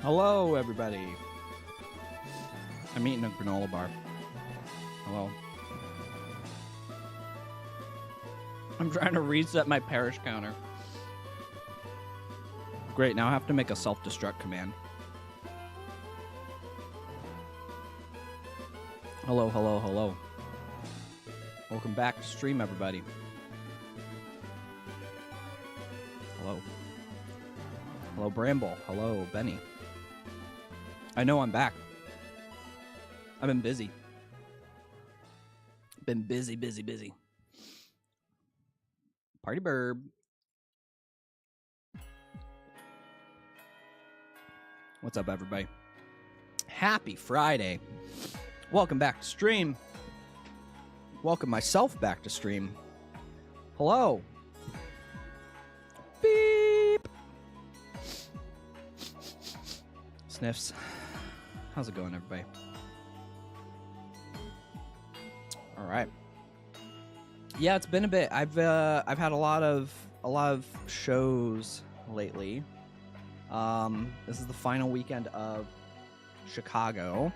Hello, everybody. I'm eating a granola bar. Hello. I'm trying to reset my parish counter. Great, now I have to make a self-destruct command. Hello, hello, hello. Welcome back to stream, everybody. Hello. Hello, Bramble. Hello, Benny. I know I'm back. I've been busy. Been busy. Party burb. What's up, everybody? Happy Friday. Welcome back to stream. Welcome myself back to stream. Hello. Beep. Sniffs. How's it going, everybody? All right. Yeah, it's been a bit. I've had a lot of shows lately. This is the final weekend of Chicago.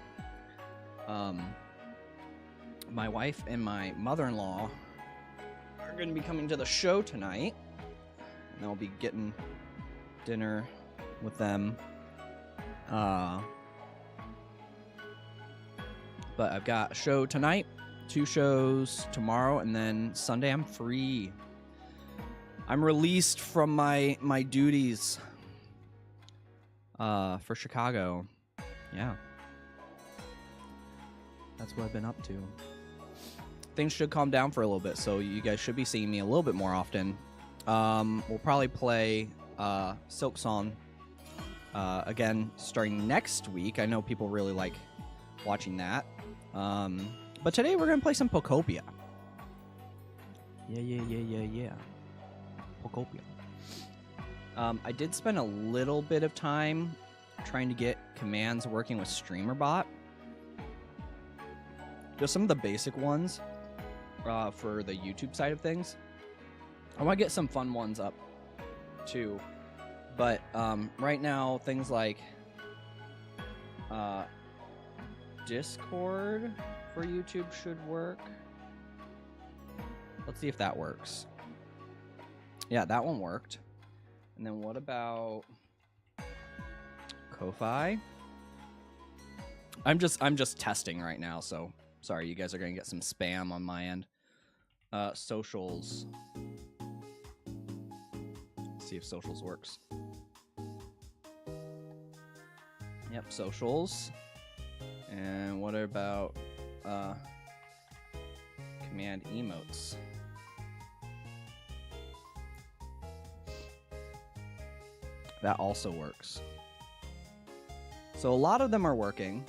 My wife and my mother-in-law are going to be coming to the show tonight, and I'll be getting dinner with them. But I've got a show tonight, 2 shows tomorrow, and then Sunday I'm free. I'm released from my duties for Chicago. Yeah. That's what I've been up to. Things should calm down for a little bit, so you guys should be seeing me a little bit more often. We'll probably play Silk Song again starting next week. I know people really like watching that. But today we're going to play some Pokopia. Yeah. Pokopia. I did spend a little bit of time trying to get commands working with StreamerBot. Just some of the basic ones for the YouTube side of things. I want to get some fun ones up too. But right now, things like Discord for YouTube should work. Let's see if that works. Yeah, that one worked. And then what about Ko-Fi? I'm just testing right now, so sorry, you guys are gonna get some spam on my end. Socials. Let's see if socials works. Yep, socials. And what about command emotes? That also works. So a lot of them are working.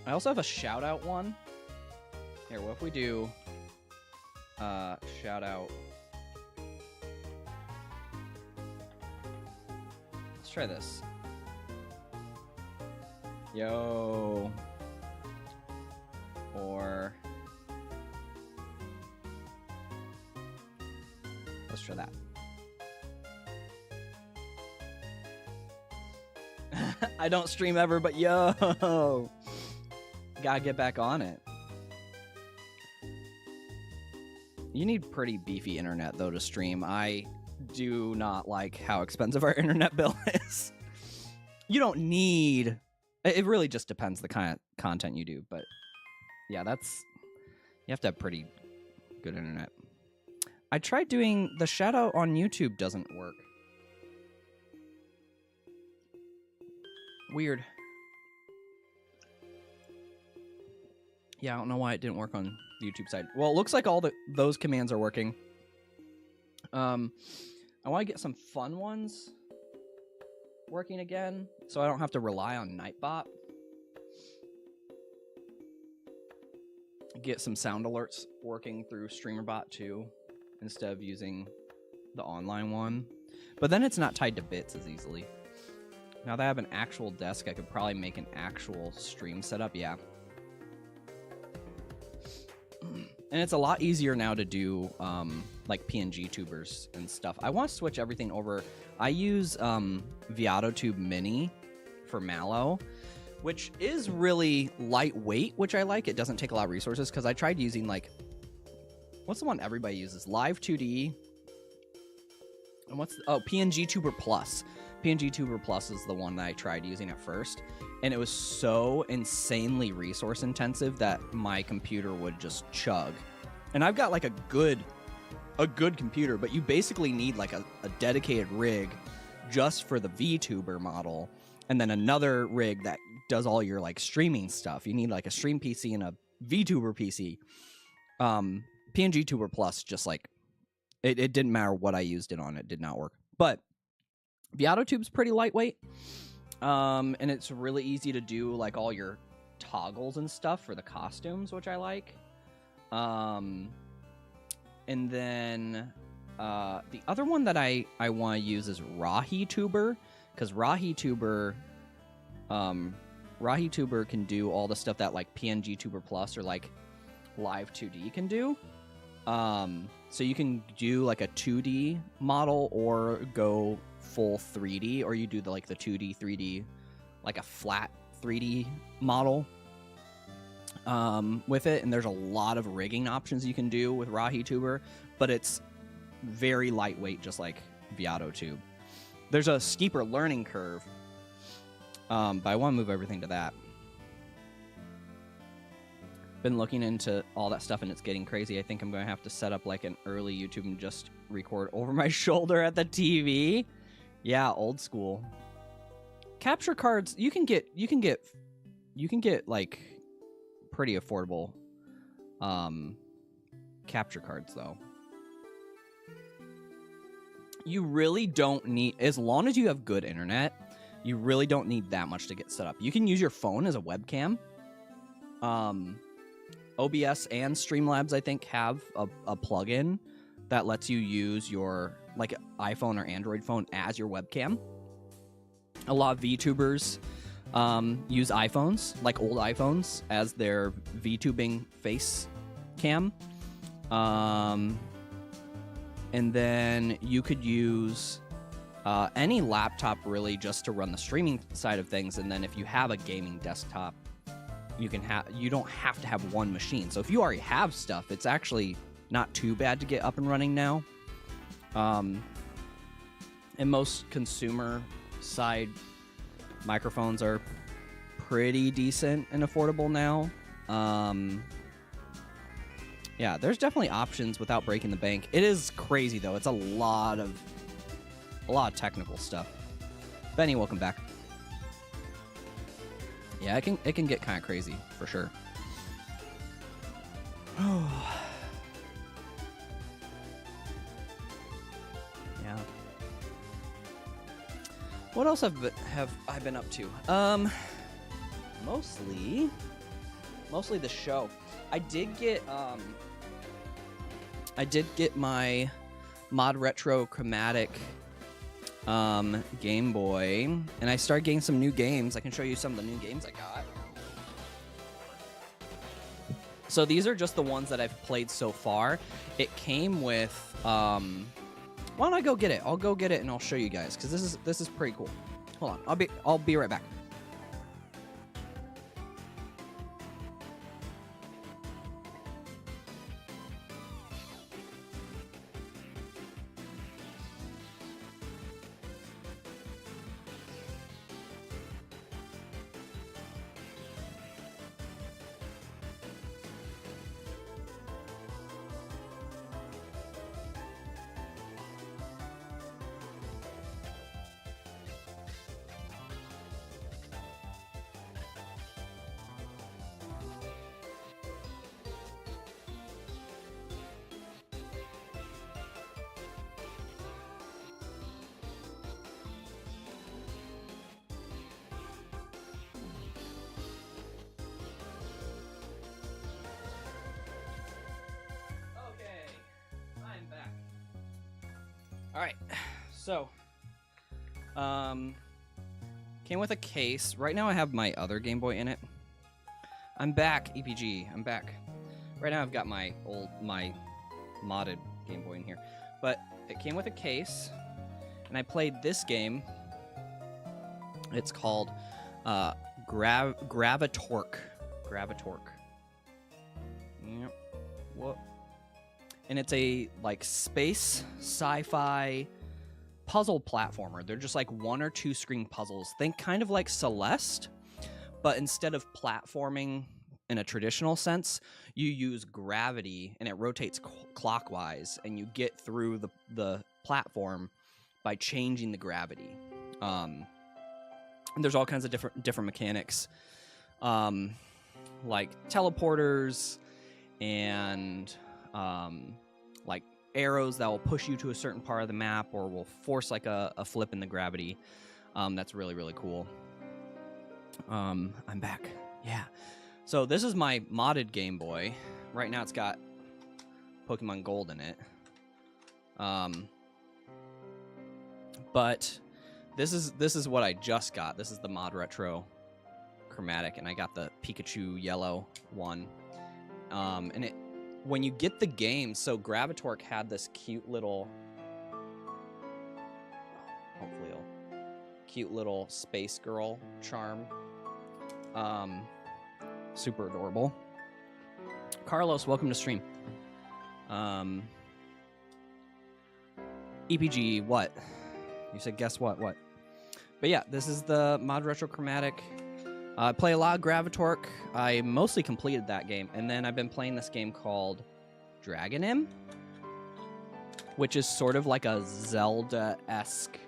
I also have a shout out one. Here, what if we do shout out? Let's try this. Yo. Or let's try that. I don't stream ever, but yo, gotta get back on it. You need pretty beefy internet though to stream. I do not like how expensive our internet bill is. You don't need. It really just depends the kind of content you do, but yeah, you have to have pretty good internet. I tried doing the shadow on YouTube, doesn't work. Weird. Yeah, I don't know why it didn't work on the YouTube side. Well, it looks like all those commands are working. I want to get some fun ones working again, so I don't have to rely on Nightbot. Get some sound alerts working through StreamerBot too, instead of using the online one. But then it's not tied to bits as easily. Now that I have an actual desk, I could probably make an actual stream setup. Yeah. And it's a lot easier now to do like PNGTubers and stuff. I want to switch everything over. I use PNGTuber Mini for Mallow, which is really lightweight, which I like. It doesn't take a lot of resources because I tried using like, what's the one everybody uses? Live 2D. And PNGTuber Plus. PNGTuber Plus is the one that I tried using at first. And it was so insanely resource intensive that my computer would just chug. And I've got like a good computer, but you basically need like a dedicated rig just for the VTuber model. And then another rig that does all your like streaming stuff. You need like a stream PC and a VTuber PC. PNGTuber Plus, just like, it didn't matter what I used it on, it did not work. But PNGTube's pretty lightweight. And it's really easy to do like all your toggles and stuff for the costumes, which I like. And then the other one that I want to use is PNGTuber, because PNGTuber can do all the stuff that like PNGTuber Plus or like Live 2D can do. So you can do like a 2D model or go full 3D, or you do the 2D, 3D, like a flat 3D model with it. And there's a lot of rigging options you can do with PNGTuber, but it's very lightweight, just like PNGTuber. There's a steeper learning curve, but I want to move everything to that. Been looking into all that stuff and it's getting crazy. I think I'm going to have to set up like an early YouTube and just record over my shoulder at the TV. Yeah, old school. Capture cards, you can get like pretty affordable capture cards though. You really don't need, as long as you have good internet, you really don't need that much to get set up. You can use your phone as a webcam. OBS and Streamlabs, I think, have a plugin that lets you use your like iPhone or Android phone as your webcam. A lot of VTubers use iPhones, like old iPhones, as their VTubing face cam. And then you could use any laptop really just to run the streaming side of things. And then if you have a gaming desktop, you don't have to have one machine. So if you already have stuff, it's actually not too bad to get up and running now. And most consumer side microphones are pretty decent and affordable now. Yeah, there's definitely options without breaking the bank. It is crazy though. It's a lot of technical stuff. Benny, welcome back. Yeah, it can get kind of crazy for sure. Yeah. What else have I been up to? Mostly the show. I did get my Mod Retro Chromatic Game Boy, and I started getting some new games. I can show you some of the new games I got. So these are just the ones that I've played so far. It came with why don't I go get it? I'll go get it and I'll show you guys, because this is pretty cool. Hold on, I'll be right back. Alright, so, came with a case. Right now I have my other Game Boy in it. I'm back, EPG, I'm back. Right now I've got my modded Game Boy in here. But it came with a case, and I played this game. It's called Gravitorque. Yep. What? And it's a like space sci-fi puzzle platformer. They're just like 1 or 2 screen puzzles. Think kind of like Celeste, but instead of platforming in a traditional sense, you use gravity and it rotates clockwise, and you get through the platform by changing the gravity. And there's all kinds of different mechanics, like teleporters and like arrows that will push you to a certain part of the map or will force like a flip in the gravity. That's really, really cool. I'm back. Yeah. So this is my modded Game Boy. Right now it's got Pokemon Gold in it. But this is what I just got. This is the Mod Retro Chromatic, and I got the Pikachu yellow one. And it, when you get the game, so Gravitorque had this cute little, hopefully cute little space girl charm. Super adorable. Carlos, welcome to stream. EPG, what? You said guess what? What? But yeah, this is the Mod Retro Chromatic. I play a lot of Gravitorque. I mostly completed that game, and then I've been playing this game called Dragonim, which is sort of like a Zelda-esque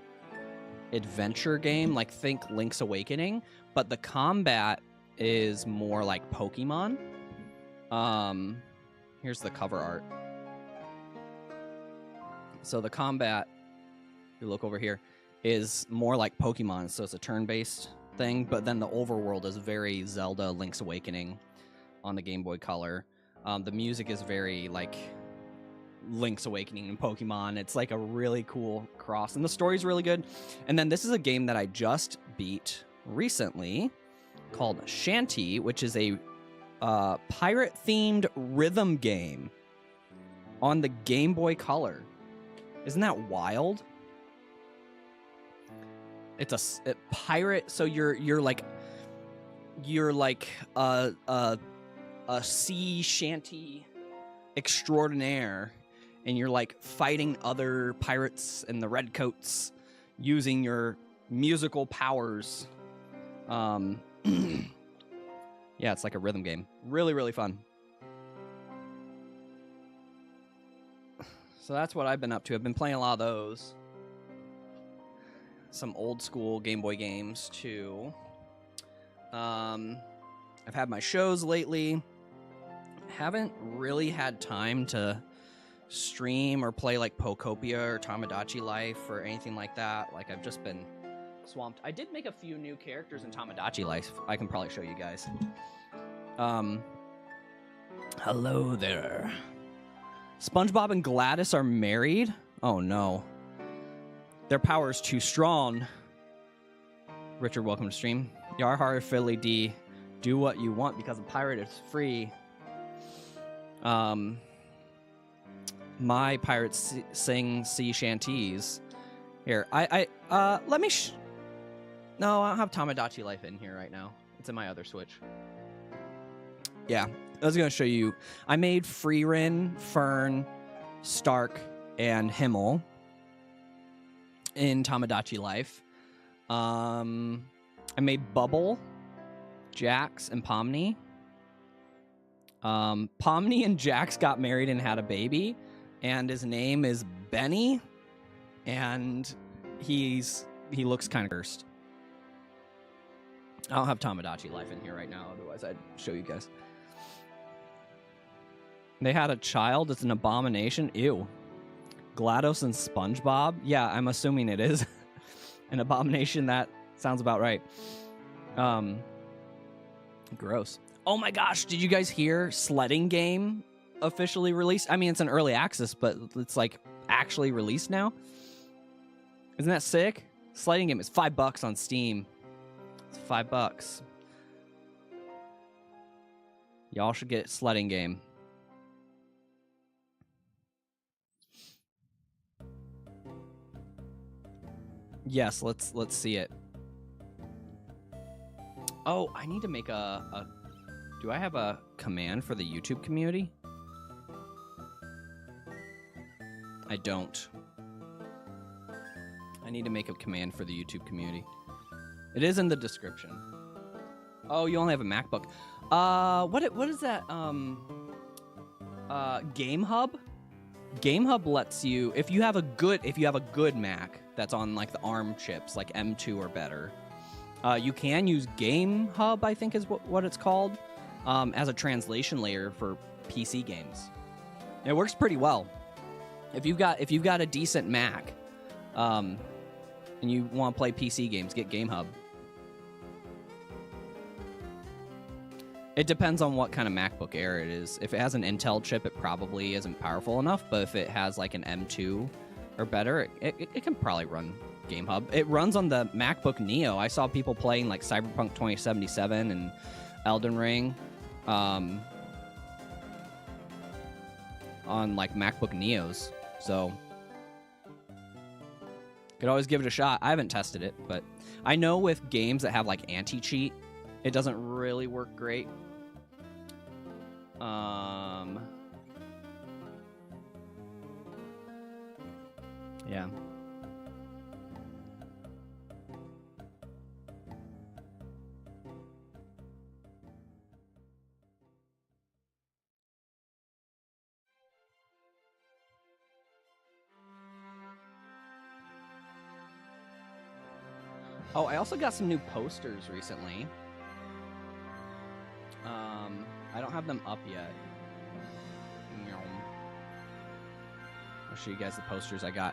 adventure game, like think Link's Awakening, but the combat is more like Pokemon. Here's the cover art. So the combat, if you look over here, is more like Pokemon, so it's a turn-based thing, but then the overworld is very Zelda Link's Awakening on the Game Boy Color. The music is very like Link's Awakening and Pokemon. It's like a really cool cross, and the story's really good. And then this is a game that I just beat recently called Shanty, which is a pirate-themed rhythm game on the Game Boy Color. Isn't that wild? It's a pirate, so you're like a sea shanty extraordinaire, and you're like fighting other pirates and the redcoats using your musical powers. Yeah, it's like a rhythm game. Really, really fun. So that's what I've been up to. I've been playing a lot of those. Some old school Game Boy games too. I've had my shows lately. Haven't really had time to stream or play like Pokopia or Tamagotchi Life or anything like that. Like I've just been swamped. I did make a few new characters in Tamagotchi Life. I can probably show you guys. Hello there. SpongeBob and Gladys are married? Oh no. Their power is too strong. Richard, welcome to stream. Yar har Philly D. Do what you want because a pirate is free. My pirates sing sea shanties. Here, let me no, I don't have Tamagotchi Life in here right now. It's in my other Switch. Yeah, I was going to show you. I made Freerin, Fern, Stark, and Himmel in Tamagotchi Life. I made Bubble, Jax, and Pomni. Pomni and Jax got married and had a baby, and his name is Benny, and he looks kind of cursed. I don't have Tamagotchi Life in here right now, otherwise I'd show you guys. They had a child. It's an abomination. Ew. GLaDOS and SpongeBob? Yeah, I'm assuming it is an abomination. That sounds about right. Gross. Oh my gosh, did you guys hear Sledding Game officially released? I mean, it's an early access, but it's like actually released now. Isn't that sick? Sledding Game is $5 on Steam. It's $5. Y'all should get Sledding Game. Yes, let's see it. Oh, I need to make a... Do I have a command for the YouTube community? I don't. I need to make a command for the YouTube community. It is in the description. Oh, you only have a MacBook. What is that? Game Hub? Game Hub lets you, if you have a good Mac that's on like the ARM chips, like M2 or better, you can use Game Hub, I think is what it's called, as a translation layer for PC games. It works pretty well. If you've got a decent Mac, and you want to play PC games, get Game Hub. It depends on what kind of MacBook Air it is. If it has an Intel chip, it probably isn't powerful enough, but if it has like an M2 or better, it can probably run Game Hub. It runs on the MacBook Neo. I saw people playing like Cyberpunk 2077 and Elden Ring on like MacBook Neos. So could always give it a shot. I haven't tested it, but I know with games that have like anti-cheat, it doesn't really work great. Yeah. Oh, I also got some new posters recently. I don't have them up yet. I'll show you guys the posters I got.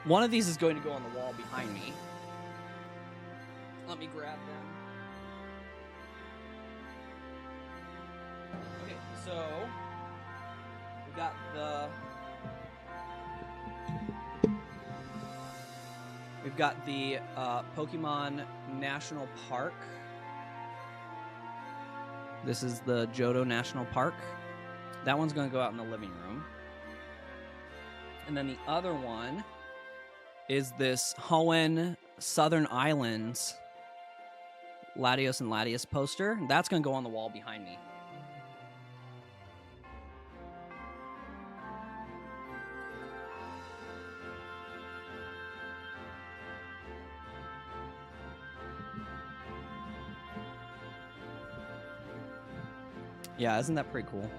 One of these is going to go on the wall behind me. Let me grab them. Okay, so we got we've got the Pokemon National Park. This is the Johto National Park. That one's going to go out in the living room. And then the other one is this Hoenn Southern Islands Latios and Latias poster. That's going to go on the wall behind me. Yeah, isn't that pretty cool?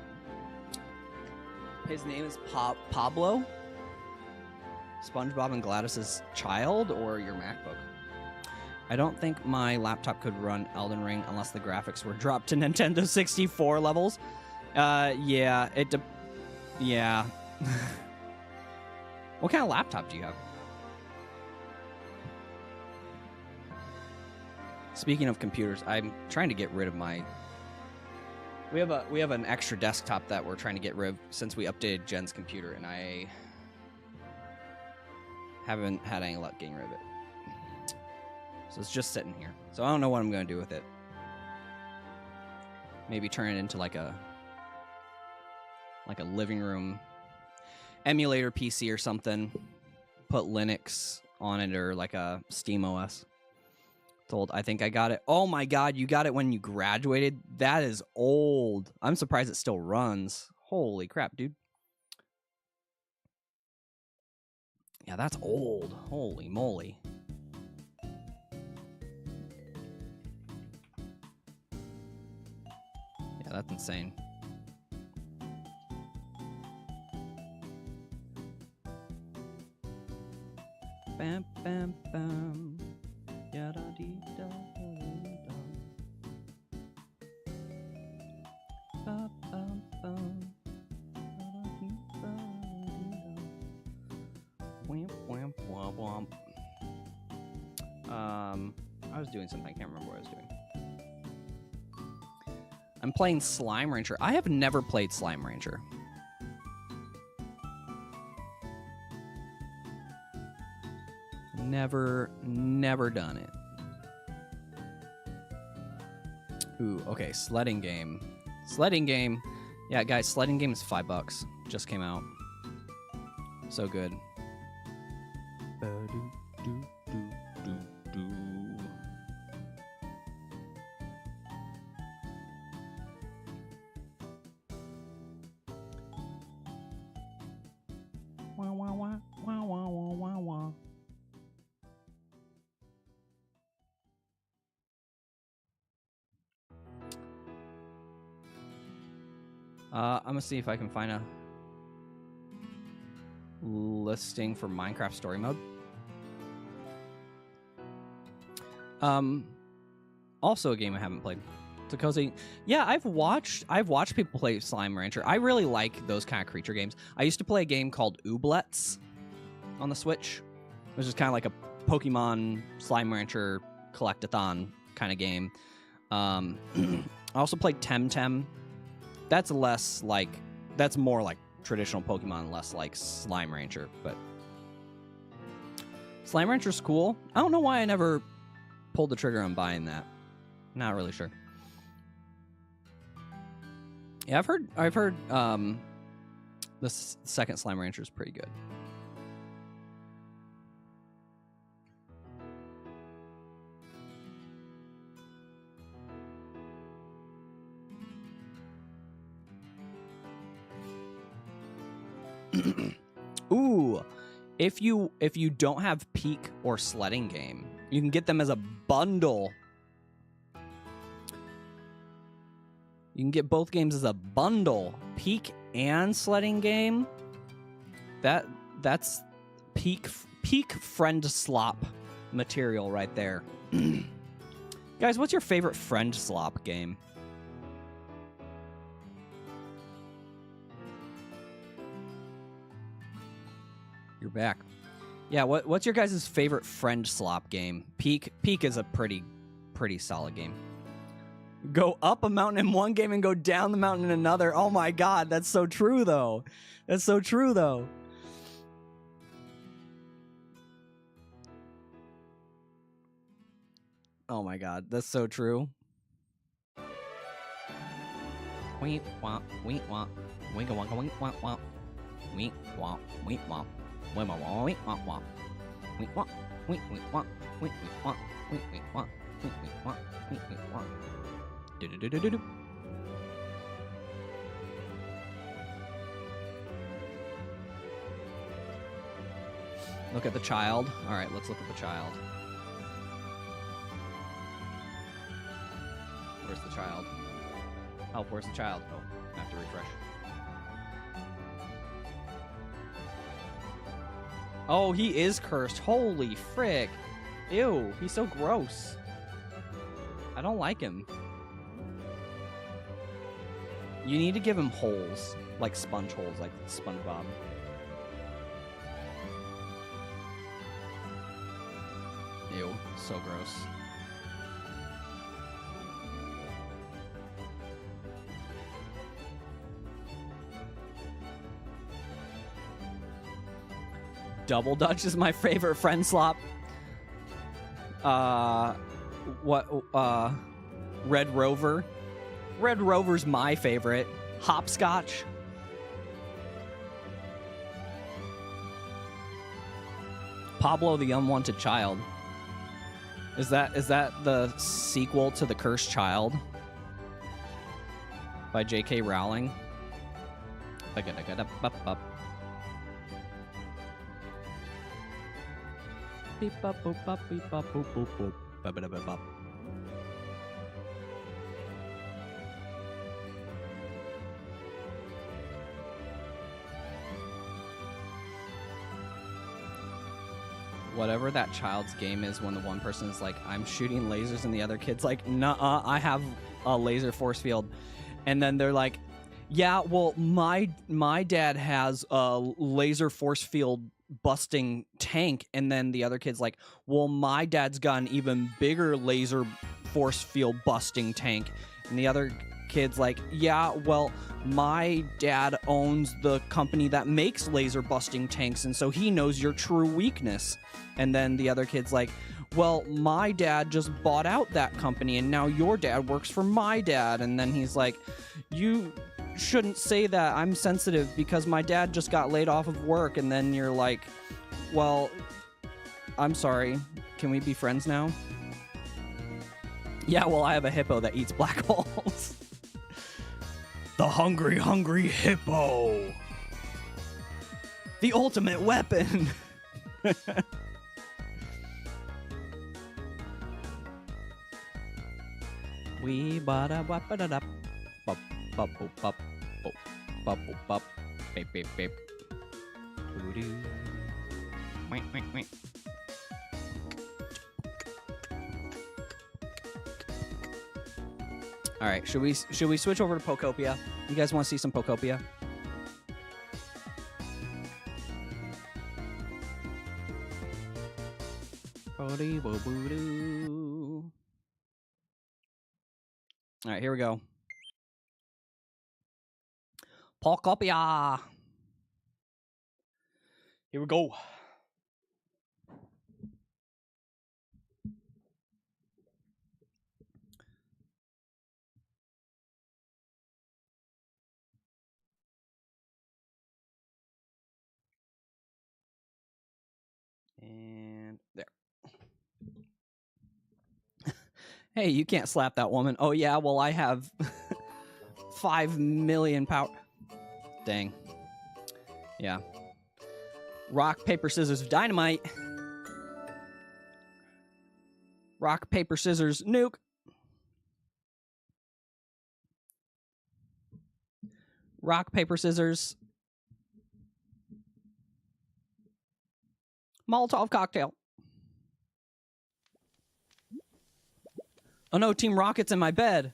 His name is Pablo? SpongeBob and Gladys's child, or your MacBook? I don't think my laptop could run Elden Ring unless the graphics were dropped to Nintendo 64 levels. Yeah, yeah. What kind of laptop do you have? Speaking of computers, I'm trying to get rid of my... We have an extra desktop that we're trying to get rid of since we updated Jen's computer, and I haven't had any luck getting rid of it. So it's just sitting here. So I don't know what I'm going to do with it. Maybe turn it into like a living room emulator PC or something. Put Linux on it, or like a Steam OS. Old. I think I got it. Oh my god, you got it when you graduated? That is old. I'm surprised it still runs. Holy crap, dude. Yeah, that's old. Holy moly. Yeah, that's insane. Bam, bam, bam. I was doing something. I can't remember what I was doing. I'm playing Slime Rancher. I have never played Slime Rancher. Never done it. Ooh, okay, sledding game. Sledding game. Yeah, guys, sledding game is $5. Just came out. So good. I'm gonna see if I can find a listing for Minecraft story mode. Also a game I haven't played. It's a cozy. Yeah, I've watched people play Slime Rancher. I really like those kind of creature games. I used to play a game called Ooblets on the Switch, which is kind of like a Pokemon Slime Rancher collectathon kind of game. I also played Temtem. That's more like traditional Pokemon, less like Slime Rancher, but Slime Rancher's cool. I don't know why I never pulled the trigger on buying that. Not really sure. Yeah, I've heard the second Slime Rancher is pretty good. Ooh, if you don't have Peak or Sledding Game, you can get them as a bundle. You can get both games as a bundle. Peak and Sledding Game. That's peak friend slop material right there. Guys, what's your favorite friend slop game? You're back. Yeah, what's your guys' favorite friend slop game? Peak is a pretty solid game. Go up a mountain in one game and go down the mountain in another. Oh my god, that's so true though. That's so true though. Oh my god, that's so true. Wait, womp, wait, womp, wink, wonk, wink, womp, womp, wink, womp, wink, womp. Wait, womp, wait, womp, womp. Wink, womp, wink, wink, womp, wink, wink, womp, wink, wink, womp, wink, wink, womp, wink, wink, womp. Do-do-do-do-do-do. Look at the child. All right, let's look at the child. Where's the child? Oh, where's the child? Oh, I have to refresh. Oh, he is cursed. Holy frick. Ew, he's so gross. I don't like him. You need to give him holes, like sponge holes, like SpongeBob. Ew, so gross. Double Dutch is my favorite friend slop. Red Rover. Red Rover's my favorite. Hopscotch. Pablo the Unwanted Child. Is that the sequel to The Cursed Child by J.K. Rowling? Beep bop boop bop beep bop boop boop boop. Ba-ba-da-ba-bop. Whatever that child's game is, when the one person is like, I'm shooting lasers, and the other kid's like, nuh-uh, I have a laser force field. And then they're like, yeah, well, my dad has a laser force field busting tank. And then the other kid's like, well, my dad's got an even bigger laser force field busting tank. And the other kid's like, yeah, well, my dad owns the company that makes laser busting tanks, and so he knows your true weakness. And then the other kid's like, well, my dad just bought out that company, and now your dad works for my dad. And then he's like, you shouldn't say that, I'm sensitive because my dad just got laid off of work. And then you're like, well, I'm sorry, can we be friends now? Yeah, well, I have a hippo that eats black holes. The hungry, hungry hippo. The ultimate weapon. We bada wap da da bop bop bop bop. Bop, bop, bop, bop. Beep, beep, beep. Doo-doo. Wait, wait, wait. All right, should we switch over to Pokopia? You guys want to see some Pokopia? All right, here we go. Pokopia. Here we go. And there. Hey, you can't slap that woman. Oh, yeah, well, I have 5 million power. Dang. Yeah. Rock, paper, scissors, dynamite. Rock, paper, scissors, nuke. Rock, paper, scissors. Molotov cocktail. Oh no, Team Rocket's in my bed.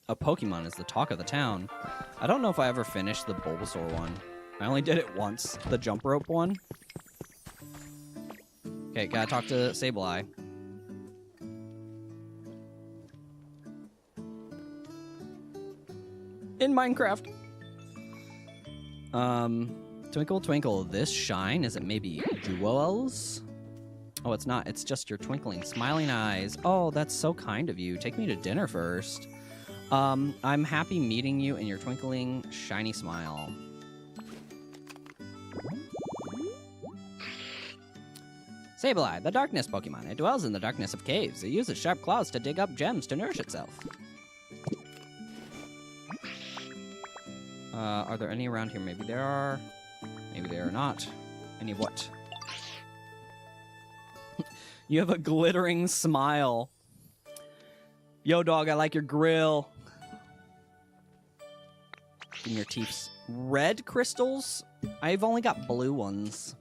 A Pokemon is the talk of the town. I don't know if I ever finished the Bulbasaur one. I only did it once, the jump rope one. Okay, gotta talk to Sableye. In Minecraft. Twinkle, twinkle, this shine, is it maybe jewels? Oh, it's not. It's just your twinkling, smiling eyes. Oh, that's so kind of you. Take me to dinner first. I'm happy meeting you in your twinkling, shiny smile. Sableye, the darkness Pokemon. It dwells in the darkness of caves. It uses sharp claws to dig up gems to nourish itself. Are there any around here? Maybe there are. Maybe there are not. Any what? You have a glittering smile. Yo, dog, I like your grill. In your teeth. Red crystals? I've only got blue ones.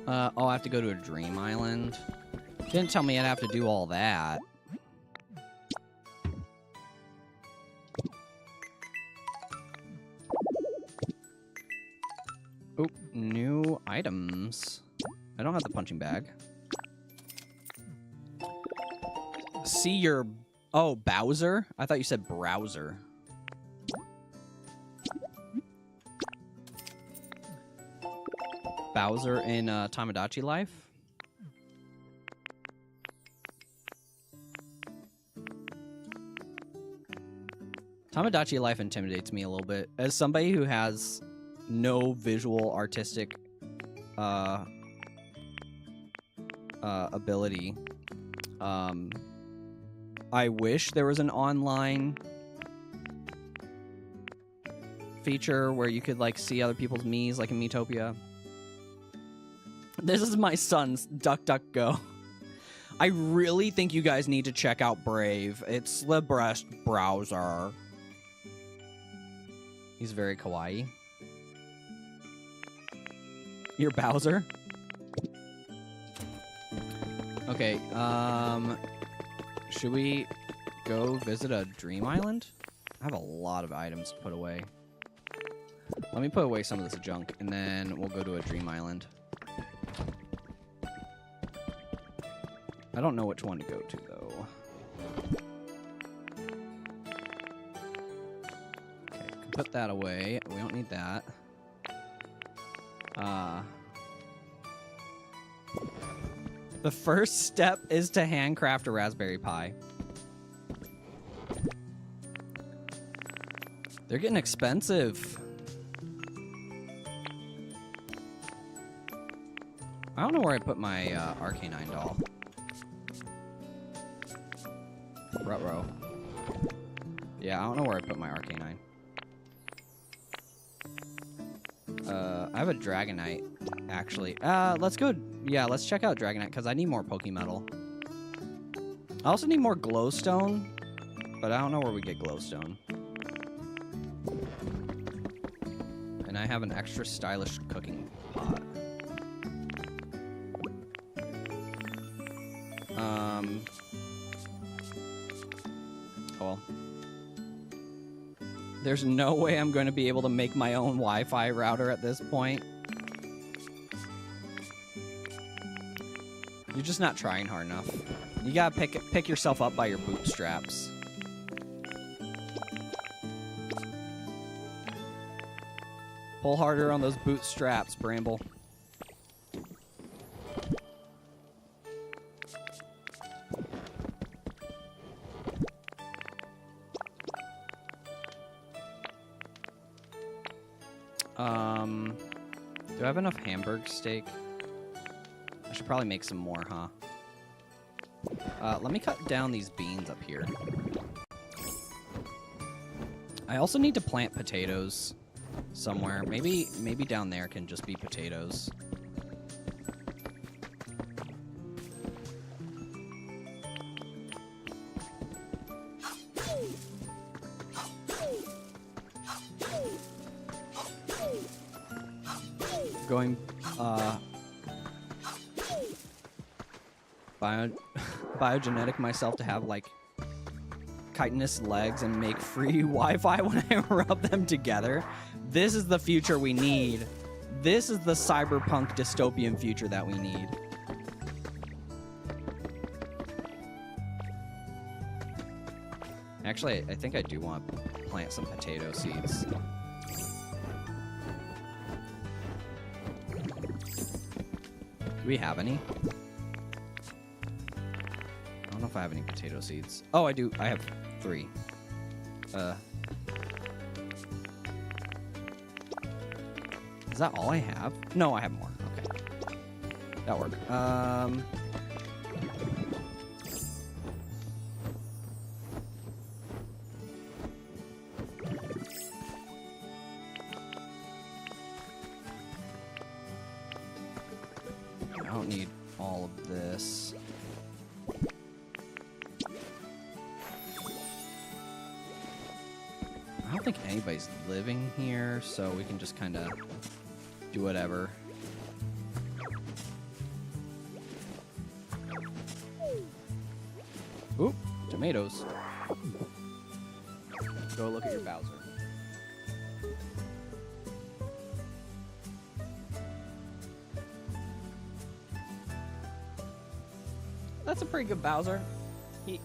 Oh, I have to go to a dream island. Didn't tell me I'd have to do all that. Oh, new items. I don't have the punching bag. See your... Oh, Bowser? I thought you said browser. Bowser in Tamagotchi Life? Tamagotchi Life intimidates me a little bit. As somebody who has no visual artistic ability, I wish there was an online feature where you could like see other people's Miis, like in Miitopia. This is my son's DuckDuckGo. I really think you guys need to check out Brave. It's the best browser. He's very kawaii. You're Bowser? Okay, should we go visit a dream island? I have a lot of items to put away. Let me put away some of this junk, and then we'll go to a dream island. I don't know which one to go to, though. Okay, can put that away. We don't need that. The first step is to handcraft a Raspberry Pi. They're getting expensive. I don't know where I put my Arcanine doll. Ruh-roh. Yeah, I don't know where I put my Arcanine. I have a Dragonite, actually. Let's go... Yeah, let's check out Dragonite, because I need more Pokemetal. I also need more glowstone, but I don't know where we get glowstone. And I have an extra stylish cooking pot. Well, there's no way I'm going to be able to make my own Wi-Fi router at this point. You're just not trying hard enough. You gotta pick yourself up by your bootstraps. Pull harder on those bootstraps, Bramble. Do I have enough hamburg steak? I should probably make some more, huh? Let me cut down these beans up here. I also need to plant potatoes somewhere. Maybe down there can just be potatoes. Going, biogenetic myself to have, like, chitinous legs and make free Wi-Fi when I rub them together. This is the future we need. This is the cyberpunk dystopian future that we need. Actually, I think I do want to plant some potato seeds. Do we have any? I don't know if I have any potato seeds. Oh, I do. I have 3. Is that all I have? No, I have more. Okay. That'll work. I don't need all of this. I don't think anybody's living here, so we can just kind of do whatever. Oop, tomatoes. Go look at your Bowser. That's a pretty good Bowser. He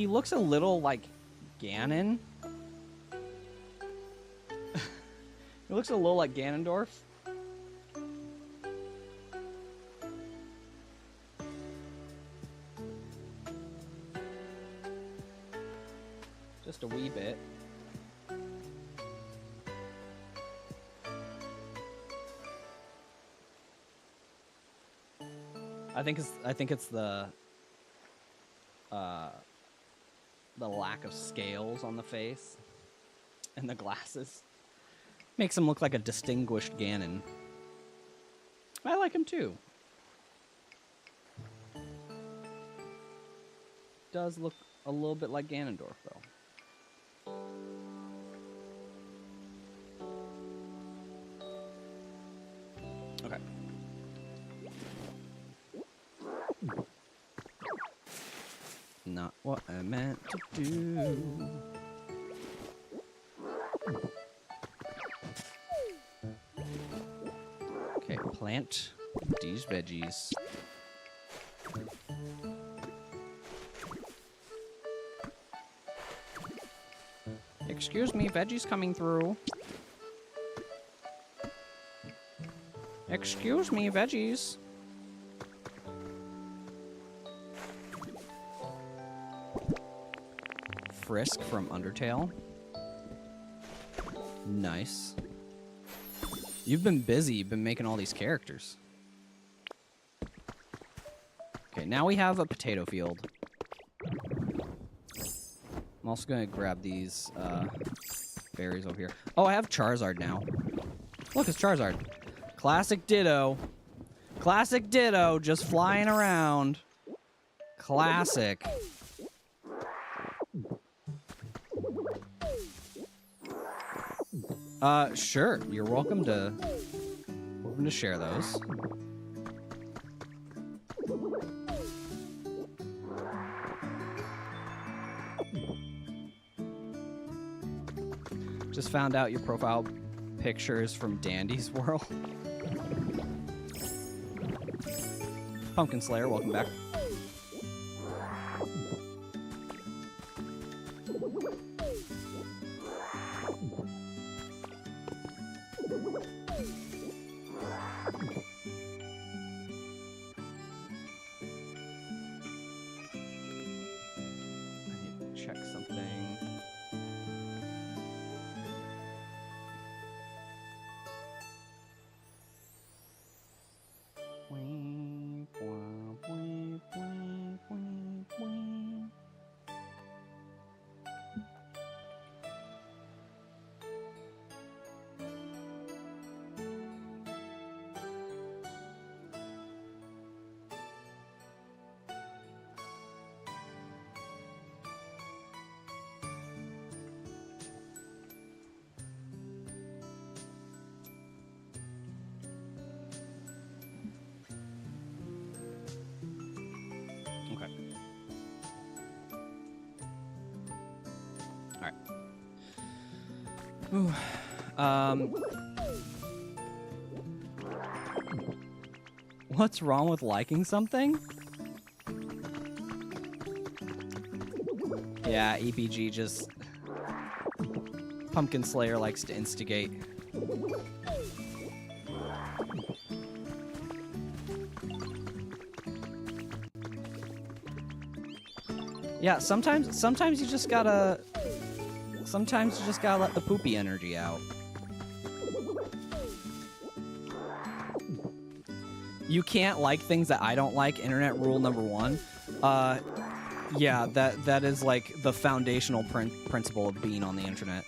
looks a little like Ganon. He looks a little like Ganondorf. Just a wee bit. I think it's the lack of scales on the face and the glasses. Makes him look like a distinguished Ganon. I like him too. Does look a little bit like Ganondorf though. Okay. Not what I meant to do. Okay, plant these veggies. Excuse me, veggies coming through. Excuse me, veggies. Frisk from Undertale. Nice. You've been busy. You've been making all these characters. Okay, now we have a potato field. I'm also going to grab these berries over here. Oh, I have Charizard now. Look, it's Charizard. Classic Ditto. Classic Ditto just flying around. Classic. Sure. You're welcome to share those. Just found out your profile picture is from Dandy's World. Pumpkin Slayer, welcome back. Check something. Ooh. What's wrong with liking something? Yeah, EPG just... Pumpkin Slayer likes to instigate. Yeah, sometimes you just gotta... Sometimes you just gotta let the poopy energy out. You can't like things that I don't like. Internet rule number 1. Yeah, that is like the foundational principle of being on the internet.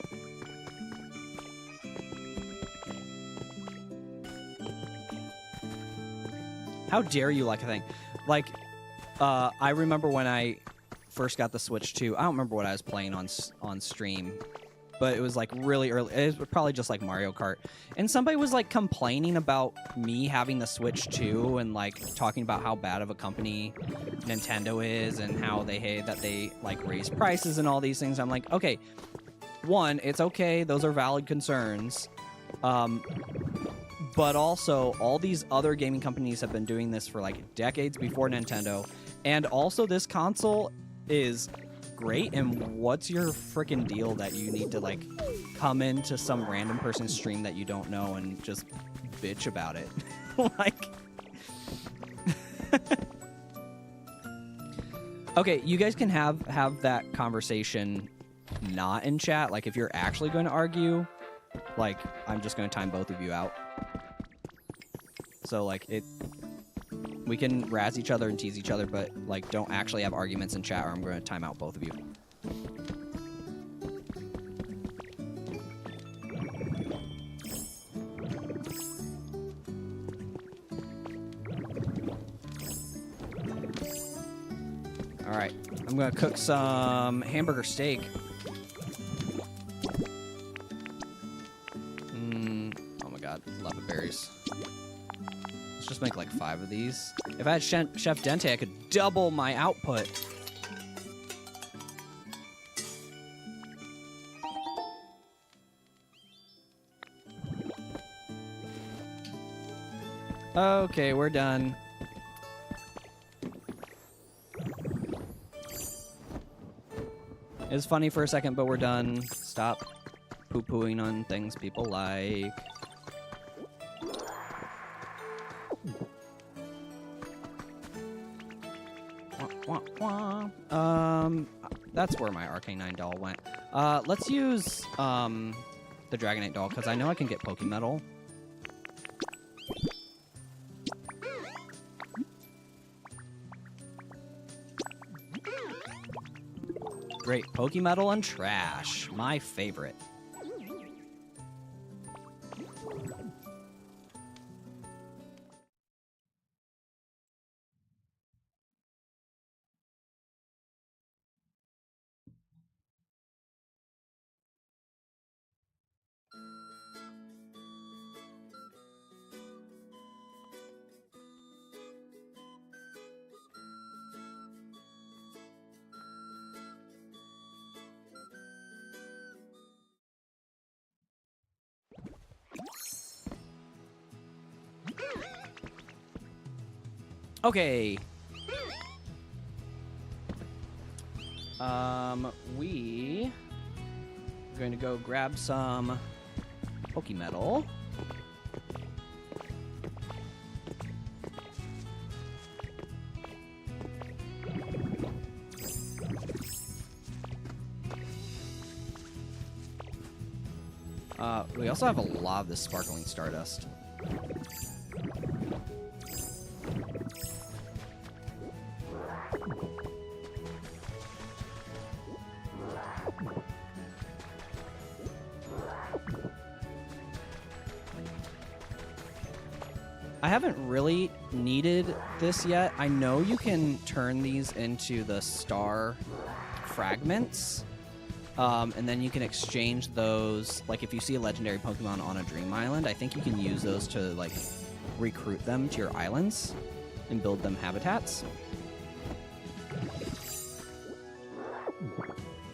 How dare you like a thing? Like, I remember when I first got the Switch 2. I don't remember what I was playing on stream, but it was like really early. It was probably just like Mario Kart. And somebody was like complaining about me having the Switch 2 and like talking about how bad of a company Nintendo is and how they hate that they like raise prices and all these things. I'm like, okay, one, it's okay. Those are valid concerns. But also all these other gaming companies have been doing this for like decades before Nintendo. And also this console is great, and what's your freaking deal that you need to like come into some random person's stream that you don't know and just bitch about it? Like okay, you guys can have that conversation not in chat. Like if you're actually going to argue, like I'm just going to time both of you out. So like we can razz each other and tease each other, but like don't actually have arguments in chat or I'm going to time out both of you. All right, I'm going to cook some hamburger steak. Oh my god, love berries. Just make like 5 of these. If I had Chef Dente, I could double my output. Okay, we're done. It was funny for a second, but we're done. Stop poo-pooing on things people like. That's where my Arcanine doll went. Let's use the Dragonite doll because I know I can get Pokemetal. Great, Pokemetal and Trash, my favorite. Okay. We are going to go grab some Pokemetal. We also have a lot of this sparkling Stardust. I haven't really needed this yet. I know you can turn these into the star fragments. And then you can exchange those, like if you see a legendary Pokemon on a Dream Island, I think you can use those to like recruit them to your islands and build them habitats.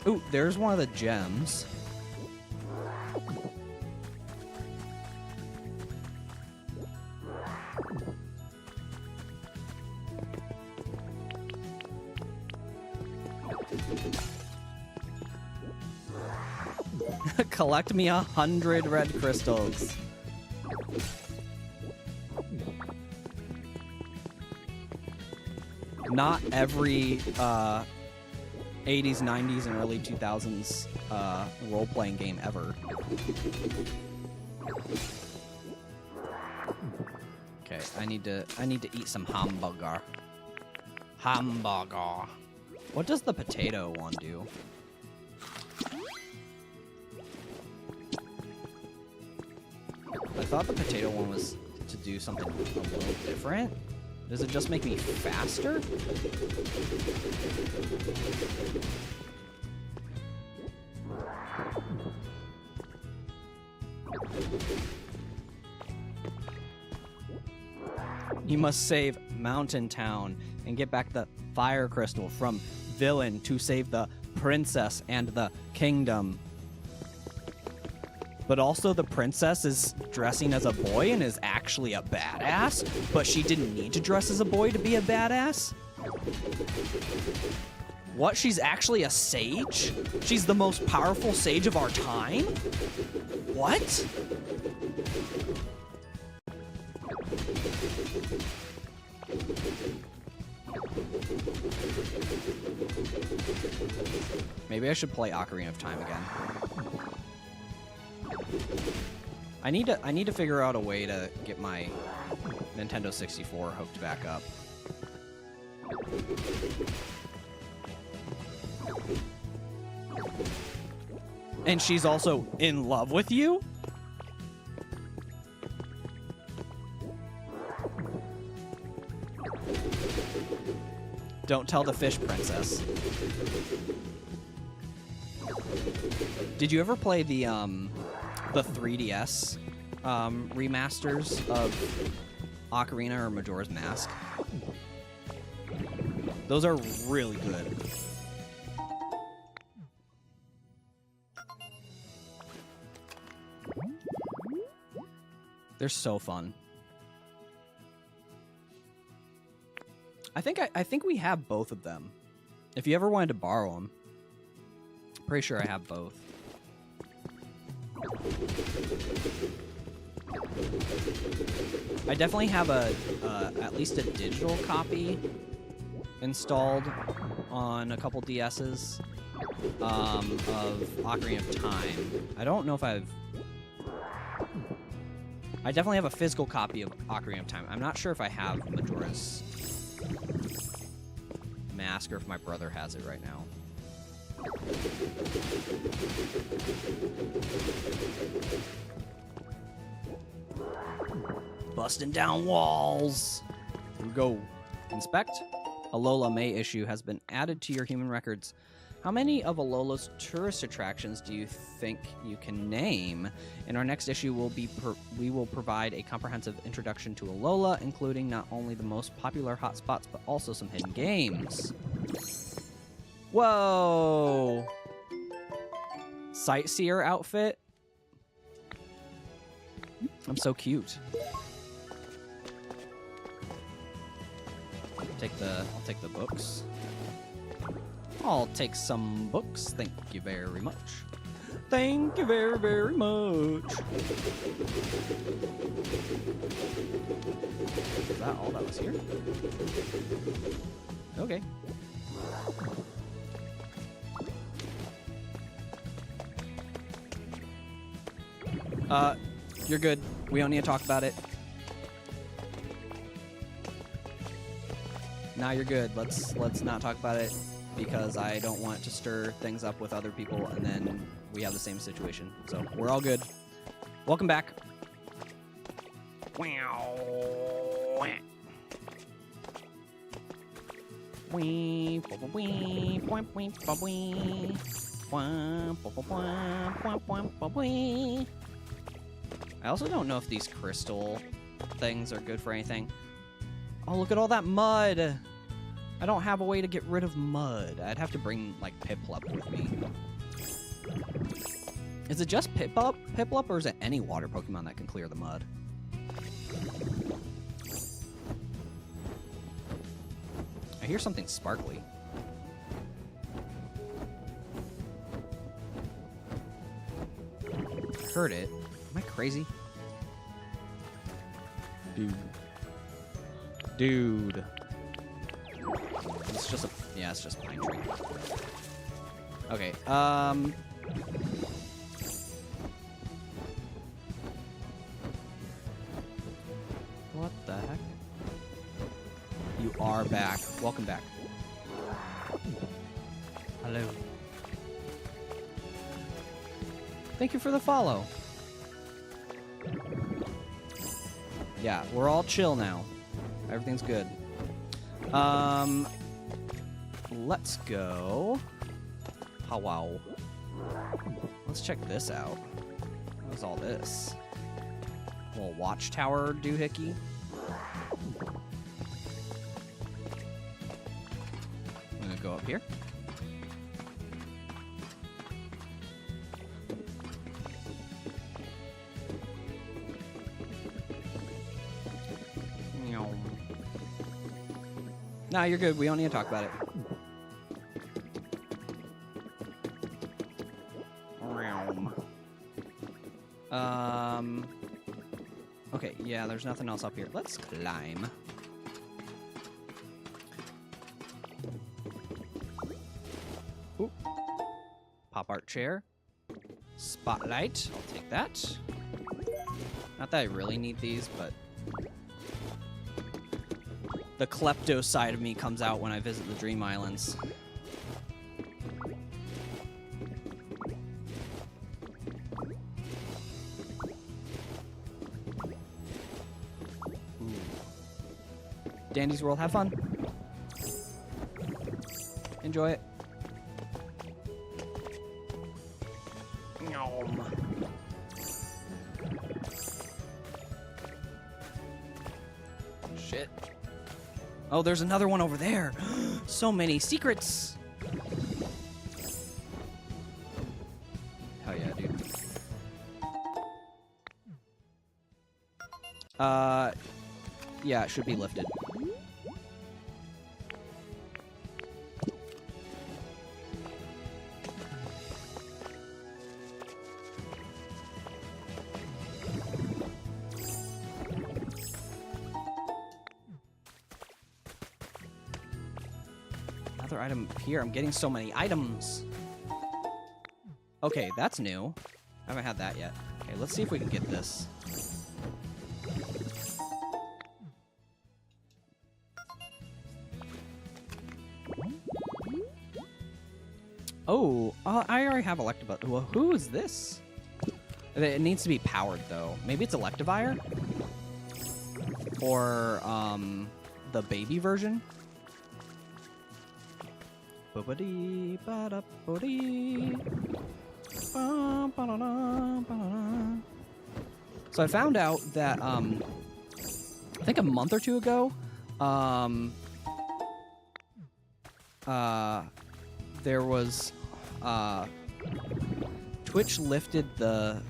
Ooh, there's one of the gems. Collect me 100 red crystals. Not every 80s, 90s, and early 2000s role-playing game ever. Okay, I need to eat some hamburger. Hamburger. What does the potato one do? I thought the potato one was to do something a little different. Does it just make me faster? You must save Mountain Town and get back the fire crystal from Villain to save the princess and the kingdom. But also the princess is dressing as a boy and is actually a badass, but she didn't need to dress as a boy to be a badass? What? She's actually a sage? She's the most powerful sage of our time? What? Maybe I should play Ocarina of Time again. I need to figure out a way to get my Nintendo 64 hooked back up. And she's also in love with you? Don't tell the fish princess. Did you ever play the 3DS remasters of Ocarina or Majora's Mask? Those are really good. They're so fun. I think we have both of them. If you ever wanted to borrow them, pretty sure I have both. I definitely have at least a digital copy installed on a couple DSs of Ocarina of Time. I don't know if I definitely have a physical copy of Ocarina of Time. I'm not sure if I have Majora's Mask or if my brother has it right now. Busting down walls. Here we go. Inspect. Alola May issue has been added to your human records. How many of Alola's tourist attractions do you think you can name? In our next issue, we will provide a comprehensive introduction to Alola, including not only the most popular hotspots, but also some hidden games. Whoa! Sightseer outfit? I'm so cute. I'll take the books. I'll take some books. Thank you very much. Thank you very, very much. Is that all that was here? Okay. You're good. We don't need to talk about it. Now you're good. Let's not talk about it because I don't want to stir things up with other people and then we have the same situation. So we're all good. Welcome back. I also don't know if these crystal things are good for anything. Oh, look at all that mud. I don't have a way to get rid of mud. I'd have to bring, like, Piplup with me. Is it just Piplup, or is it any water Pokemon that can clear the mud? I hear something sparkly. I heard it. Am I crazy? Dude. It's just a... Yeah, it's just a pine tree. Okay, what the heck? You are back. Welcome back. Hello. Thank you for the follow. Yeah, we're all chill now. Everything's good. Let's go. Oh, wow. Let's check this out. What is all this? A little watchtower doohickey. I'm gonna go up here. Nah, you're good. We don't need to talk about it. Okay, yeah, there's nothing else up here. Let's climb. Ooh. Pop art chair. Spotlight. I'll take that. Not that I really need these, but the klepto side of me comes out when I visit the Dream Islands. Ooh. Dandy's World, have fun. Enjoy it. Shit. Oh, there's another one over there. So many secrets. Hell yeah, dude. Yeah, it should be lifted. Another item here. I'm getting so many items. Okay, that's new. I haven't had that yet. Okay, let's see if we can get this. Oh, I already have Electivire. Well, who is this? It needs to be powered, though. Maybe it's Electivire? Or, the baby version? So I found out that, I think a month or two ago, there was, Twitch lifted the,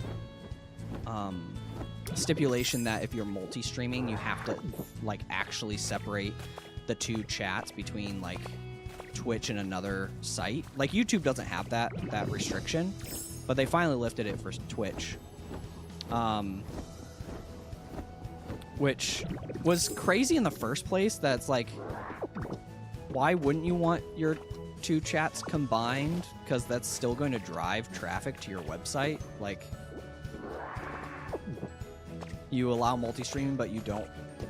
stipulation that if you're multi-streaming, you have to, like, actually separate the two chats between like Twitch and another site. Like YouTube doesn't have that restriction, but they finally lifted it for Twitch. Which was crazy in the first place. That's like, why wouldn't you want your two chats combined? Because that's still going to drive traffic to your website. Like, you allow multi-streaming, but you don't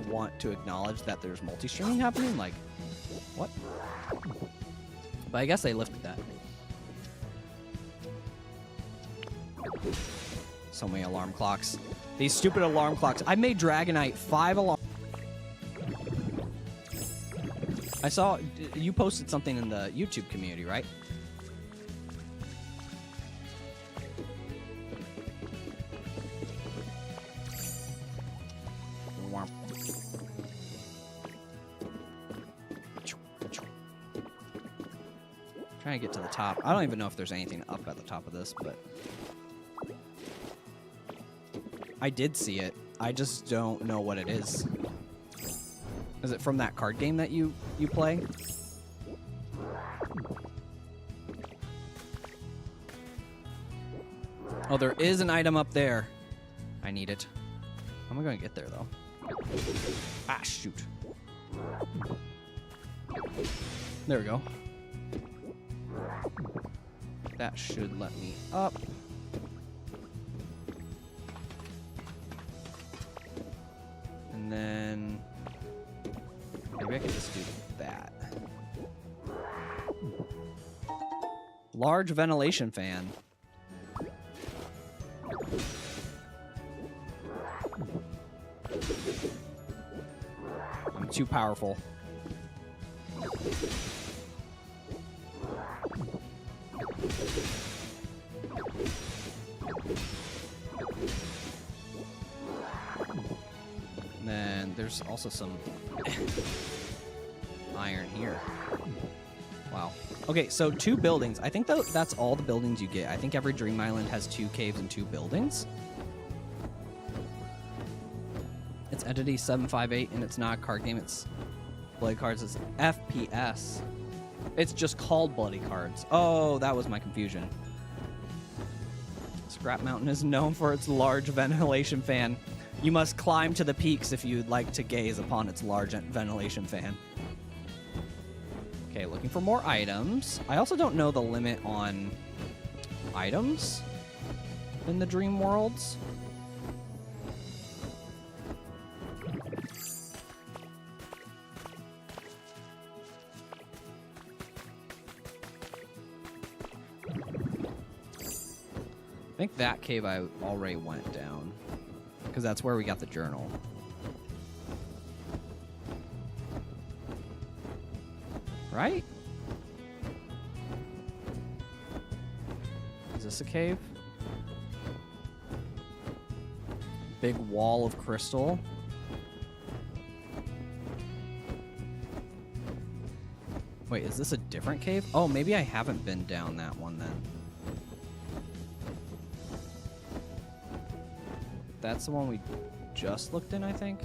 want to acknowledge that there's multi-streaming happening? Like, what? But I guess they lifted that. So many alarm clocks. These stupid alarm clocks. I made Dragonite 5 alarm. I saw you posted something in the YouTube community, right? Trying to get to the top. I don't even know if there's anything up at the top of this, but I did see it. I just don't know what it is. Is it from that card game that you play? Oh, there is an item up there. I need it. How am I going to get there, though? Ah, shoot. There we go. That should let me up. And then maybe I can just do that. Large ventilation fan. I'm too powerful. And then there's also some iron here. Wow. Okay, so 2 buildings. I think that's all the buildings you get. I think every Dream Island has 2 caves and 2 buildings. It's Entity 758, and it's not a card game. It's Bloody Cards. It's FPS. It's just called Bloody Cards. Oh, that was my confusion. Scrap Mountain is known for its large ventilation fan. You must climb to the peaks if you'd like to gaze upon its large ventilation fan. Okay, looking for more items. I also don't know the limit on items in the Dream Worlds. I think that cave I already went down, because that's where we got the journal. Right? Is this a cave? Big wall of crystal. Wait, is this a different cave? Oh, maybe I haven't been down that one then. That's the one we just looked in, I think.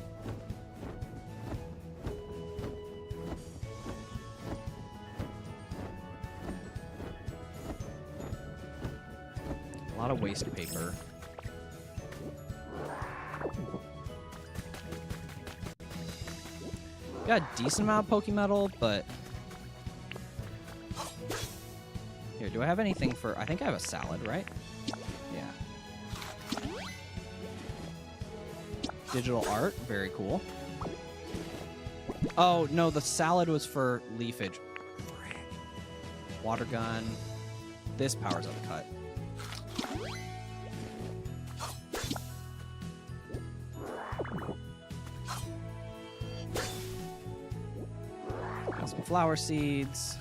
A lot of waste paper. Got a decent amount of Pokemetal, but... Here, do I have anything for... I think I have a salad, right? Yeah. Digital art, very cool. Oh, no, the salad was for leafage. Water gun. This powers up cut. Got some flower seeds.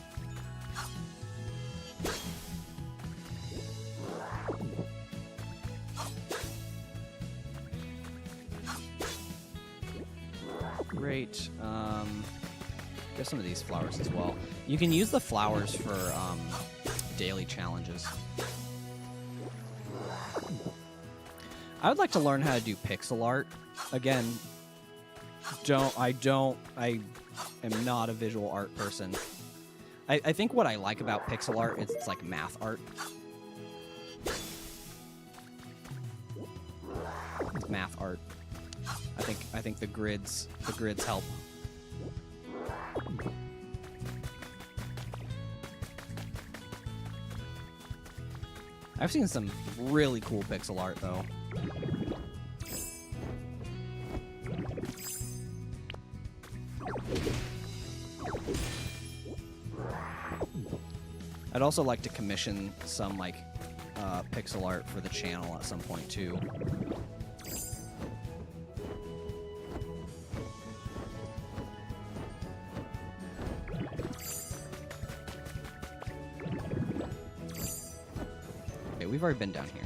Great. Get some of these flowers as well. You can use the flowers for daily challenges. I would like to learn how to do pixel art. Again, I am not a visual art person. I think what I like about pixel art is it's like math art. It's math art. I think the grids help. I've seen some really cool pixel art though. I'd also like to commission some like pixel art for the channel at some point too. Okay, we've already been down here.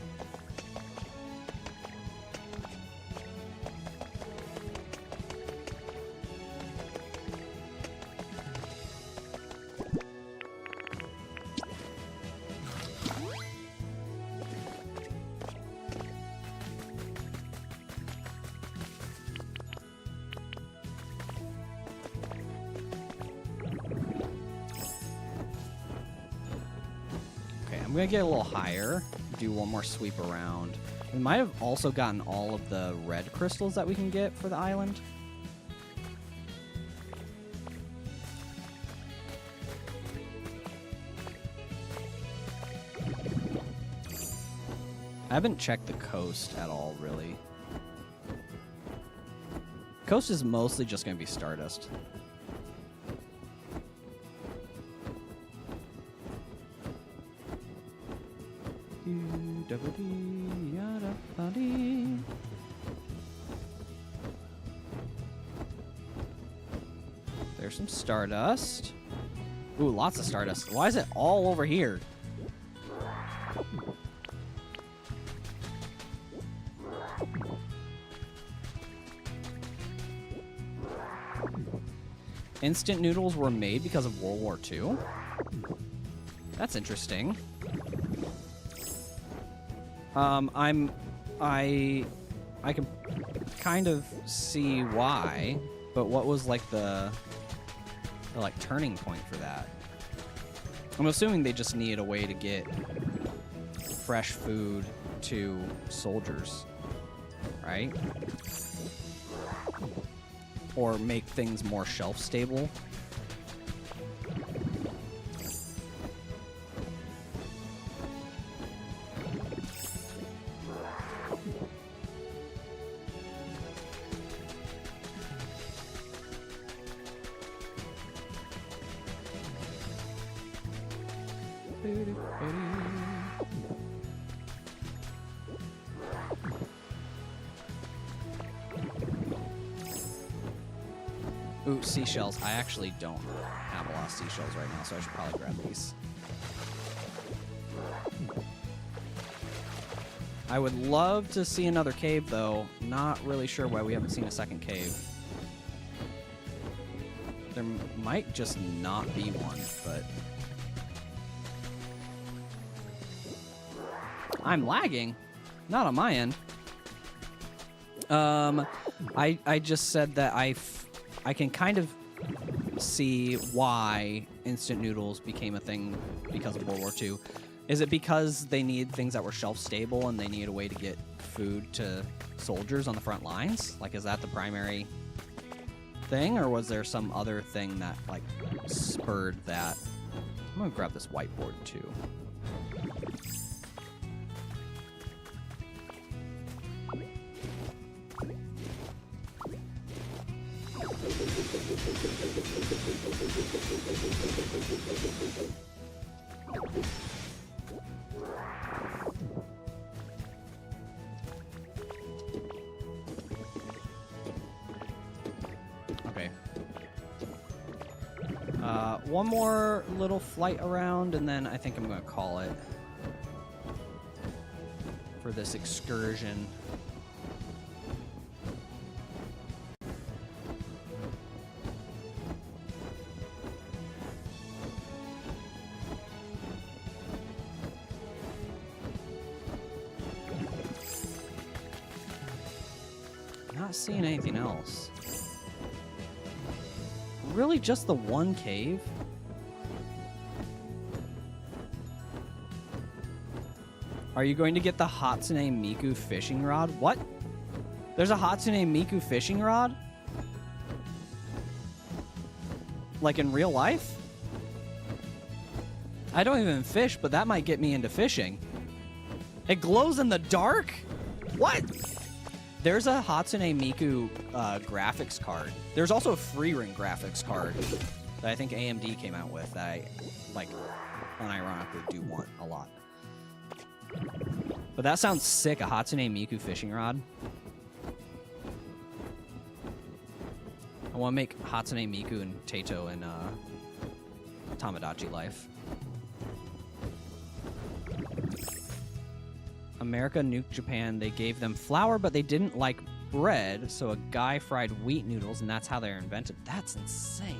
I'm gonna get a little higher, do one more sweep around. We might have also gotten all of the red crystals that we can get for the island. I haven't checked the coast at all, really. Coast is mostly just gonna be Stardust. There's some Stardust. Ooh, lots of Stardust. Why is it all over here? Instant noodles were made because of World War II? That's interesting. I can kind of see why, but what was like the like turning point for that? I'm assuming they just needed a way to get fresh food to soldiers, right? Or make things more shelf stable. Ooh, seashells. I actually don't have a lot of seashells right now, so I should probably grab these. I would love to see another cave, though. Not really sure why we haven't seen a second cave. There might just not be one, but... I'm lagging. Not on my end. I just said that I can kind of see why instant noodles became a thing because of World War II. Is it because they need things that were shelf stable and they need a way to get food to soldiers on the front lines? Like, is that the primary thing, or was there some other thing that like spurred that? I'm gonna grab this whiteboard too. Okay. One more little flight around, and then I think I'm gonna call it for this excursion. Not seeing anything else. really just the one cave? Are you going to get the Hatsune Miku fishing rod? What? There's a Hatsune Miku fishing rod? Like in real life? I don't even fish, but that might get me into fishing. It glows in the dark? What? There's a Hatsune Miku graphics card. There's also a free ring graphics card that I think AMD came out with that I, like, unironically do want a lot. But that sounds sick, a Hatsune Miku fishing rod. I want to make Hatsune Miku and Taito in Tamagotchi life. America nuked Japan. They gave them flour, but they didn't like bread, so a guy fried wheat noodles, and that's how they're invented. That's insane.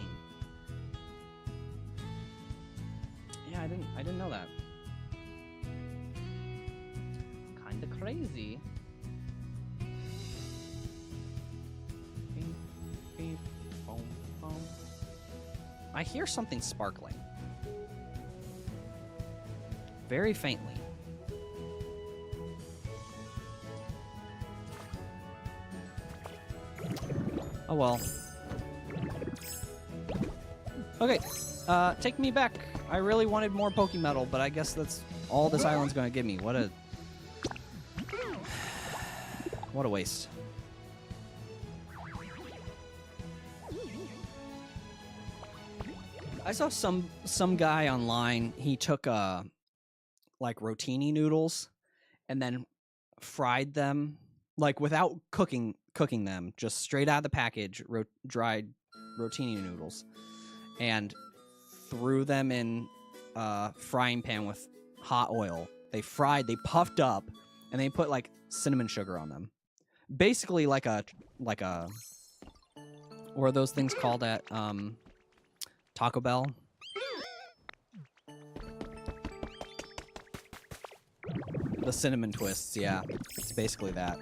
Yeah, I didn't know that. Kinda crazy. Beep, beep, boom, boom. I hear something sparkling. Very faintly. Oh well. Okay, take me back. I really wanted more Pokemetal, but I guess that's all this island's gonna give me. What a waste. I saw some guy online. He took like rotini noodles and then fried them like without cooking them, just straight out of the package, dried rotini noodles, and threw them in a frying pan with hot oil. They fried, they puffed up, and they put like cinnamon sugar on them. Basically like a what are those things called at Taco Bell? The cinnamon twists, yeah. It's basically that.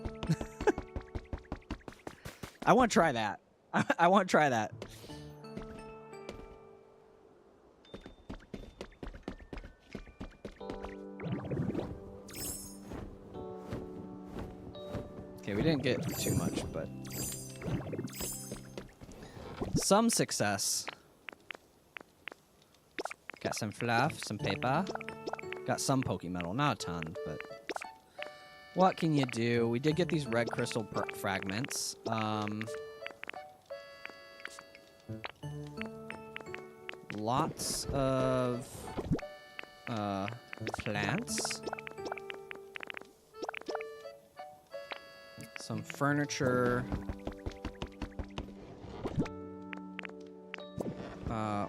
I want to try that. I want to try that. Okay, we didn't get too much, but some success. Got some fluff, some paper. Got some Pokemetal, not a ton, but what can you do? We did get these red crystal fragments. Lots of plants. Some furniture.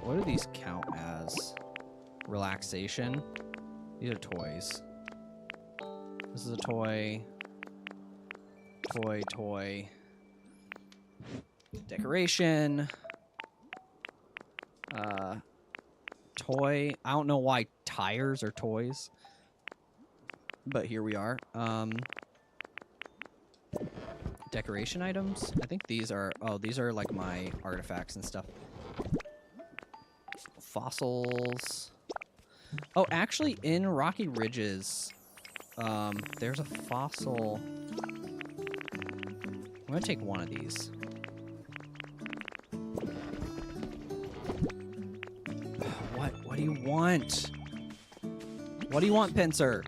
What do these count as? Relaxation. These are toys. This is a toy. Toy. Decoration. Toy. I don't know why tires are toys, but here we are. Decoration items. I think these are, oh, these are like my artifacts and stuff. Fossils. Oh, actually, in Rocky Ridges, there's a fossil. I'm gonna take one of these. What do you want? What do you want, Pincer?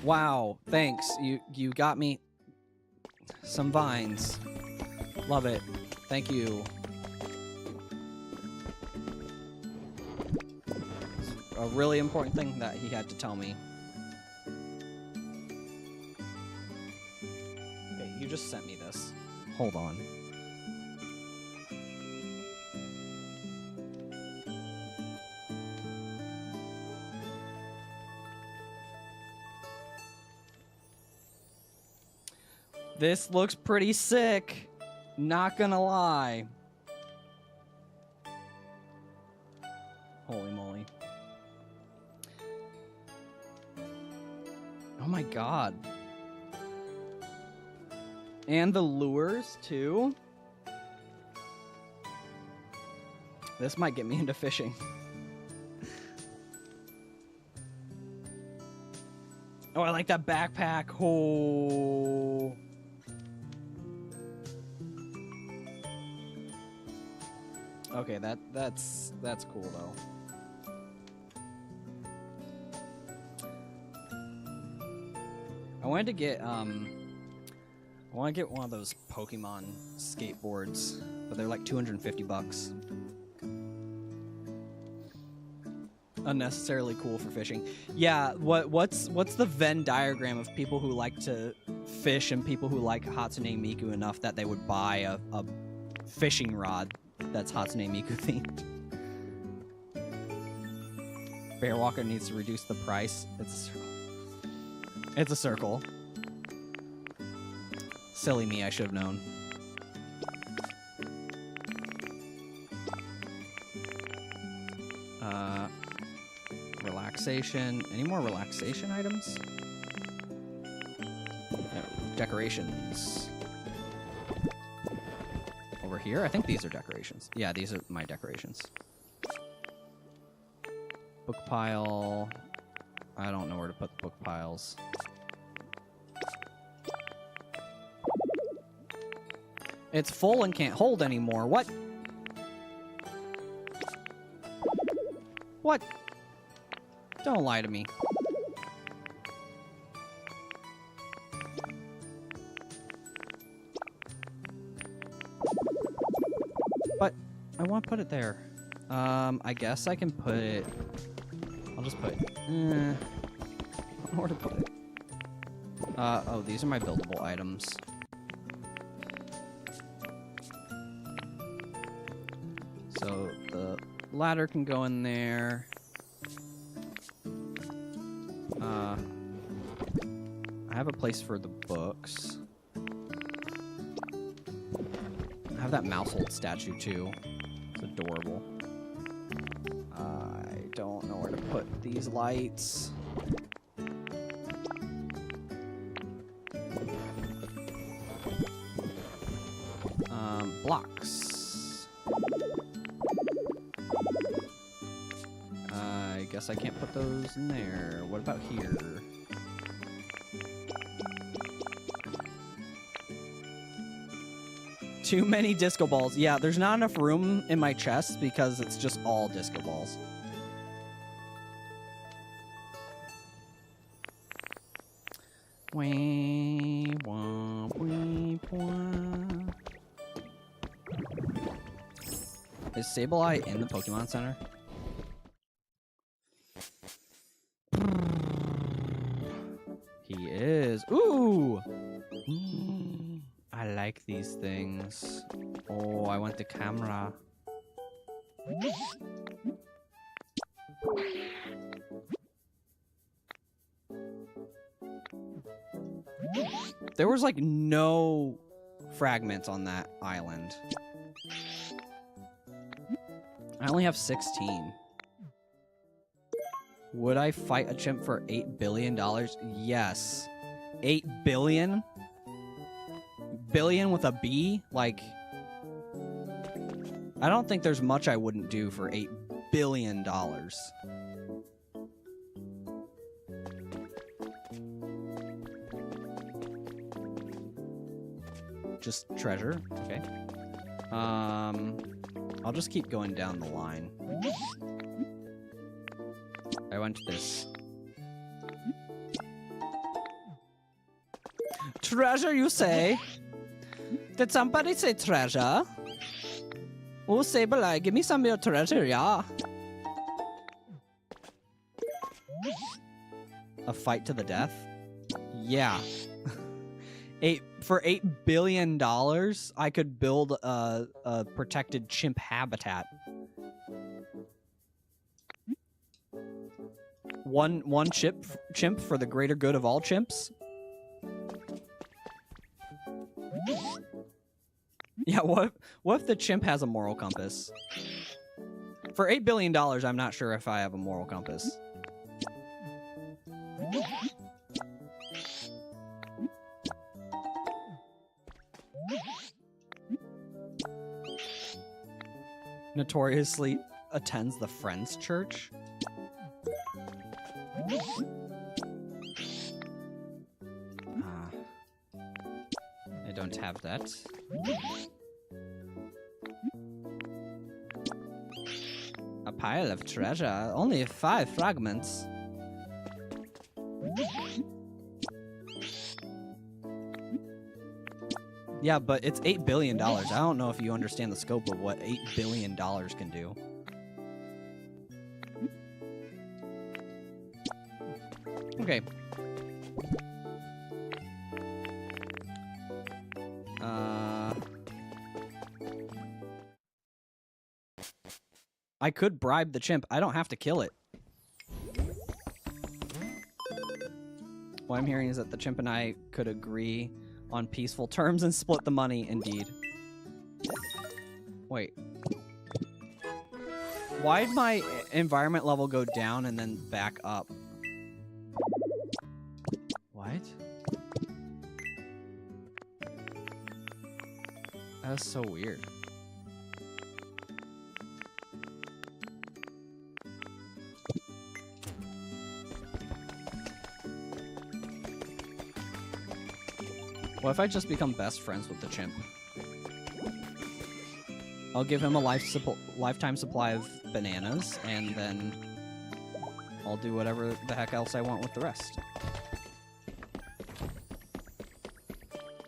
Wow, thanks. You got me some vines. Love it. Thank you. A really important thing that he had to tell me. Okay, you just sent me this. Hold on. This looks pretty sick. Not gonna lie. Holy moly. Oh my god. And the lures, too? This might get me into fishing. Oh, I like that backpack. Oh. Okay, that's cool though. I wanted to get I want to get one of those Pokemon skateboards, but they're like $250. Unnecessarily cool for fishing. Yeah, what's the Venn diagram of people who like to fish and people who like Hatsune Miku enough that they would buy a fishing rod that's Hatsune Miku themed? Bearwalker needs to reduce the price. It's a circle. It's a circle. Silly me, I should have known. Relaxation. Any more relaxation items? No. Decorations. Over here? I think these are decorations. Yeah, these are my decorations. Book pile. I don't know where to put the book piles. It's full and can't hold anymore. What? What? Don't lie to me. But I want to put it there. I guess I can put it... I'll just put it... I don't know where to put it. Oh, these are my buildable items. So the ladder can go in there. I have a place for the books. I have that mousehold statue too. It's adorable. I don't know where to put these lights. Blocks. I guess I can't put those in there. What about here? Too many disco balls. Yeah, there's not enough room in my chest because it's just all disco balls. Is Sableye in the Pokemon Center? He is. Ooh! I like these things. Oh, I want the camera. There was like no fragments on that island. I only have 16. Would I fight a chimp for $8 billion? Yes. 8 billion? Billion with a B? Like, I don't think there's much I wouldn't do for $8 billion. Just treasure. Okay. I'll just keep going down the line. I want this. Treasure, you say? Did somebody say treasure? Oh, Sableye, give me some of your treasure, yeah. A fight to the death? Yeah. For $8 billion, I could build a protected chimp habitat. One chimp for the greater good of all chimps. Yeah, what if the chimp has a moral compass? For $8 billion, I'm not sure if I have a moral compass. notoriously attends the Friends Church. I don't have that. A pile of treasure. Only 5 fragments. Yeah, but it's $8 billion. I don't know if you understand the scope of what $8 billion can do. Okay. I could bribe the chimp. I don't have to kill it. What I'm hearing is that the chimp and I could agree on peaceful terms and split the money, indeed. Wait. Why'd my environment level go down and then back up? What? That's so weird. What if I just become best friends with the chimp? I'll give him a lifetime supply of bananas, and then I'll do whatever the heck else I want with the rest.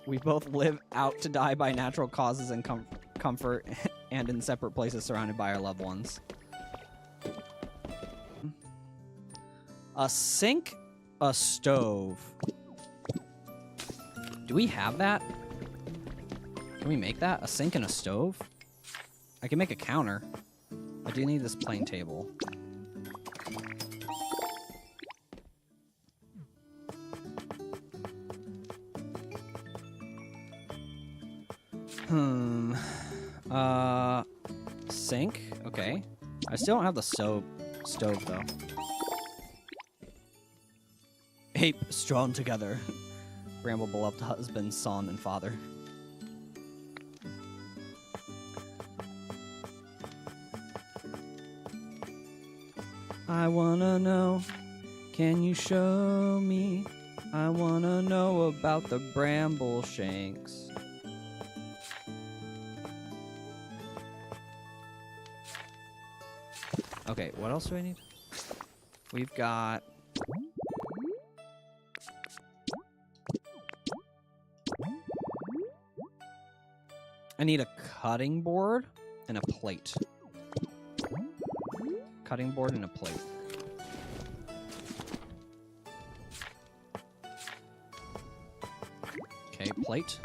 We both live out to die by natural causes and comfort, and in separate places surrounded by our loved ones. A sink, a stove. Do we have that? Can we make that? A sink and a stove? I can make a counter. I do need this plain table. Sink? Okay. I still don't have the stove though. Ape strong together. Bramble, beloved husband, son, and father. I wanna know, can you show me? I wanna know about the bramble shanks. Okay, what else do I need? We've got... I need a cutting board and a plate. Cutting board and a plate. Okay, plate.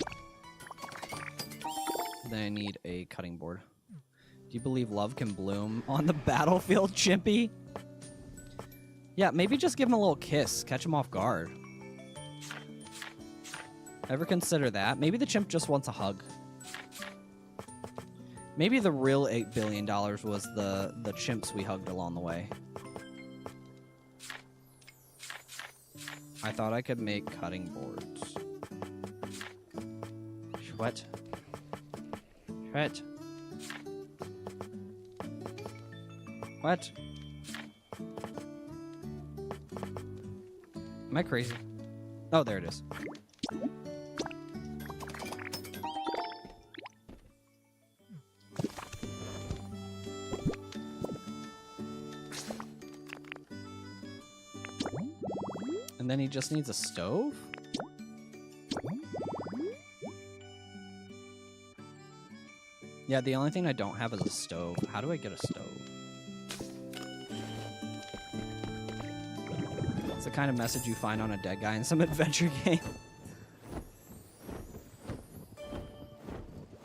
Then I need a cutting board. Do you believe love can bloom on the battlefield, Chimpy? Yeah, maybe just give him a little kiss. Catch him off guard. Ever consider that? Maybe the chimp just wants a hug. Maybe the real $8 billion was the chimps we hugged along the way. I thought I could make cutting boards. What? What? What? Am I crazy? Oh, there it is. And then he just needs a stove? Yeah, the only thing I don't have is a stove. How do I get a stove? It's the kind of message you find on a dead guy in some adventure game.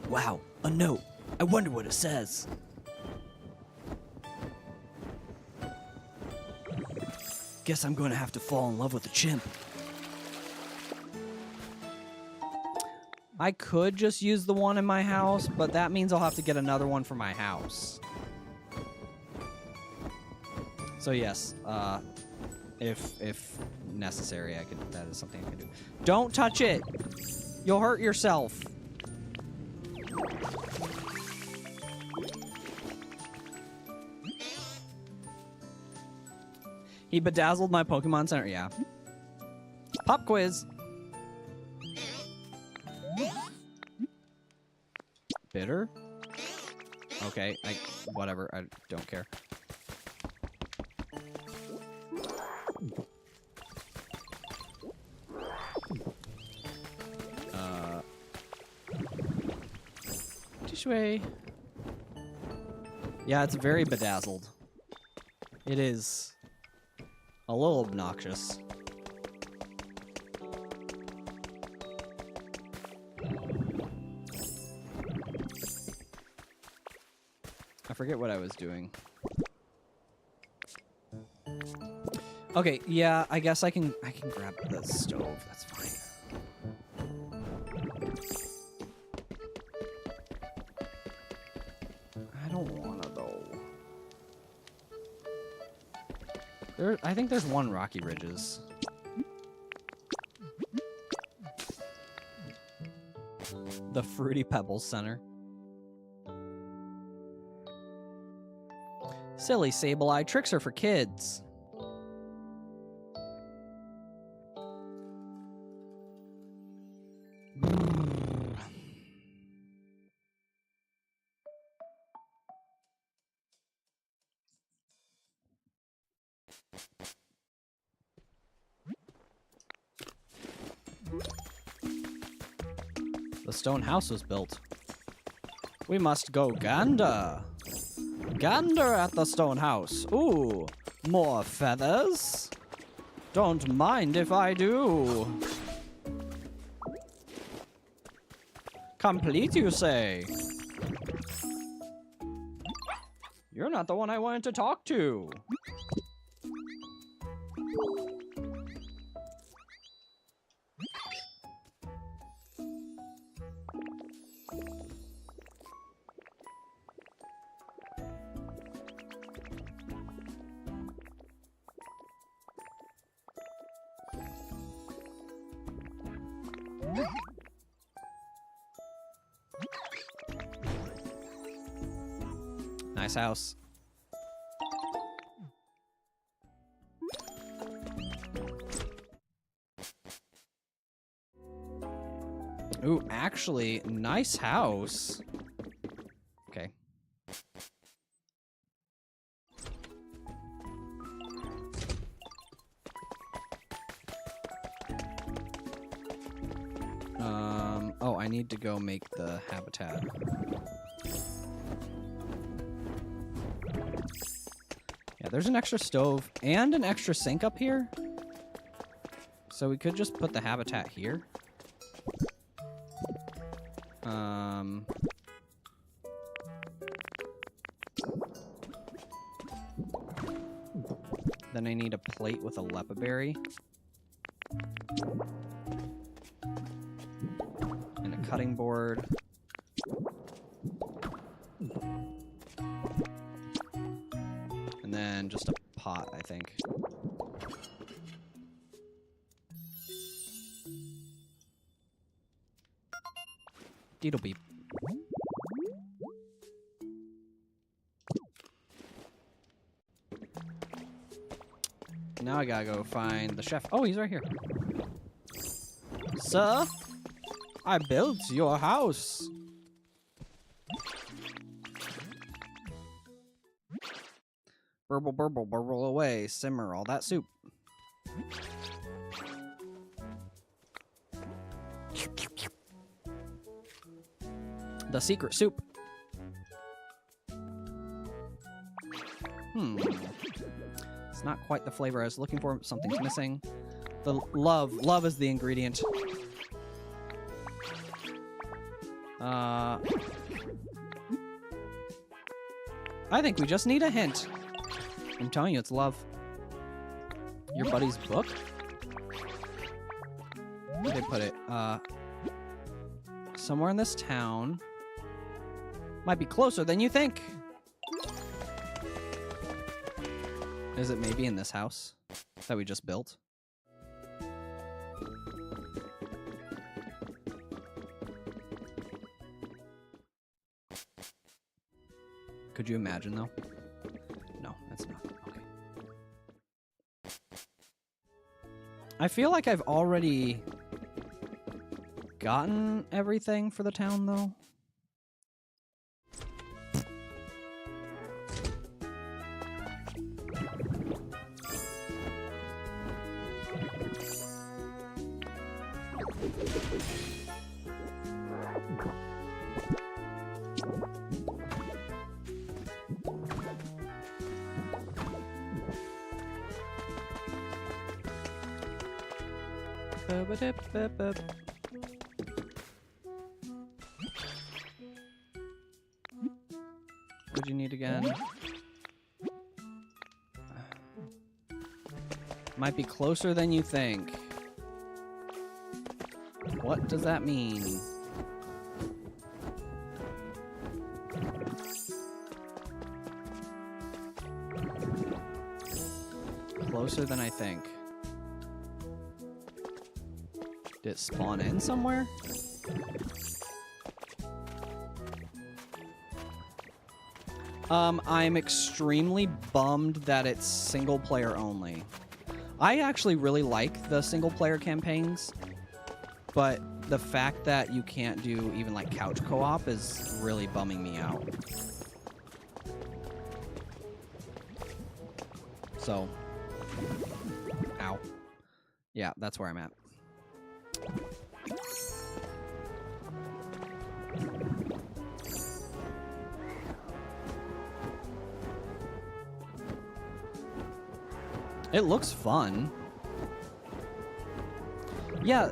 Wow, a note. I wonder what it says. Guess I'm going to have to fall in love with a chimp. I could just use the one in my house, but that means I'll have to get another one for my house. So yes, if necessary, that is something I can do. Don't touch it! You'll hurt yourself. He bedazzled my Pokemon Center. Yeah. Pop quiz. Bitter? Okay, whatever. I don't care. Tishui. Yeah, it's very bedazzled. It is a little obnoxious. I forget what I was doing. Okay, yeah, I guess I can grab the stove. That's fine. I don't wanna though. I think there's one Rocky Ridges. The Fruity Pebbles Center. Silly Sable-Eye tricks are for kids. The stone house was built. We must go gander. Gander at the stone house. Ooh, more feathers? Don't mind if I do. Complete, you say? You're not the one I wanted to talk to. Nice house. Ooh, actually, nice house. Okay. Oh, I need to go make the habitat. Yeah, there's an extra stove and an extra sink up here. So we could just put the habitat here. Then I need a plate with a lepa berry. And a cutting board. And then just a pot, I think. Deedle beep. Now I gotta go find the chef. Oh, he's right here. Sir, I built your house. Burble, burble, burble away. Simmer all that soup. The secret soup. It's not quite the flavor I was looking for. Something's missing. The love. Love is the ingredient. I think we just need a hint. I'm telling you, it's love. Your buddy's book? Where did they put it? Somewhere in this town. Might be closer than you think. Is it maybe in this house that we just built? Could you imagine, though? I feel like I've already gotten everything for the town, though. What'd you need again? Might be closer than you think. What does that mean? Closer than I think. Did it spawn in somewhere? I'm extremely bummed that it's single player only. I actually really like the single player campaigns, but the fact that you can't do even like couch co-op is really bumming me out. So, ow. Yeah, that's where I'm at. It looks fun. Yeah,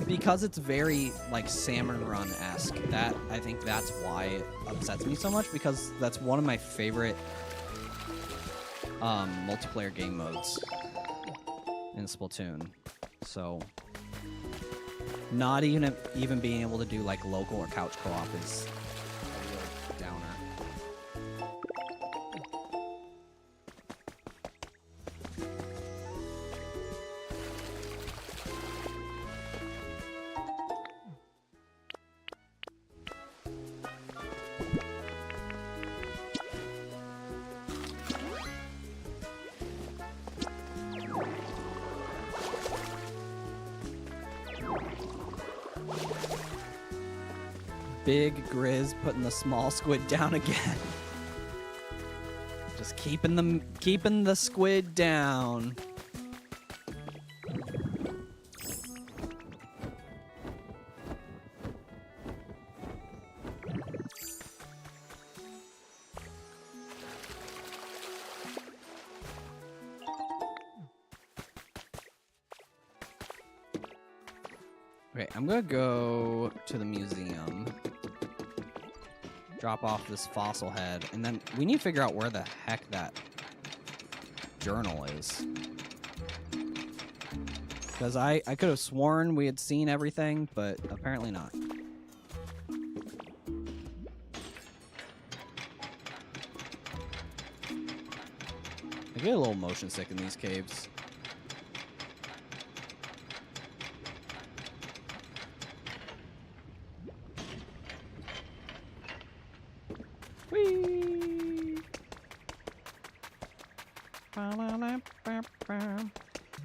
because it's very like Salmon Run-esque. I think that's why it upsets me so much, because that's one of my favorite multiplayer game modes in Splatoon. So not even being able to do like local or couch co-op is a real downer. Big Grizz putting the small squid down again. Just keeping the squid down. Okay, I'm gonna go to the museum. Drop off this fossil head, and then we need to figure out where the heck that journal is. Because I could have sworn we had seen everything, but apparently not. I get a little motion sick in these caves.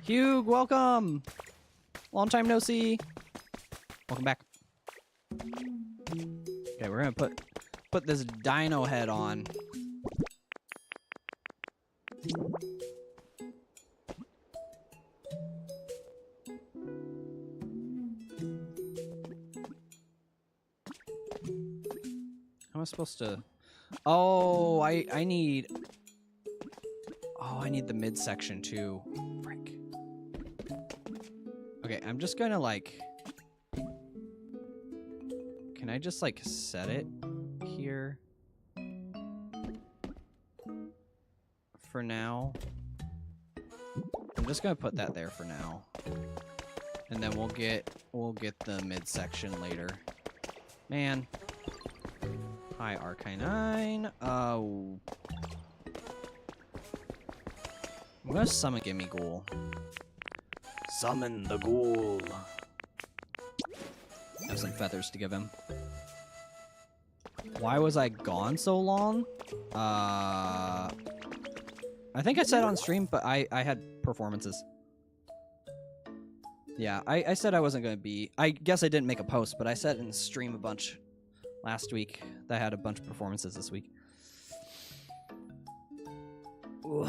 Hugh, welcome! Long time no see. Welcome back. Okay, we're gonna put this dino head on. How am I supposed to... Oh, I need... Oh, I need the midsection too. Frick. Okay, I'm just gonna like... Can I just like set it here? For now. I'm just gonna put that there for now. And then we'll get the midsection later. Man. Hi, Arcanine. Oh. I'm gonna summon Gimme Ghoul. Summon the ghoul. I have some feathers to give him. Why was I gone so long? I think I said on stream, but I had performances. Yeah, I said I wasn't going to be... I guess I didn't make a post, but I said in stream a bunch last week that I had a bunch of performances this week. Ooh.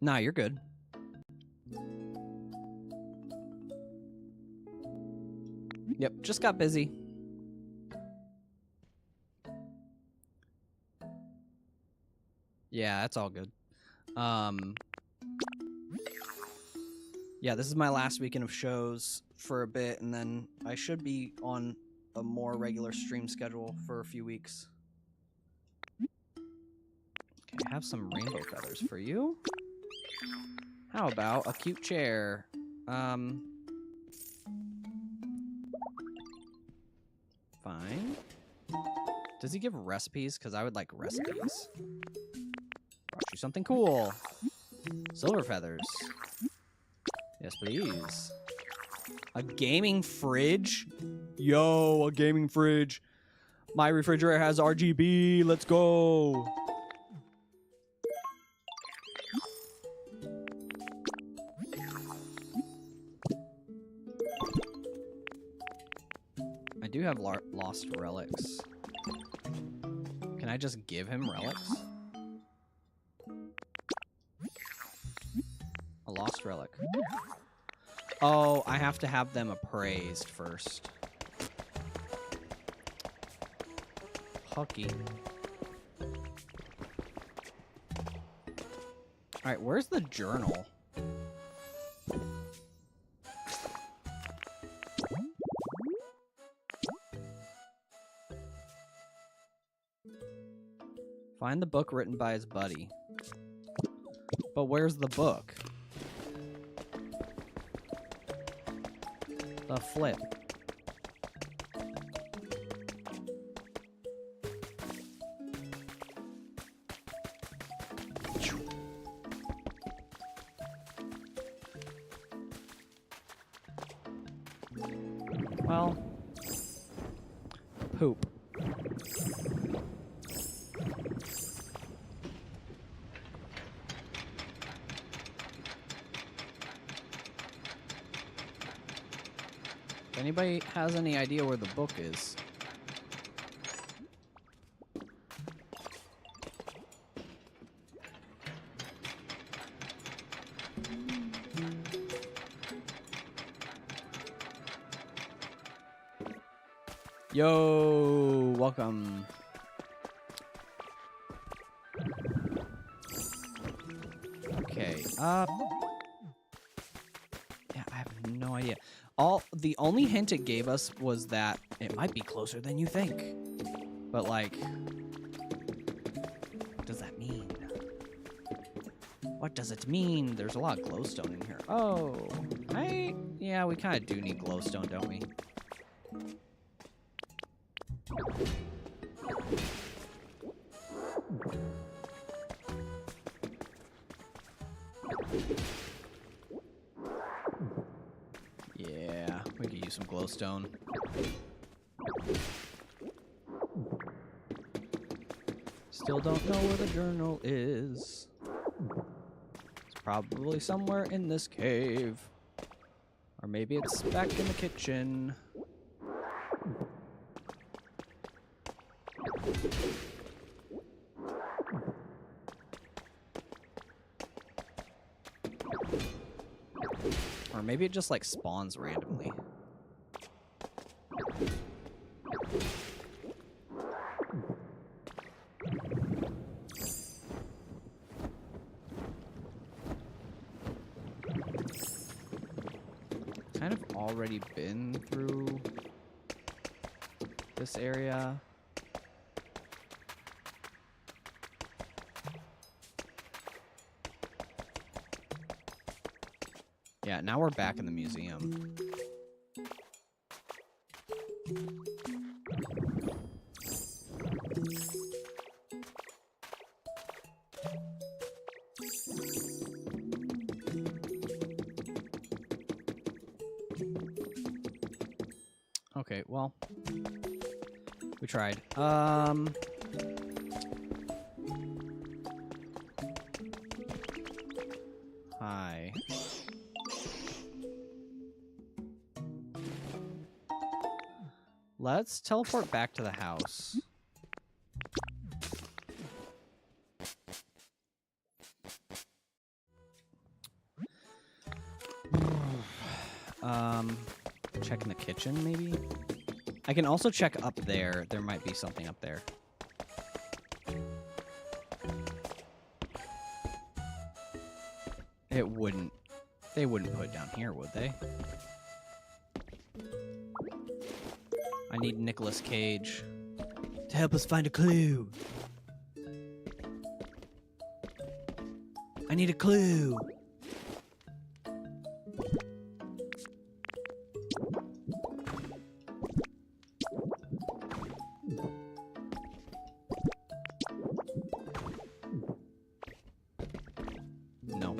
Nah, you're good. Yep, just got busy. Yeah, that's all good. Yeah, this is my last weekend of shows for a bit, and then I should be on a more regular stream schedule for a few weeks. Okay, I have some rainbow feathers for you. How about a cute chair? Fine. Does he give recipes? Because I would like recipes. Brought you something cool. Silver feathers. Yes, please. A gaming fridge? Yo, a gaming fridge. My refrigerator has RGB. Let's go. I do have lost relics. Can I just give him relics? A lost relic. Oh, I have to have them appraised first. Pucky. Alright, where's the journal? Find the book written by his buddy. But where's the book? The flip. Well, poop. If anybody has any idea where the book is. Yo, welcome. Okay, yeah, I have no idea. The only hint it gave us was that it might be closer than you think. But like, what does that mean? What does it mean? There's a lot of glowstone in here. Oh, yeah, we kind of do need glowstone, don't we? Yeah, we could use some glowstone. Still don't know where the journal is. It's probably somewhere in this cave. Or maybe it's back in the kitchen. Or maybe it just like spawns randomly. Kind of already been through this area. Yeah, now we're back in the museum. Okay, well, we tried. Hi. Let's teleport back to the house. Check in the kitchen, maybe? I can also check up there. There might be something up there. It wouldn't. They wouldn't put it down here, would they? I need Nicolas Cage to help us find a clue. I need a clue. No.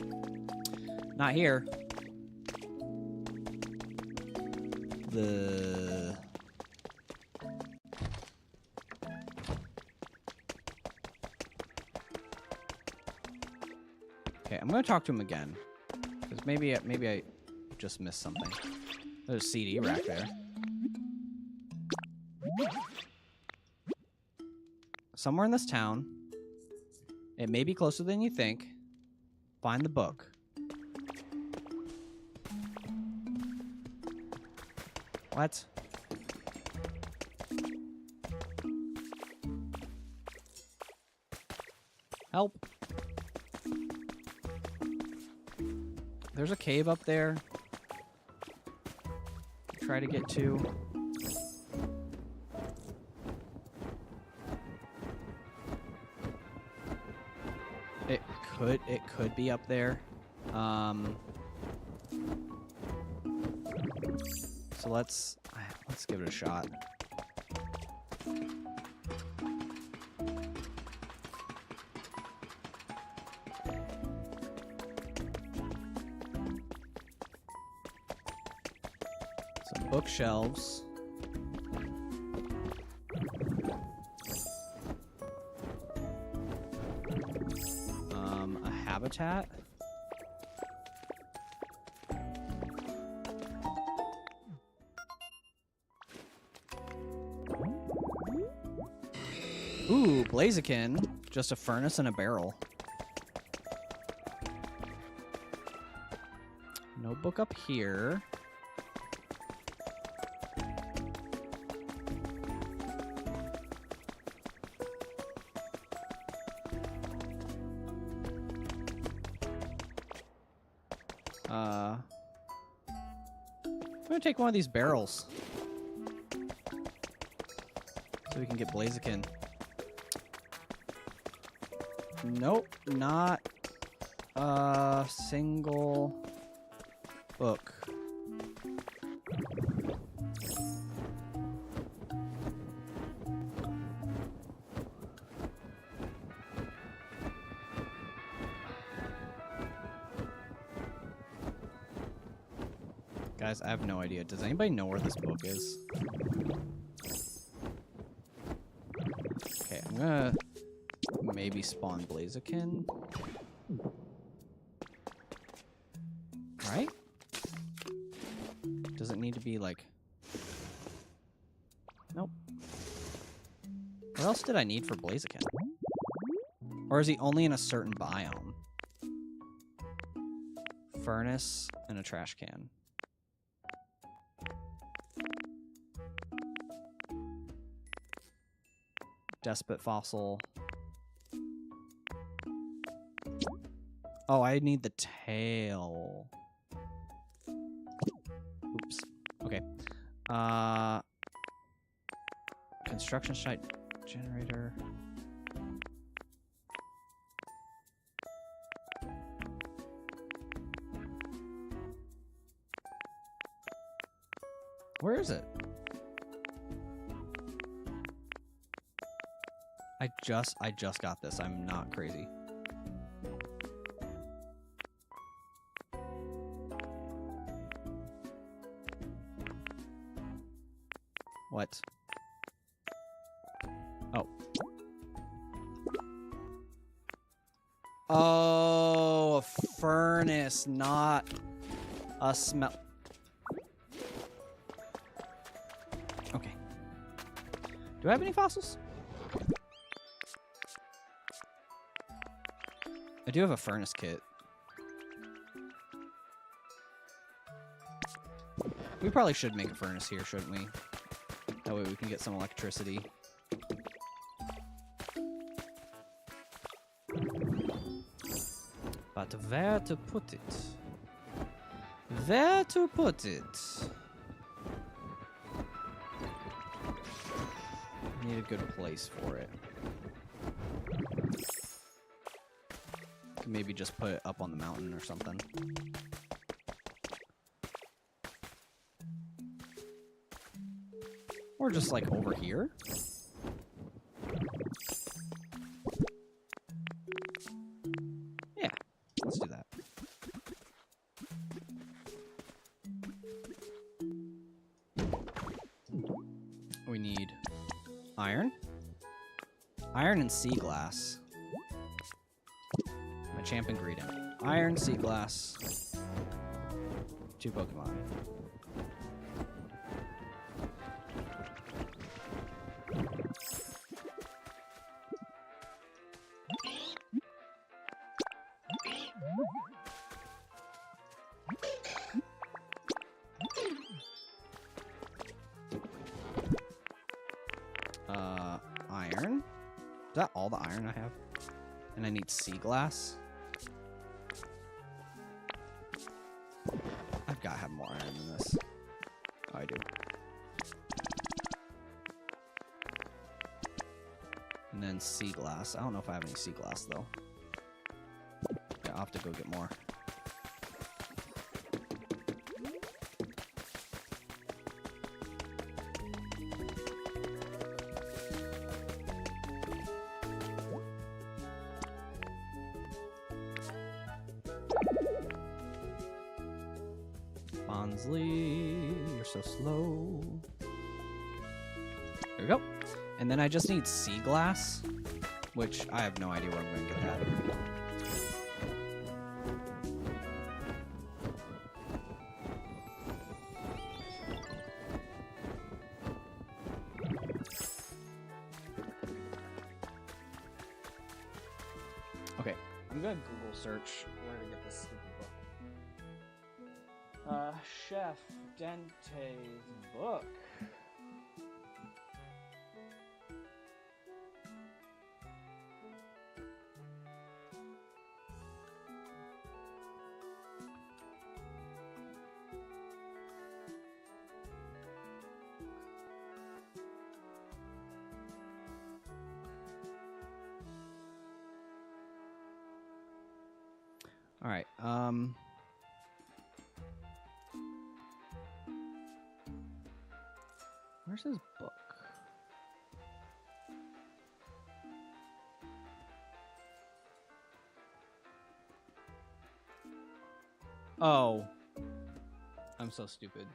Not here. Okay, I'm gonna talk to him again. Because maybe I just missed something. There's a CD rack there. Somewhere in this town. It may be closer than you think. Find the book. What? Help. There's a cave up there. Try to get to. It could be up there. So let's give it a shot. Some bookshelves. A habitat. Ooh, Blaziken. Just a furnace and a barrel. Notebook up here. I'm gonna take one of these barrels. So we can get Blaziken. Nope, not a single book. Guys, I have no idea. Does anybody know where this book is? Okay, I'm gonna maybe spawn Blaziken. Right? Does it need to be like... Nope. What else did I need for Blaziken? Or is he only in a certain biome? Furnace and a trash can. Despot fossil. Oh, I need the tail. Oops. Okay. Construction site generator. Where is it? I just got this. I'm not crazy. What? Oh. Oh, a furnace. furnace, not a smell. Okay. Do I have any fossils? I do have a furnace kit. We probably should make a furnace here, shouldn't we? That way we can get some electricity. But where to put it? Where to put it? Need a good place for it. Could maybe just put it up on the mountain or something. Or just like over here. Yeah, let's do that. We need iron. Iron and sea glass. My champ ingredient. Iron, sea glass. 2 Pokemon. Iron. Is that all the iron I have? And I need sea glass. I've got to have more iron than this. Oh, I do. And then sea glass. I don't know if I have any sea glass, though. Yeah, I'll have to go get more. Bonsley, you're so slow. There we go. And then I just need sea glass, which I have no idea where I'm going to get that. Okay, I'm going to Google search where to get this stupid book. Chef Dente's book. All right. Where's his book? Oh. I'm so stupid.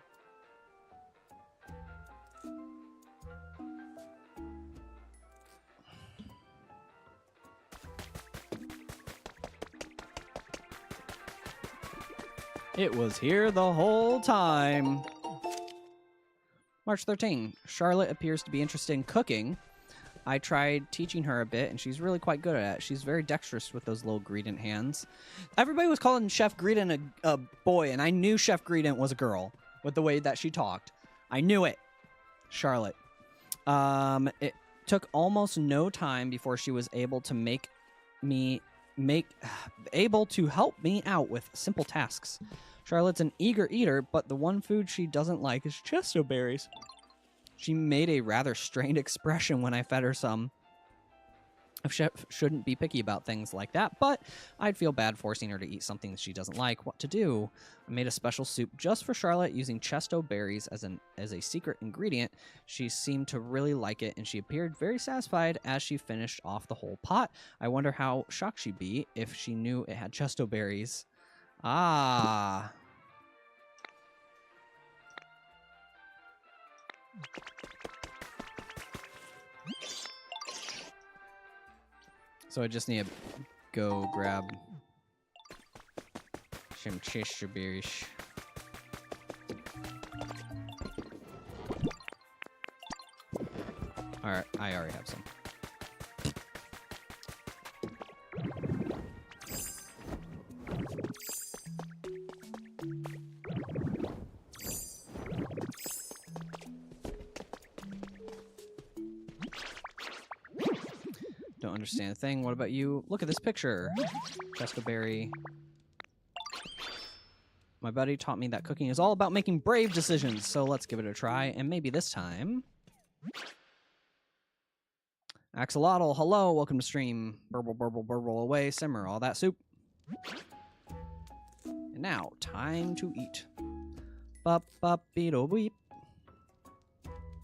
It was here the whole time. March 13. Charlotte appears to be interested in cooking. I tried teaching her a bit, and she's really quite good at it. She's very dexterous with those little Greedent hands. Everybody was calling Chef Greedent a boy, and I knew Chef Greedent was a girl with the way that she talked. I knew it. Charlotte. It took almost no time before she was able to able to help me out with simple tasks. Charlotte's an eager eater, but the one food she doesn't like is chesto berries. She made a rather strained expression when I fed her some. A chef shouldn't be picky about things like that, but I'd feel bad forcing her to eat something that she doesn't like. What to do? I made a special soup just for Charlotte using chesto berries as a secret ingredient. She seemed to really like it, and she appeared very satisfied as she finished off the whole pot. I wonder how shocked she'd be if she knew it had chesto berries. Ah. So I just need to go grab Some Chester berries. Alright, I already have some. Don't understand a thing. What about you? Look at this picture. Chesterberry. My buddy taught me that cooking is all about making brave decisions, so let's give it a try, and maybe this time... Axolotl, hello, welcome to stream. Burble, burble, burble away, simmer all that soup. And now, time to eat. Bop, bop, beetle, beep.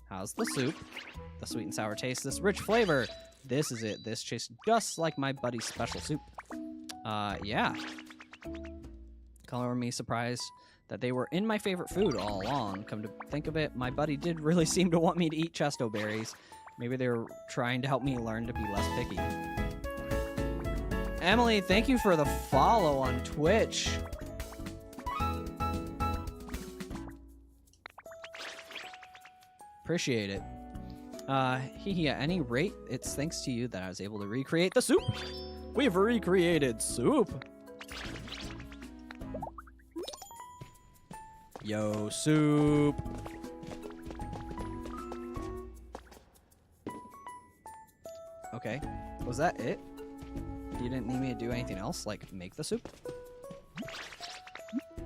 How's the soup? The sweet and sour taste, this rich flavor. This is it. This tastes just like my buddy's special soup. Yeah. Color me surprised that they were in my favorite food all along. Come to think of it, my buddy did really seem to want me to eat chesto berries. Maybe they were trying to help me learn to be less picky. Emily, thank you for the follow on Twitch. Appreciate it. At any rate, it's thanks to you that I was able to recreate the soup. We've recreated soup. Yo, soup. Okay, was that it? You didn't need me to do anything else, like make the soup?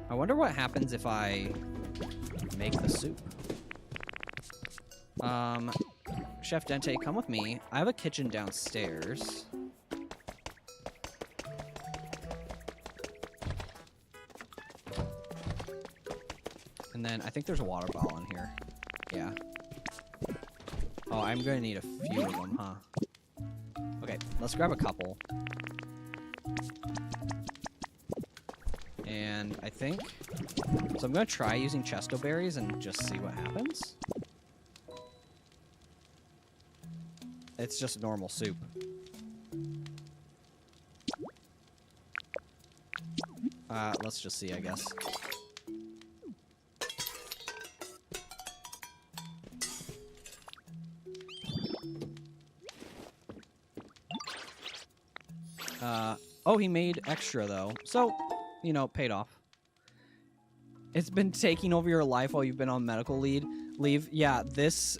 I wonder what happens if I make the soup. Chef Dente, come with me. I have a kitchen downstairs. And then I think there's a water bottle in here. Yeah. Oh, I'm gonna need a few of them, huh? Okay, let's grab a couple. And I think... So I'm gonna try using chesto berries and just see what happens. It's just normal soup. Let's just see, I guess. Oh, he made extra, though. So, you know, paid off. It's been taking over your life while you've been on medical leave. Yeah, this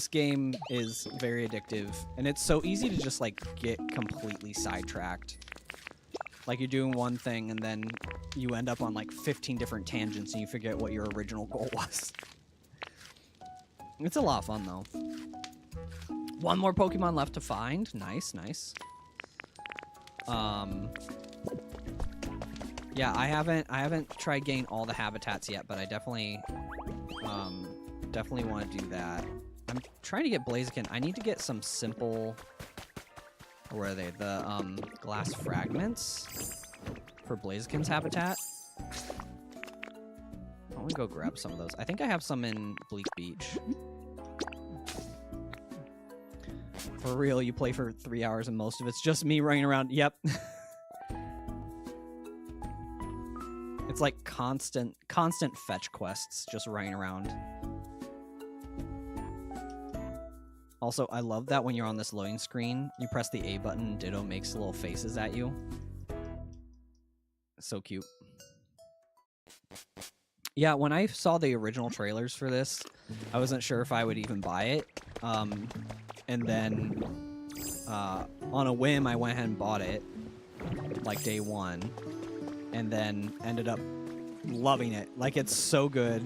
game is very addictive. And it's so easy to just, like, get completely sidetracked. Like, you're doing one thing, and then you end up on, like, 15 different tangents, and you forget what your original goal was. It's a lot of fun, though. One more Pokemon left to find. Nice, nice. Yeah, I haven't tried getting all the habitats yet, but I definitely want to do that. I'm trying to get Blaziken. I need to get some simple, where are they? The glass fragments for Blaziken's habitat. I want to go grab some of those. I think I have some in Bleak Beach. For real, you play for 3 hours and most of it's just me running around. Yep. It's like constant fetch quests, just running around. Also, I love that when you're on this loading screen, you press the A button and Ditto makes little faces at you. So cute. Yeah, when I saw the original trailers for this, I wasn't sure if I would even buy it. And then, on a whim, I went ahead and bought it, like day one, and then ended up loving it. Like, it's so good.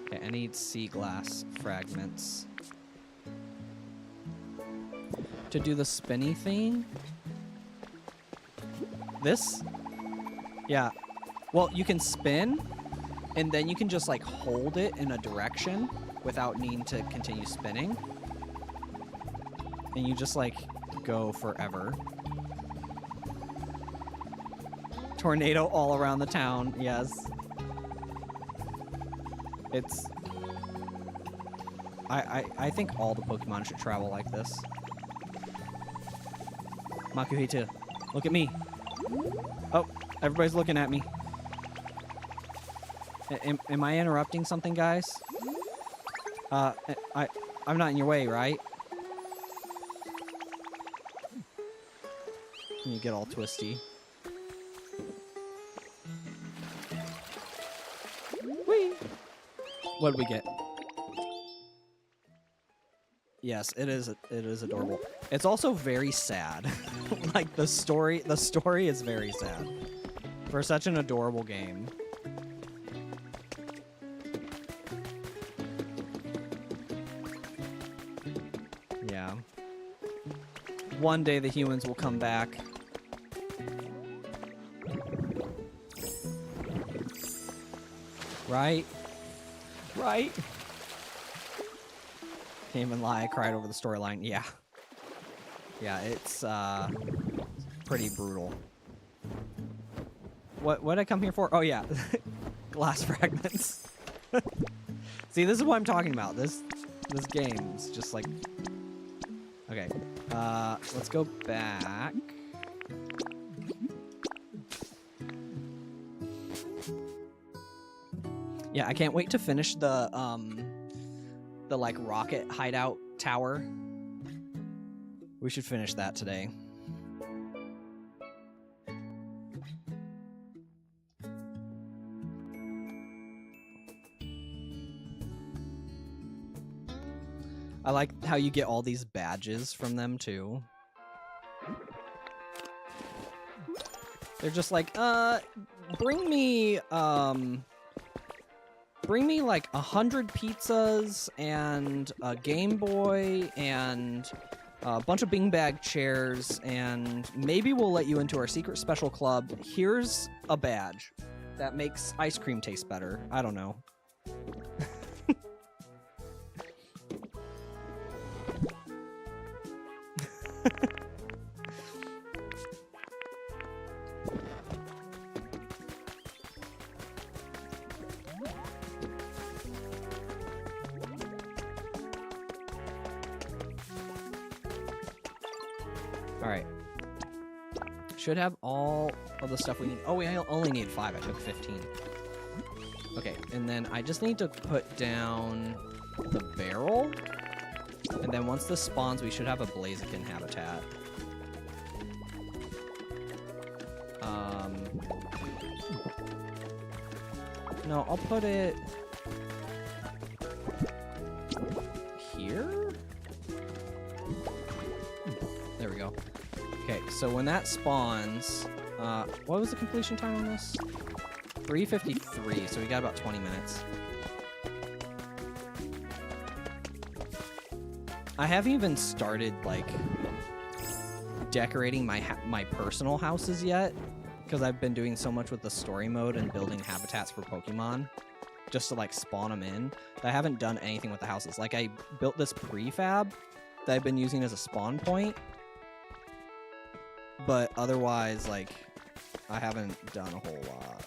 Okay, I need sea glass fragments. To do the spinny thing? This? Yeah. Well, you can spin, and then you can just, like, hold it in a direction without needing to continue spinning. And you just, like, go forever. Tornado all around the town, yes. It's... I think all the Pokemon should travel like this. Makuhita, look at me. Oh, everybody's looking at me. Am I interrupting something, guys? I'm not in your way, right? You get all twisty. Whee! What did we get? Yes, it is adorable. It's also very sad. Like the story is very sad for such an adorable game. Yeah. One day the humans will come back. Right? Right? Can't even lie, I cried over the storyline. Yeah. Yeah, it's pretty brutal. What did I come here for? Oh yeah. Glass fragments. See, this is what I'm talking about. This game is just like... Okay. Let's go back. Yeah, I can't wait to finish the like rocket hideout tower. We should finish that today. I like how you get all these badges from them too. They're just like, bring me like 100 pizzas and a Game Boy and a bunch of beanbag chairs, and maybe we'll let you into our secret special club. Here's a badge that makes ice cream taste better. I don't know. Alright. Should have all of the stuff we need. Oh, we only need 5. I took 15. Okay, and then I just need to put down the barrel. And then once this spawns, we should have a Blaziken habitat. No, I'll put it here? There we go. Okay, so when that spawns, what was the completion time on this? 3:53, so we got about 20 minutes. I haven't even started, like, decorating my personal houses yet, because I've been doing so much with the story mode and building habitats for Pokemon, just to, like, spawn them in. I haven't done anything with the houses. Like, I built this prefab that I've been using as a spawn point, but otherwise, like, I haven't done a whole lot.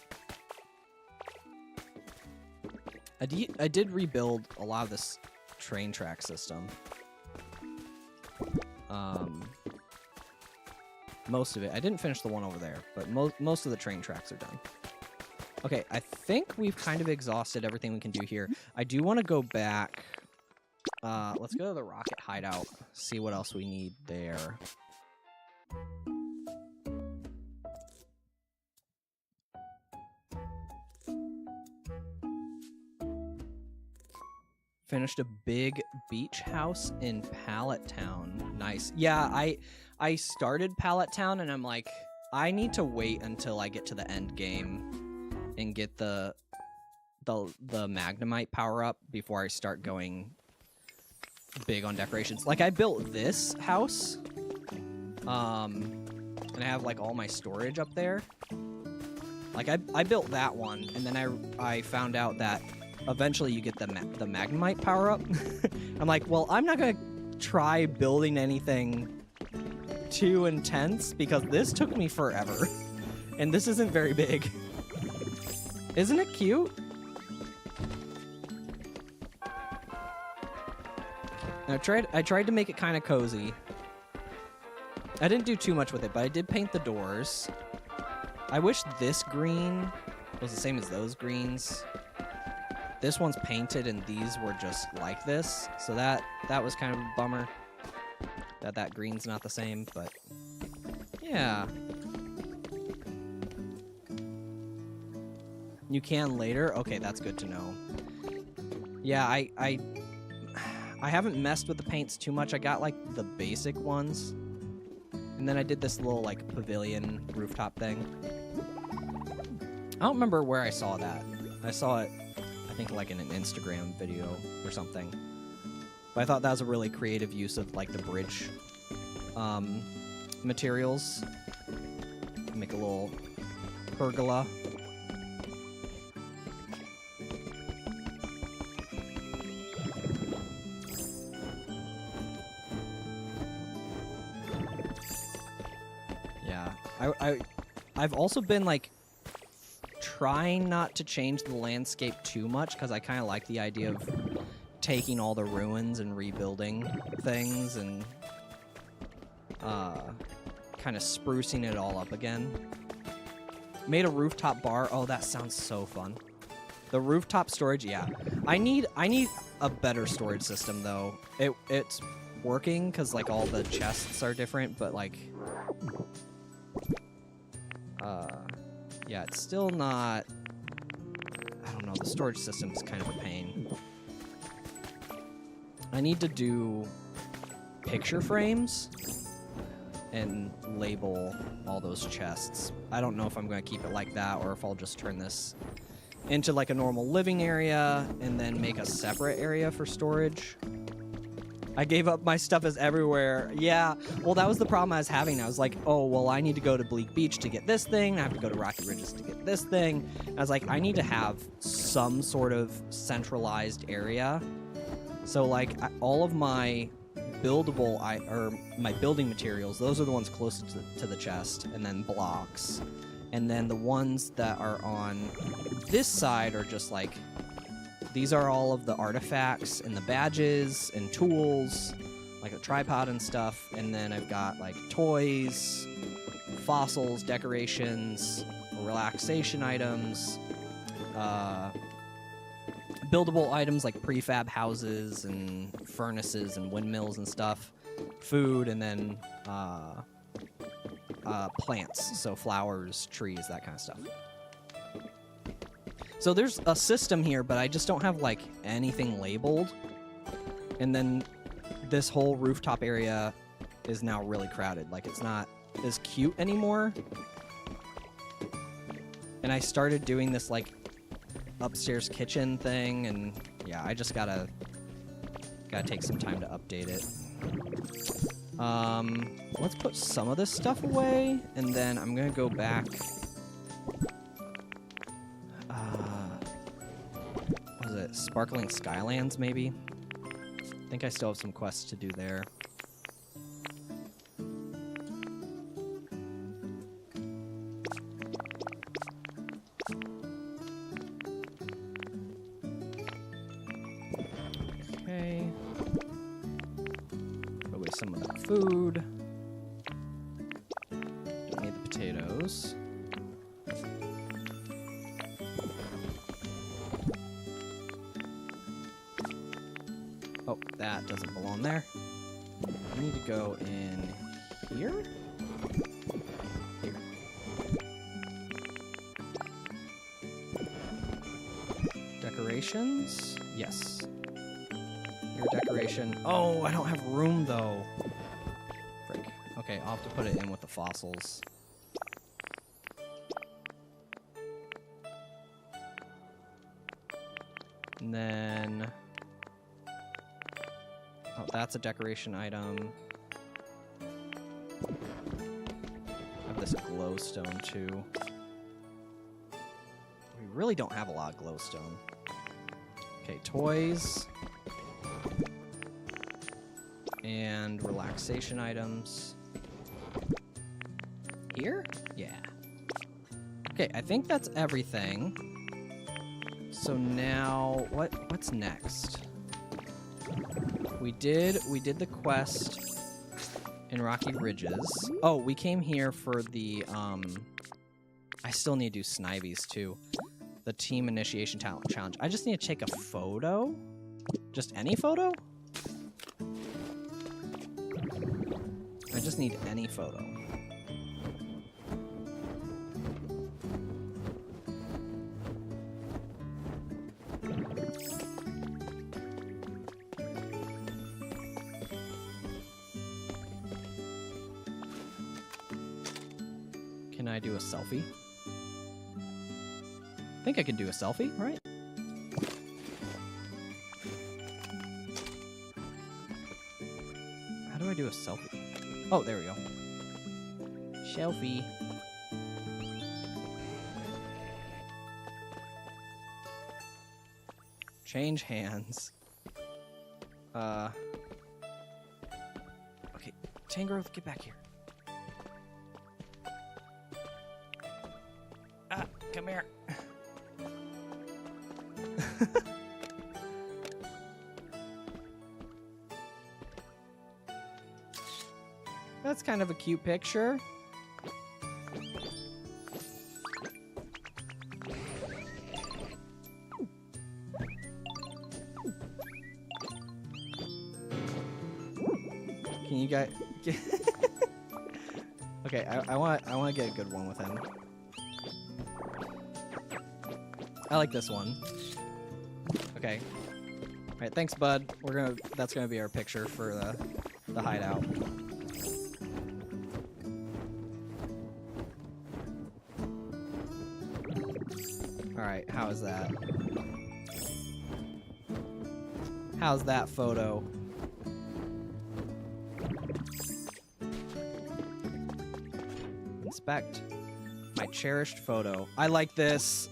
I did rebuild a lot of this train track system. Most of it. I didn't finish the one over there, but most of the train tracks are done. Okay, I think we've kind of exhausted everything we can do here. I do want to go back. Let's go to the rocket hideout, see what else we need there. Finished a big beach house in Pallet Town. Nice. Yeah, I started Pallet Town and I'm like, I need to wait until I get to the end game and get the Magnemite power up before I start going big on decorations. Like, I built this house, and I have like all my storage up there. Like, I built that one, and then I found out that eventually you get the Magnemite power up. I'm like, well, I'm not gonna try building anything too intense because this took me forever, and this isn't very big. Isn't it cute? I tried to make it kind of cozy. I didn't do too much with it, but I did paint the doors. I wish this green was the same as those greens. This one's painted and these were just like this. So that was kind of a bummer that green's not the same, but yeah. You can later? Okay, that's good to know. Yeah, I haven't messed with the paints too much. I got like the basic ones. And then I did this little like pavilion rooftop thing. I don't remember where I saw that. I saw it, I think, like in an Instagram video or something. But I thought that was a really creative use of like the bridge materials. Make a little pergola. Yeah, I've also been like trying not to change the landscape too much because I kind of like the idea of taking all the ruins and rebuilding things and kind of sprucing it all up again. Made a rooftop bar. Oh, that sounds so fun. The rooftop storage, yeah. I need a better storage system though. It's working because like all the chests are different, but like yeah, it's still not, I don't know, the storage system's kind of a pain. I need to do picture frames and label all those chests. I don't know if I'm going to keep it like that or if I'll just turn this into like a normal living area and then make a separate area for storage. I gave up, my stuff is everywhere. Yeah, well, that was the problem I was having. I was like, oh, well, I need to go to Bleak Beach to get this thing. I have to go to Rocky Ridges to get this thing. I was like, I need to have some sort of centralized area. So, like, all of my buildable, my building materials, those are the ones closest to the chest, and then blocks. And then the ones that are on this side are just like, these are all of the artifacts and the badges and tools, like a tripod and stuff. And then I've got like toys, fossils, decorations, relaxation items, buildable items like prefab houses and furnaces and windmills and stuff, food, and then plants, so flowers, trees, that kind of stuff. So there's a system here, but I just don't have, like, anything labeled. And then this whole rooftop area is now really crowded. Like, it's not as cute anymore. And I started doing this, like, upstairs kitchen thing, and, yeah, I just gotta take some time to update it. Let's put some of this stuff away, and then I'm gonna go back... Sparkling Skylands, maybe? I think I still have some quests to do there. Okay. Put away some of that food. Don't need the potatoes. Oh, that doesn't belong there. I need to go in here? Here. Decorations? Yes. Your decoration. Oh, I don't have room, though. Frick. Okay, I'll have to put it in with the fossils. And then... Oh, that's a decoration item. I have this glowstone, too. We really don't have a lot of glowstone. Okay, toys. And relaxation items. Here? Yeah. Okay, I think that's everything. So now, what's next? We did the quest In Rocky Ridges. Oh, we came here for the, I still need to do Snivies, too. The team initiation talent challenge. I just need to take a photo? Just any photo? I just need any photo. Can I do a selfie? I think I can do a selfie, right? How do I do a selfie? Oh, there we go. Selfie. Change hands. Okay, Tangrowth, get back here. Ah, come here. That's kind of a cute picture. Can you guys get Okay, I want to get a good one with him. I like this one. Okay. All right, thanks, bud. That's gonna be our picture for the hideout. All right, how is that? How's that photo? Inspect my cherished photo. I like this.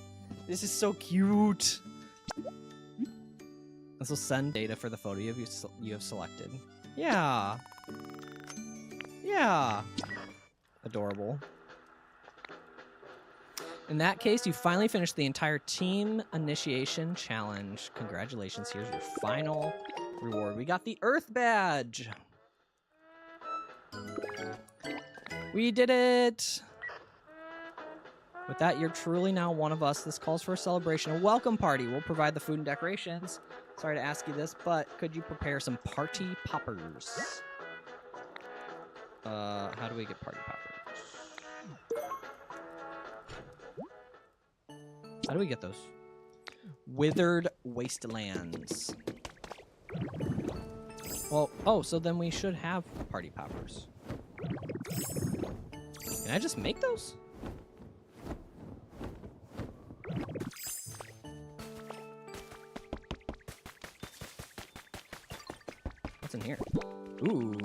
This is so cute. This will send data for the photo you have selected. Yeah. Yeah. Adorable. In that case, you finally finished the entire team initiation challenge. Congratulations. Here's your final reward. We got the Earth Badge. We did it. With that, you're truly now one of us. This calls for a celebration, a welcome party. We'll provide the food and decorations. Sorry to ask you this, but could you prepare some party poppers? How do we get party poppers? How do we get those? Withered Wastelands. Well, oh, so then we should have party poppers. Can I just make those? What's in here? Ooh.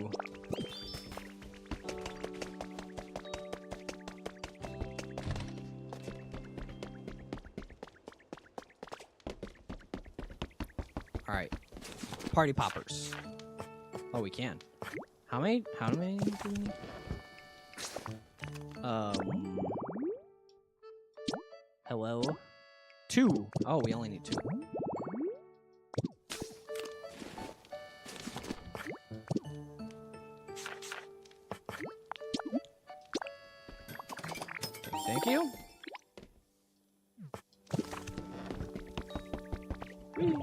All right. Party poppers. Oh, we can. How many do we need? Hello? 2. Oh, we only need 2. Okay, thank you. Whee.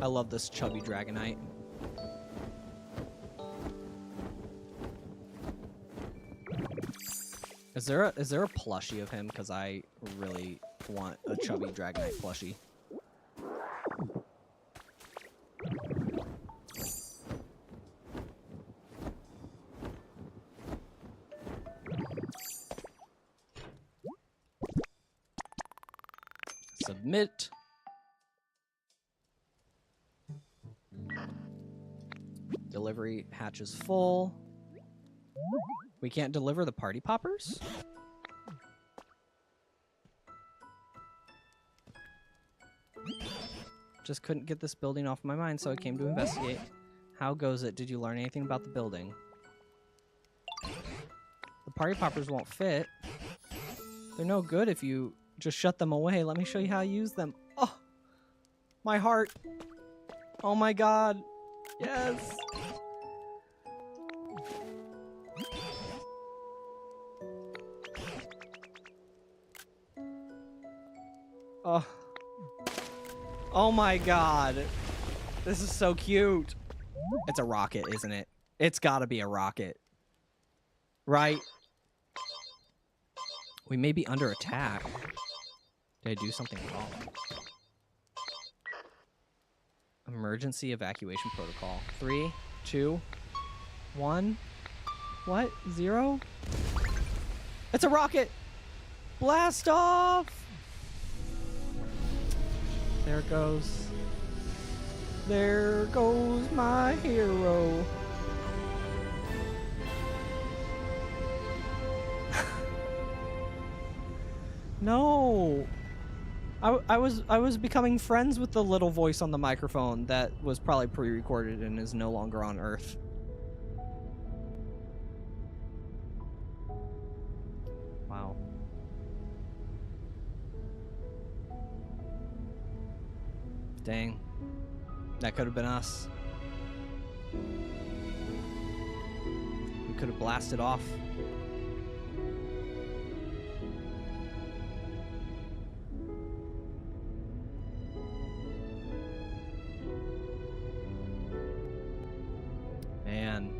I love this chubby Dragonite. Is there a plushie of him? Because I really want a chubby Dragonite plushie. Submit. Delivery hatch is full. We can't deliver the party poppers? Just couldn't get this building off my mind, so I came to investigate. How goes it? Did you learn anything about the building? The party poppers won't fit. They're no good if you just shut them away. Let me show you how I use them. Oh, my heart. Oh my god. Yes. Oh. Oh my god. This is so cute. It's a rocket, isn't it? It's gotta be a rocket. Right? We may be under attack. Did I do something wrong? Emergency evacuation protocol. 3, 2, 1. What? 0? It's a rocket! Blast off! There it goes. There goes my hero. No. I was becoming friends with the little voice on the microphone that was probably pre-recorded and is no longer on Earth. Wow. Dang. That could have been us. We could have blasted off. Man.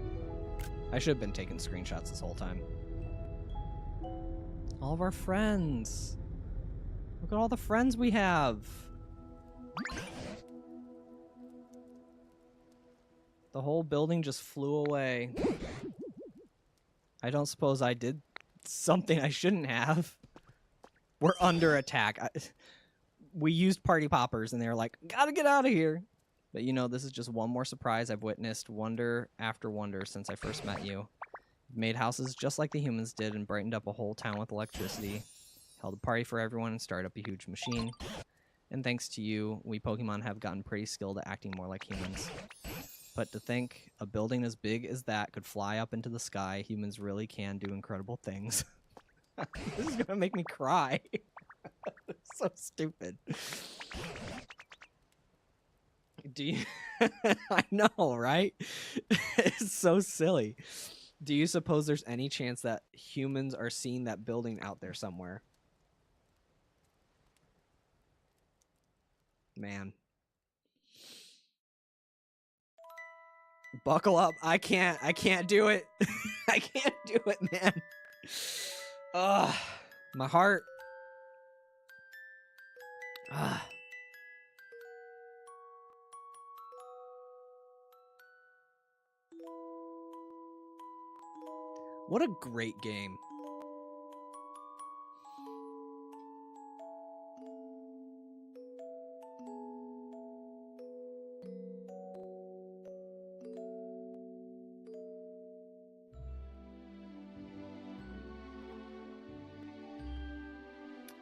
I should have been taking screenshots this whole time. All of our friends. Look at all the friends we have. The whole building just flew away. I don't suppose I did something I shouldn't have. We're under attack. We used party poppers and they were like, gotta get out of here. But you know, this is just one more surprise I've witnessed wonder after wonder since I first met you. You've made houses just like the humans did and brightened up a whole town with electricity. Held a party for everyone and started up a huge machine. And thanks to you, we Pokemon have gotten pretty skilled at acting more like humans. But to think a building as big as that could fly up into the sky, humans really can do incredible things. This is gonna make me cry. It's so stupid. Do you... I know, right? It's so silly. Do you suppose there's any chance that humans are seeing that building out there somewhere? Man. Buckle up. I can't do it. I can't do it, man. Ugh. My heart. Ugh. What a great game.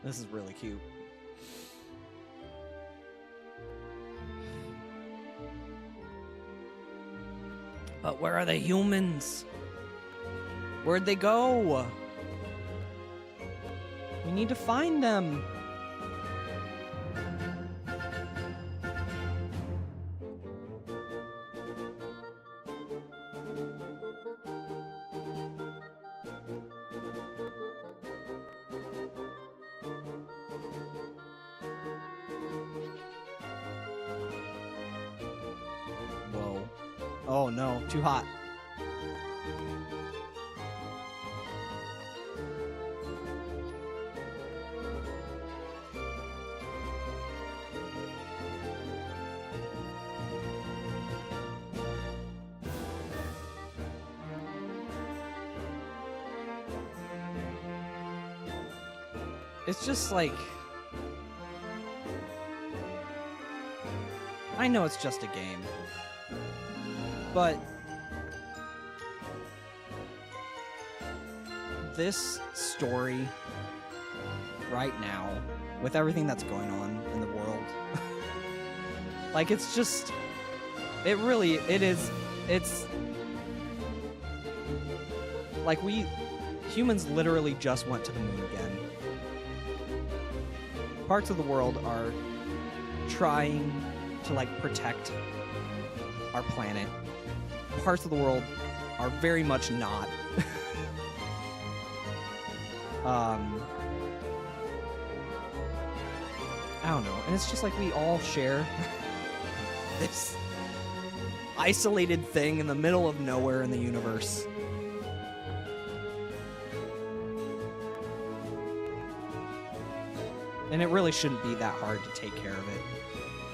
This is really cute. But where are the humans? Where'd they go? We need to find them. Whoa. Oh no, too hot. It's just like... I know it's just a game. But... this story, right now, with everything that's going on in the world, like, it's just... It really... It is... It's... Like, we... Humans literally just went to the moon again. Parts of the world are trying to, like, protect our planet. Parts of the world are very much not. I don't know. And it's just like we all share this isolated thing in the middle of nowhere in the universe. And it really shouldn't be that hard to take care of it.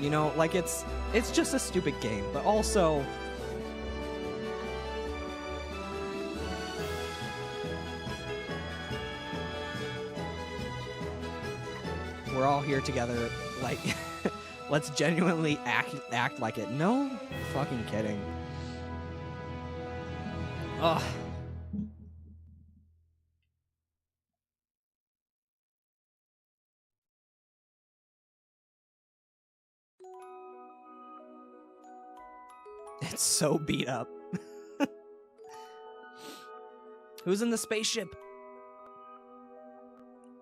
You know, like it's just a stupid game, but also we're all here together, like let's genuinely act like it. No fucking kidding. Ugh. It's so beat up. Who's in the spaceship?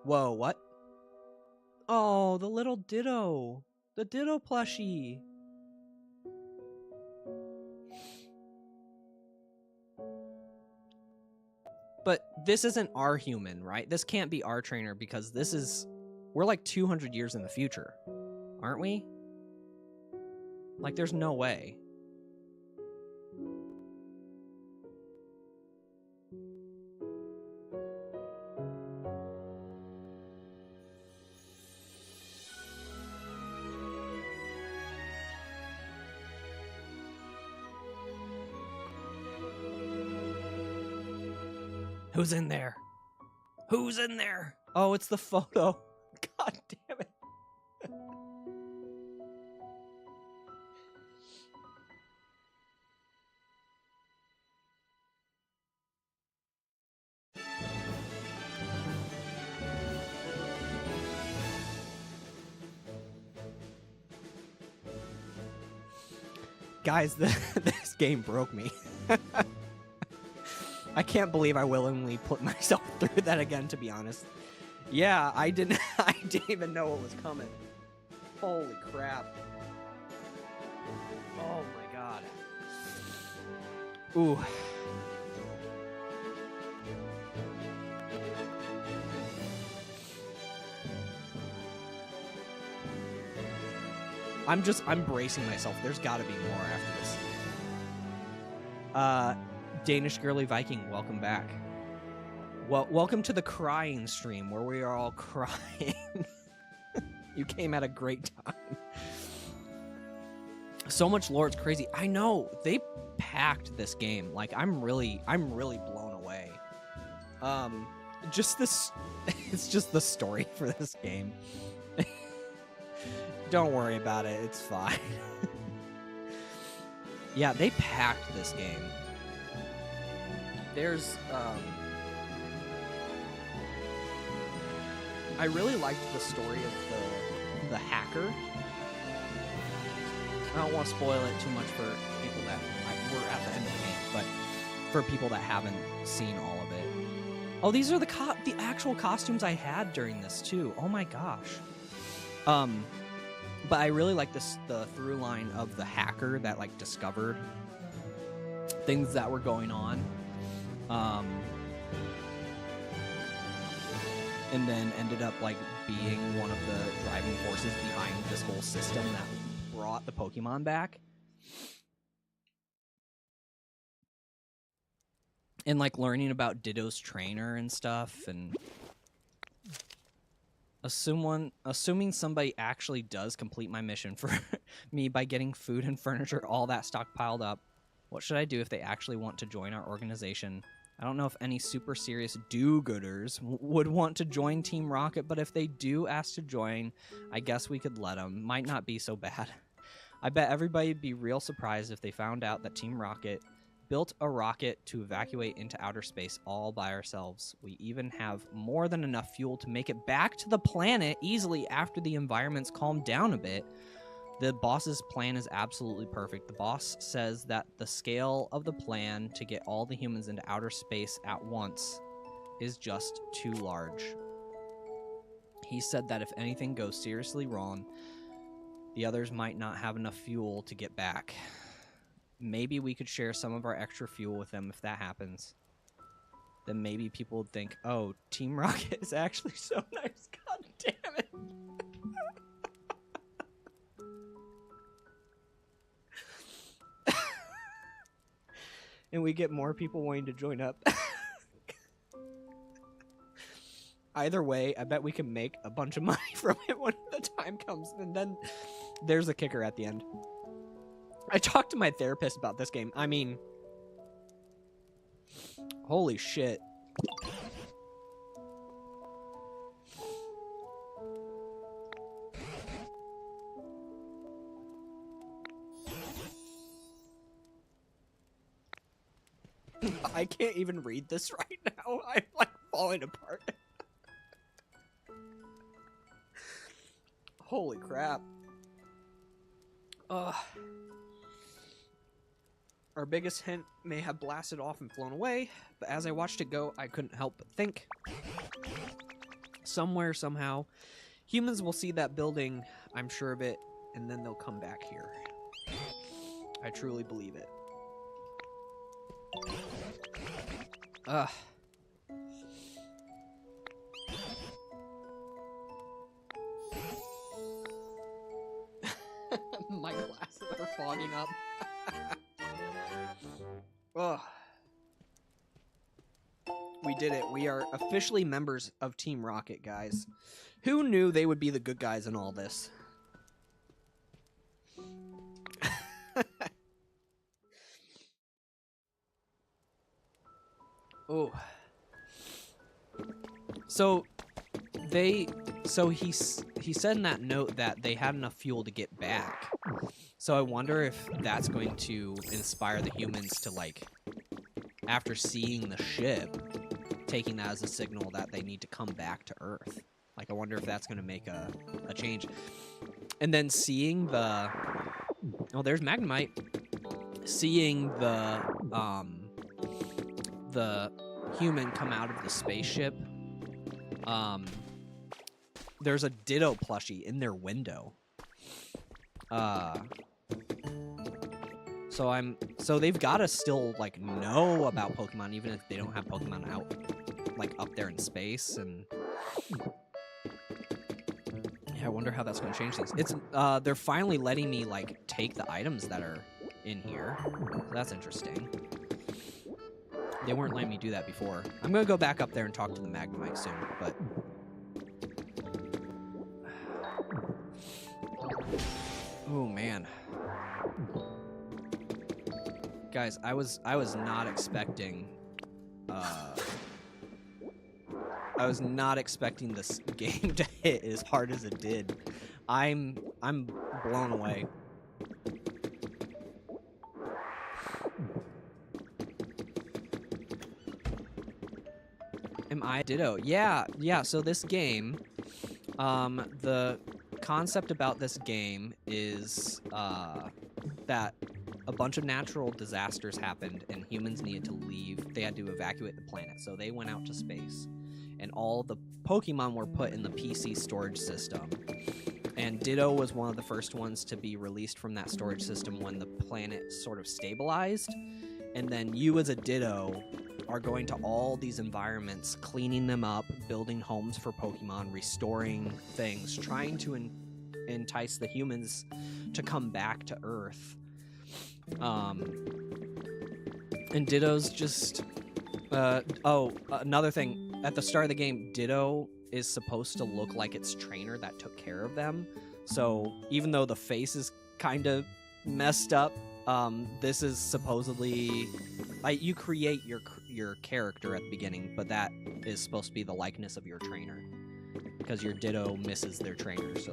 Whoa, what? Oh, the little Ditto. The Ditto plushie. But this isn't our human, right? This can't be our trainer because this is... We're like 200 years in the future. Aren't we? Like, there's no way. Who's in there? Who's in there? Oh, it's the photo. God damn it. Guys, this game broke me. I can't believe I willingly put myself through that again, to be honest. Yeah, I didn't even know what was coming. Holy crap. Oh my god. Ooh. I'm bracing myself. There's gotta be more after this. Danish Girly Viking, welcome back. Well, welcome to the crying stream where we are all crying. You came at a great time. So much lore, it's crazy. I know they packed this game. Like I'm really blown away. Just this, it's just the story for this game. Don't worry about it. It's fine. Yeah, they packed this game. There's, I really liked the story of the hacker. I don't want to spoil it too much for people that we're at the end of the game, but for people that haven't seen all of it. Oh, these are the actual costumes I had during this too. Oh my gosh. But I really like the through line of the hacker that like discovered things that were going on. And then ended up like being one of the driving forces behind this whole system that brought the Pokemon back. And like learning about Ditto's trainer and stuff, and assuming somebody actually does complete my mission for me by getting food and furniture, all that stockpiled up. What should I do if they actually want to join our organization? I don't know if any super serious do-gooders would want to join Team Rocket, but if they do ask to join, I guess we could let them. Might not be so bad. I bet everybody'd be real surprised if they found out that Team Rocket built a rocket to evacuate into outer space all by ourselves. We even have more than enough fuel to make it back to the planet easily after the environment's calmed down a bit. The boss's plan is absolutely perfect. The boss says that the scale of the plan to get all the humans into outer space at once is just too large. He said that if anything goes seriously wrong, the others might not have enough fuel to get back. Maybe we could share some of our extra fuel with them if that happens. Then maybe people would think, oh, Team Rocket is actually so nice. God damn it. and we get more people wanting to join up. Either way, I bet we can make a bunch of money from it when the time comes. And then there's a kicker at the end. I talked to my therapist about this game. I mean, holy shit. I can't even read this right now. I'm like falling apart. Holy crap. Our biggest hint may have blasted off and flown away, but as I watched it go, I couldn't help but think. Somewhere, somehow, humans will see that building, I'm sure of it, and then they'll come back here. I truly believe it. Ugh. My glasses are fogging up. Ugh. We did it. We are officially members of Team Rocket, guys. Who knew they would be the good guys in all this? Oh. So he said in that note that they had enough fuel to get back. So I wonder if that's going to inspire the humans to, like, after seeing the ship, taking that as a signal that they need to come back to Earth. Like, I wonder if that's going to make a change. And then seeing the... Oh, there's Magnemite. Seeing the human come out of the spaceship. There's a Ditto plushie in their window. So they've got to still, like, know about Pokemon, even if they don't have Pokemon out, like, up there in space. And yeah, I wonder how that's going to change things. It's they're finally letting me, like, take the items that are in here. So that's interesting. They weren't letting me do that before. I'm going to go back up there and talk to the Magnemite soon, but... Oh, man. Guys, I was not expecting... I was not expecting this game to hit as hard as it did. I'm blown away. Am I Ditto? Yeah, so this game, the concept about this game is that a bunch of natural disasters happened and humans needed to leave. They had to evacuate the planet, so they went out to space. And all the Pokemon were put in the PC storage system. And Ditto was one of the first ones to be released from that storage system when the planet sort of stabilized. And then you as a Ditto are going to all these environments, cleaning them up, building homes for Pokemon, restoring things, trying to entice the humans to come back to Earth. And Ditto's just... another thing. At the start of the game, Ditto is supposed to look like its trainer that took care of them. So even though the face is kind of messed up, this is supposedly... you create your character at the beginning, but that is supposed to be the likeness of your trainer. Because your Ditto misses their trainer, so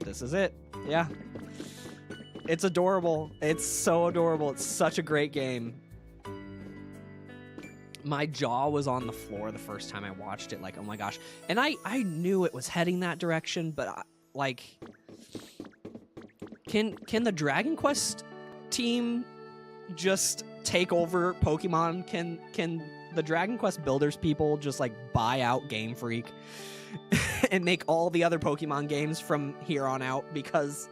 this is it. Yeah. It's adorable. It's so adorable. It's such a great game. My jaw was on the floor the first time I watched it, like, oh my gosh. And I knew it was heading that direction, but, can the Dragon Quest team just take over Pokemon? Can the Dragon Quest builders people just, like, buy out Game Freak and make all the other Pokemon games from here on out? Because,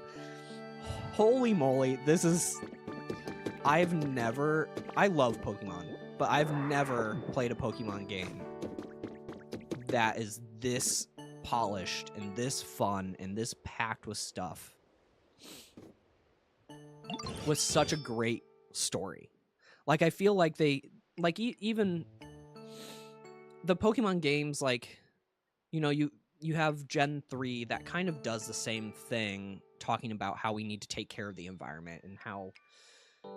holy moly, this is... I love Pokemon, but I've never played a Pokemon game that is this polished and this fun and this packed with stuff with such a great story. Like I feel like they like even the Pokemon games, like, you know, you have Gen 3 that kind of does the same thing, talking about how we need to take care of the environment and how,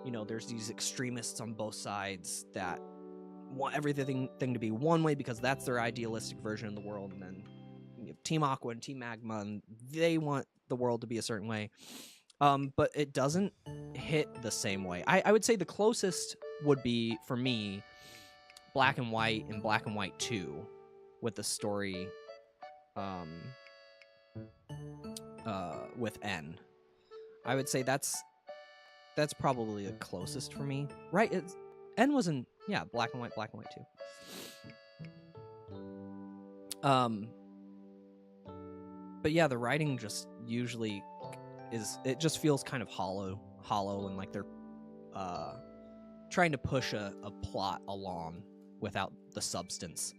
you know, there's these extremists on both sides that want everything to be one way because that's their idealistic version of the world, and then you have Team Aqua and Team Magma, and they want the world to be a certain way. But it doesn't hit the same way. I would say the closest would be, for me, Black and White and Black and White 2 with the story with N. I would say that's probably the closest for me. Right? N was in, yeah, Black and White 2. But yeah, the writing just usually it just feels kind of hollow, and like they're trying to push a plot along without the substance.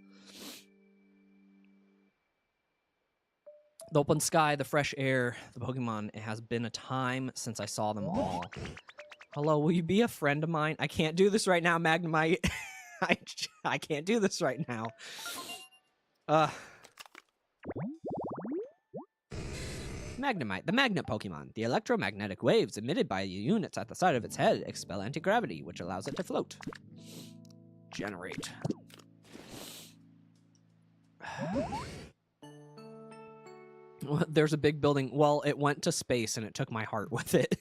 The open sky, the fresh air, the Pokemon, it has been a time since I saw them all. Hello, will you be a friend of mine? I can't do this right now, Magnemite. I can't do this right now. Magnemite, the magnet Pokemon. The electromagnetic waves emitted by the units at the side of its head expel anti-gravity, which allows it to float. Generate. There's a big building. Well, it went to space and it took my heart with it.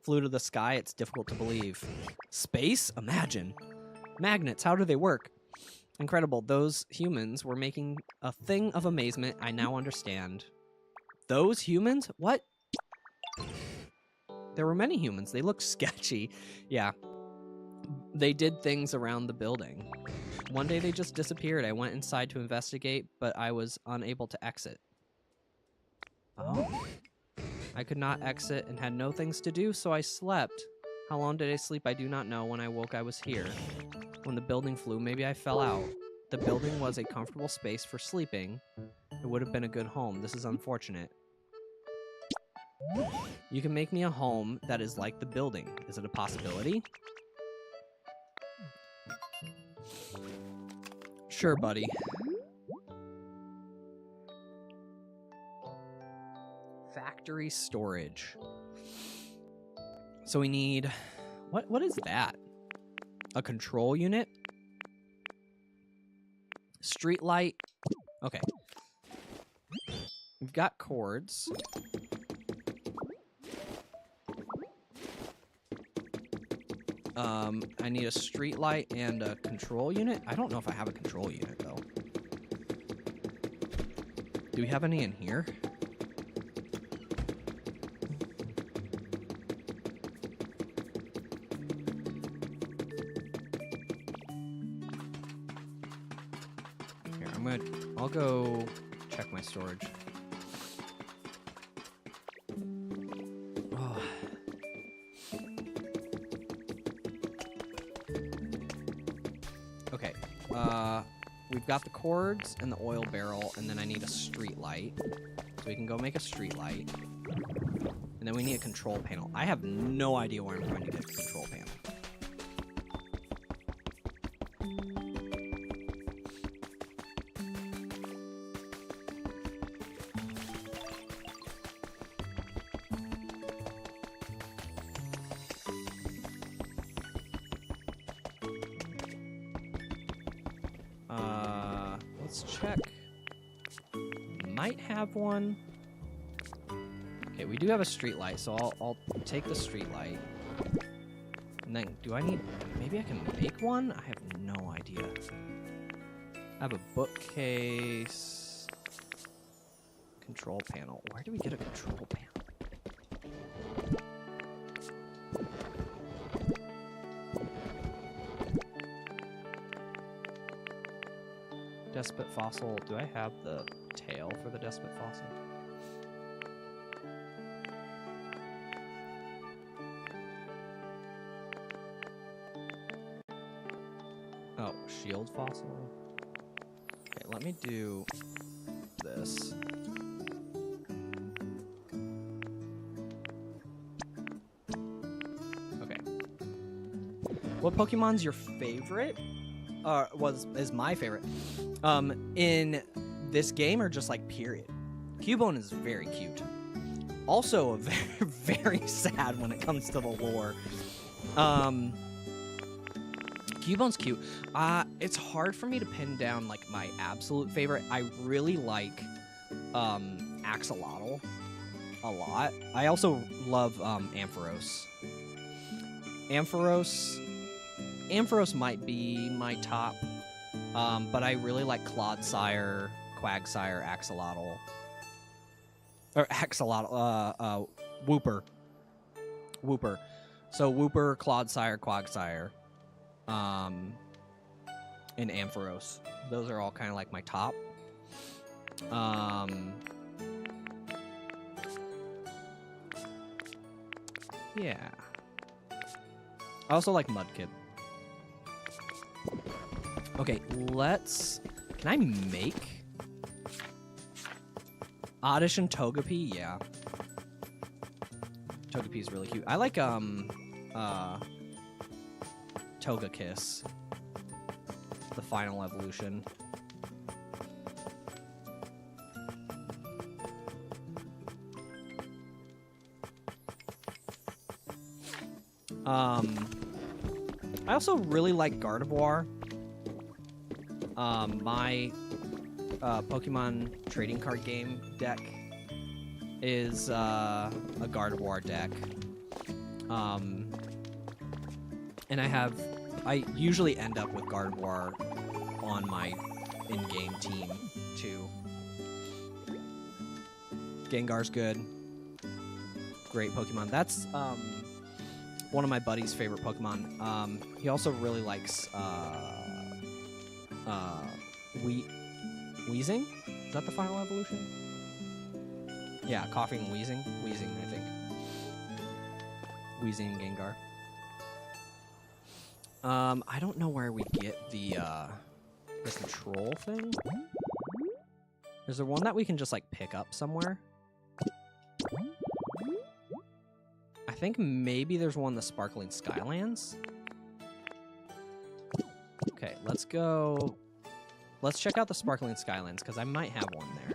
Flew to the sky. It's difficult to believe. Space? Imagine. Magnets, how do they work? Incredible. Those humans were making a thing of amazement. I now understand. Those humans? What? There were many humans. They looked sketchy. Yeah. They did things around the building. One day they just disappeared. I went inside to investigate, but I was unable to exit. Oh. I could not exit and had no things to do, so I slept. How long did I sleep? I do not know. When I woke, I was here. When the building flew, maybe I fell out. The building was a comfortable space for sleeping. It would have been a good home. This is unfortunate. You can make me a home that is like the building. Is it a possibility? Sure, buddy. Factory storage. So we need... What is that? A control unit? Street light? Okay. We've got cords. I need a street light and a control unit. I don't know if I have a control unit, though. Do we have any in here? Here, I'll go check my storage. Okay, we've got the cords and the oil barrel, and then I need a street light. So we can go make a street light. And then we need a control panel. I have no idea where I'm going to get a control panel. Let's check. Might have one. Okay, we do have a street light, so I'll take the street light. And then, do I need... Maybe I can make one? I have no idea. I have a bookcase. Control panel. Where do we get a control panel? Despot fossil. Do I have the tail for the Despot fossil? Oh, shield fossil. Okay, let me do this. Okay. What Pokemon's your favorite? Is my favorite. In this game or just like period? Cubone is very cute. Also very, very sad when it comes to the lore. Cubone's cute. It's hard for me to pin down like my absolute favorite. I really like Axolotl a lot. I also love Ampharos. Ampharos might be my top, but I really like Clodsire, Quagsire, Axolotl. Or Axolotl, Wooper. So Wooper, Clodsire, Quagsire, and Ampharos. Those are all kind of like my top. Yeah. I also like Mudkip. Okay, can I make Oddish and Togepi? Yeah. Togepi is really cute. I like, Togekiss. The final evolution. I also really like Gardevoir. My Pokemon trading card game deck is a Gardevoir deck. And I usually end up with Gardevoir on my in-game team too. Gengar's good. Great Pokemon. That's one of my buddy's favorite Pokemon. He also really likes Weezing? Is that the final evolution? Yeah, Coughing and Wheezing. Wheezing, I think. Wheezing and Gengar. I don't know where we get the control thing. Is there one that we can just, like, pick up somewhere? I think maybe there's one in the Sparkling Skylands. Okay, let's go. Let's check out the Sparkling Skylands, because I might have one there.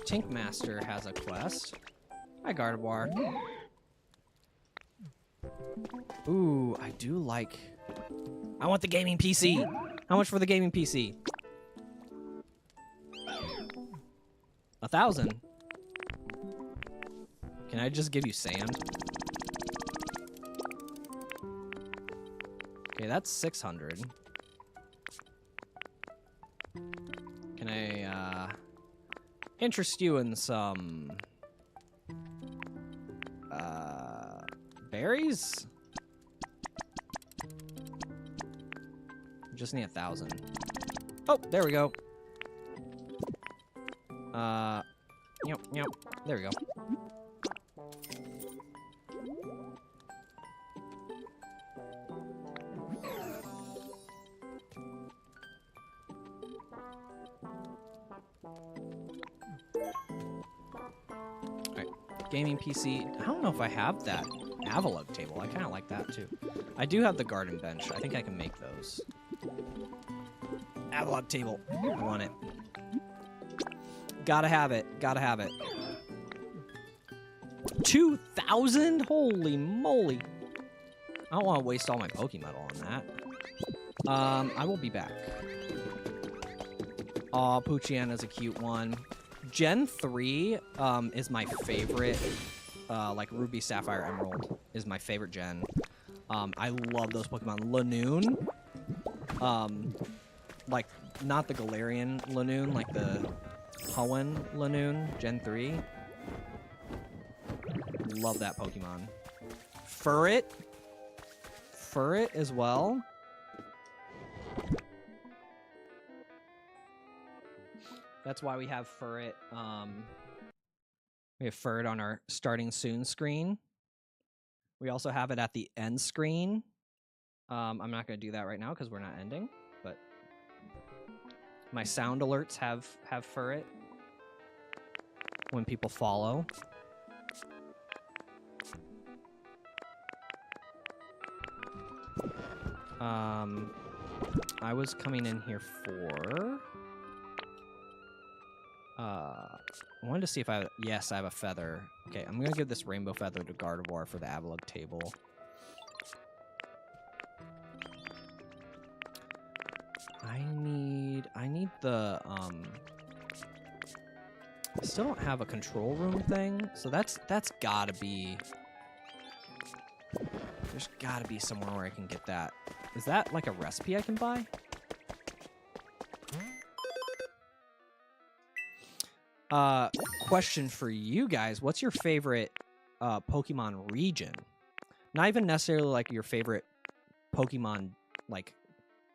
Tinkmaster has a quest. Hi, Gardevoir. Ooh, I do like... I want the gaming PC! How much for the gaming PC? 1,000. Can I just give you sand? Okay, that's 600. Can I, interest you in some berries? Just need 1,000. Oh, there we go. Yep. There we go. Gaming PC. I don't know if I have that Avalug table. I kind of like that too. I do have the garden bench. I think I can make those. Avalug table. I want it. Gotta have it. Gotta have it. 2,000? Holy moly. I don't want to waste all my Pokemetal on that. I will be back. Aw, Poochyena is a cute one. Gen 3 is my favorite, like Ruby, Sapphire, Emerald is my favorite gen. I love those Pokemon. Lanoon, like not the Galarian Lanoon, like the Hoenn Lanoon, Gen 3. Love that Pokemon. Furret as well. That's why we have Furret. We have Furret on our starting soon screen. We also have it at the end screen. I'm not going to do that right now because we're not ending, but my sound alerts have Furret when people follow. I was coming in here for... I wanted to see if I... Yes, I have a feather. Okay, I'm going to give this rainbow feather to Gardevoir for the Avalugg table. I need the, I still don't have a control room thing, so that's gotta be... There's gotta be somewhere where I can get that. Is that like a recipe I can buy? Question for you guys. What's your favorite Pokemon region? Not even necessarily like your favorite Pokemon like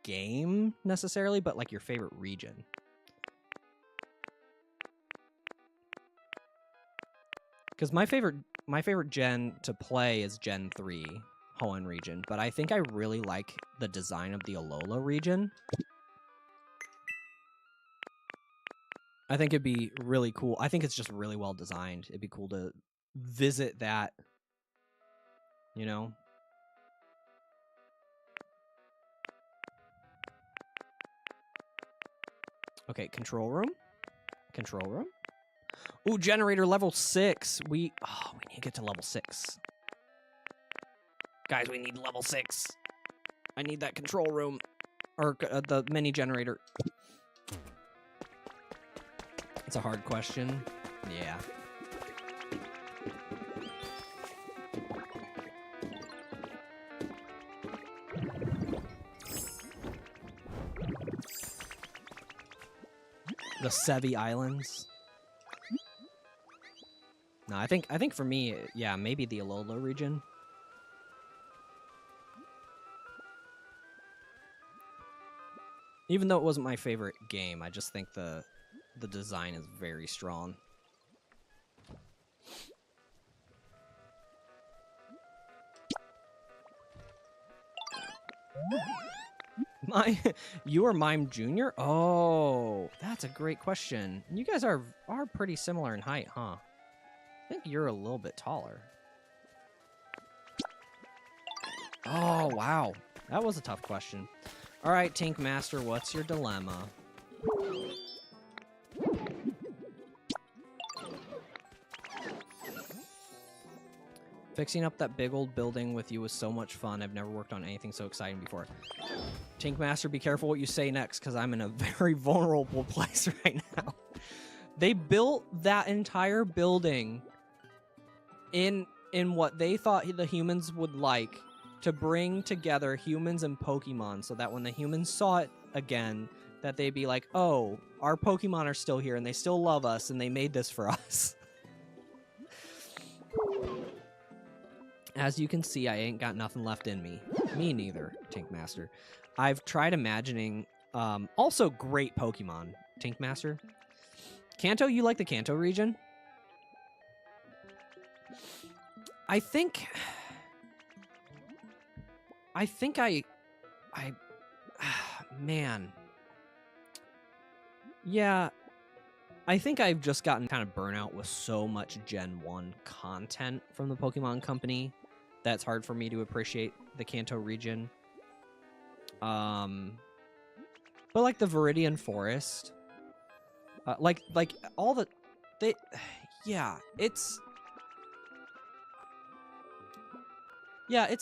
game necessarily, but like your favorite region. Because my favorite gen to play is Gen 3 Hoenn region, but I think I really like the design of the Alola region. I think it'd be really cool. I think it's just really well designed. It'd be cool to visit that, you know? Okay, control room. Control room. Ooh, generator level 6. We need to get to level 6. Guys, we need level 6. I need that control room. Or the mini generator. It's a hard question. Yeah. The Sevi Islands. No, I think for me, yeah, maybe the Alola region. Even though it wasn't my favorite game, I just think the design is very strong. You are Mime Jr.? Oh, that's a great question. You guys are pretty similar in height, huh? I think you're a little bit taller. Oh, wow. That was a tough question. All right, Tank Master, what's your dilemma? Fixing up that big old building with you was so much fun. I've never worked on anything so exciting before. Tank Master, be careful what you say next, because I'm in a very vulnerable place right now. They built that entire building in what they thought the humans would like, to bring together humans and Pokemon, so that when the humans saw it again, that they'd be like, oh, our Pokemon are still here, and they still love us, and they made this for us. As you can see, I ain't got nothing left in me. Me neither, Tank Master. I've tried imagining, also great Pokemon, Tank Master. Kanto, you like the Kanto region? I think man. Yeah, I think I've just gotten kind of burnout with so much Gen 1 content from the Pokemon Company that's hard for me to appreciate the Kanto region. But like the Viridian Forest, like all the, yeah, it's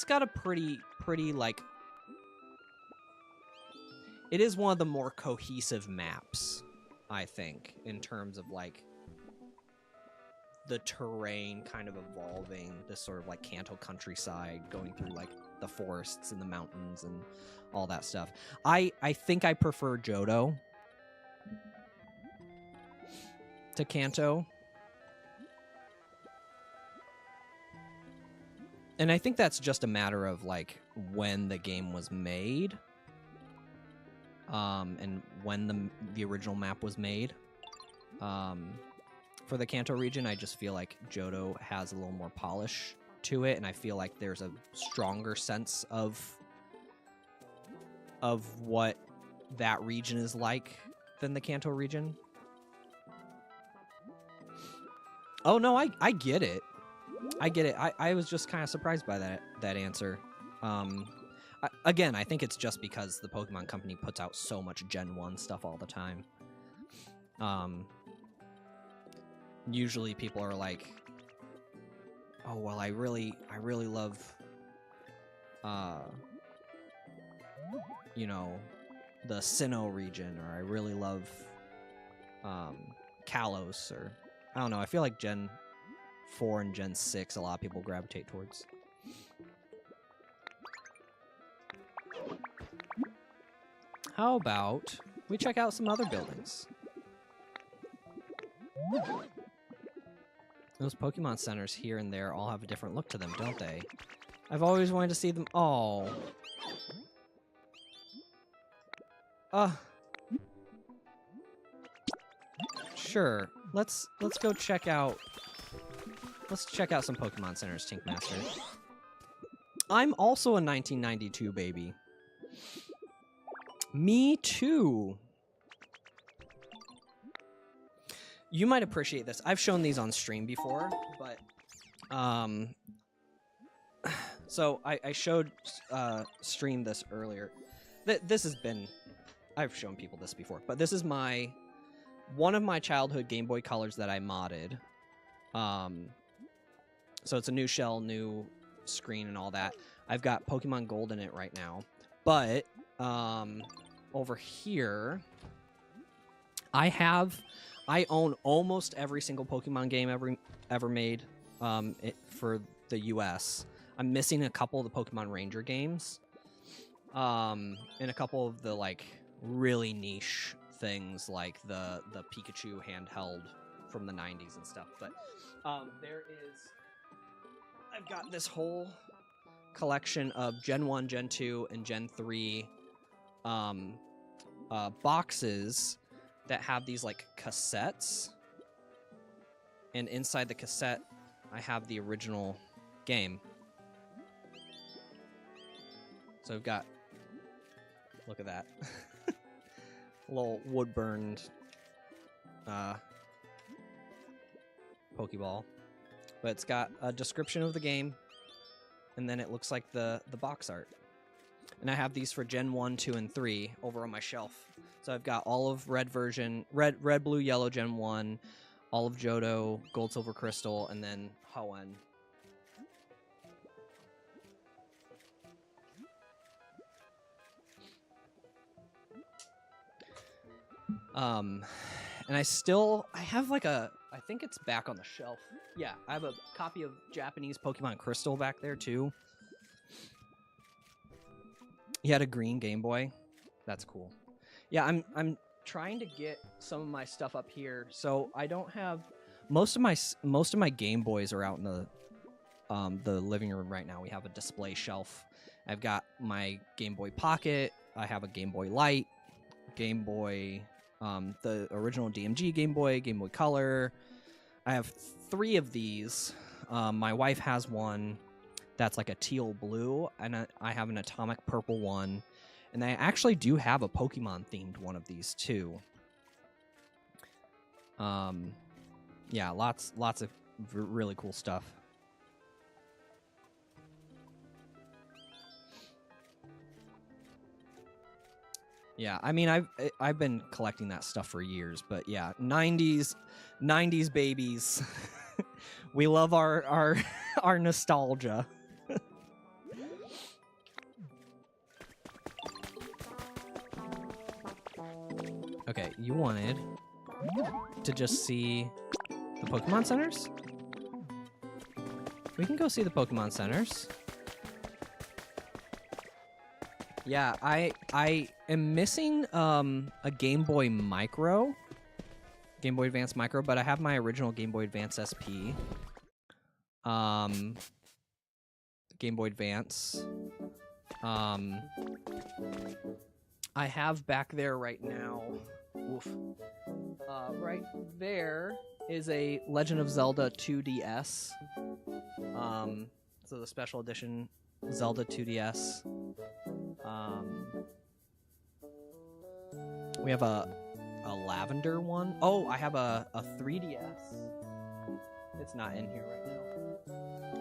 got a pretty like, it is one of the more cohesive maps, I think, in terms of like the terrain kind of evolving, this sort of like Kanto countryside, going through like the forests and the mountains and all that stuff. I think I prefer Johto to Kanto. And I think that's just a matter of, like, when the game was made. And when the original map was made. For the Kanto region, I just feel like Johto has a little more polish to it, and I feel like there's a stronger sense of what that region is like than the Kanto region. Oh, no, I get it. I get it. I was just kind of surprised by that answer. Again, I think it's just because the Pokemon Company puts out so much Gen 1 stuff all the time. Usually people are like, oh, well, I really love, you know, the Sinnoh region, or I really love Kalos, or I don't know. I feel like Gen 4 and Gen 6, a lot of people gravitate towards. How about we check out some other buildings? Those Pokemon centers here and there all have a different look to them, don't they? I've always wanted to see them. Oh. Sure. Let's go check out. Let's check out some Pokemon centers, Tinkmaster. I'm also a 1992 baby. Me too. You might appreciate this. I've shown these on stream before, but so I showed stream this earlier. This has been, I've shown people this before, but this is one of my childhood Game Boy Colors that I modded. So it's a new shell, new screen, and all that. I've got Pokemon Gold in it right now, but over here, I own almost every single Pokemon game ever made for the US. I'm missing a couple of the Pokemon Ranger games, and a couple of the like really niche things like the Pikachu handheld from the 90s and stuff. But I've got this whole collection of Gen 1, Gen 2, and Gen 3 boxes that have these like cassettes, and inside the cassette I have the original game. So I've got, look at that, little wood burned Pokeball, but it's got a description of the game, and then it looks like the box art. And I have these for Gen 1, 2, and 3 over on my shelf. So I've got all of red, blue, yellow, Gen 1, all of Johto, Gold, Silver, Crystal, and then Hoenn. And I have like I think it's back on the shelf. Yeah, I have a copy of Japanese Pokemon Crystal back there too. He had a green Game Boy. That's cool. Yeah, I'm trying to get some of my stuff up here. So I don't have most of my Game Boys are out in the living room right now. We have a display shelf. I've got my Game Boy Pocket. I have a Game Boy Light, Game Boy, the original DMG Game Boy Color. I have 3 of these. My wife has one that's like a teal blue, and I have an atomic purple one, and I actually do have a Pokemon themed one of these too. Yeah, lots of really cool stuff. Yeah, I mean I've been collecting that stuff for years, but yeah, 90s babies. We love our nostalgia. Okay, you wanted to just see the Pokemon centers? We can go see the Pokemon centers. Yeah, I am missing a Game Boy Micro, Game Boy Advance Micro, but I have my original Game Boy Advance SP. Game Boy Advance. I have back there right now. Oof. Right there is a Legend of Zelda 2DS. So the special edition Zelda 2DS. We have a lavender one. Oh, I have a 3DS. It's not in here right now.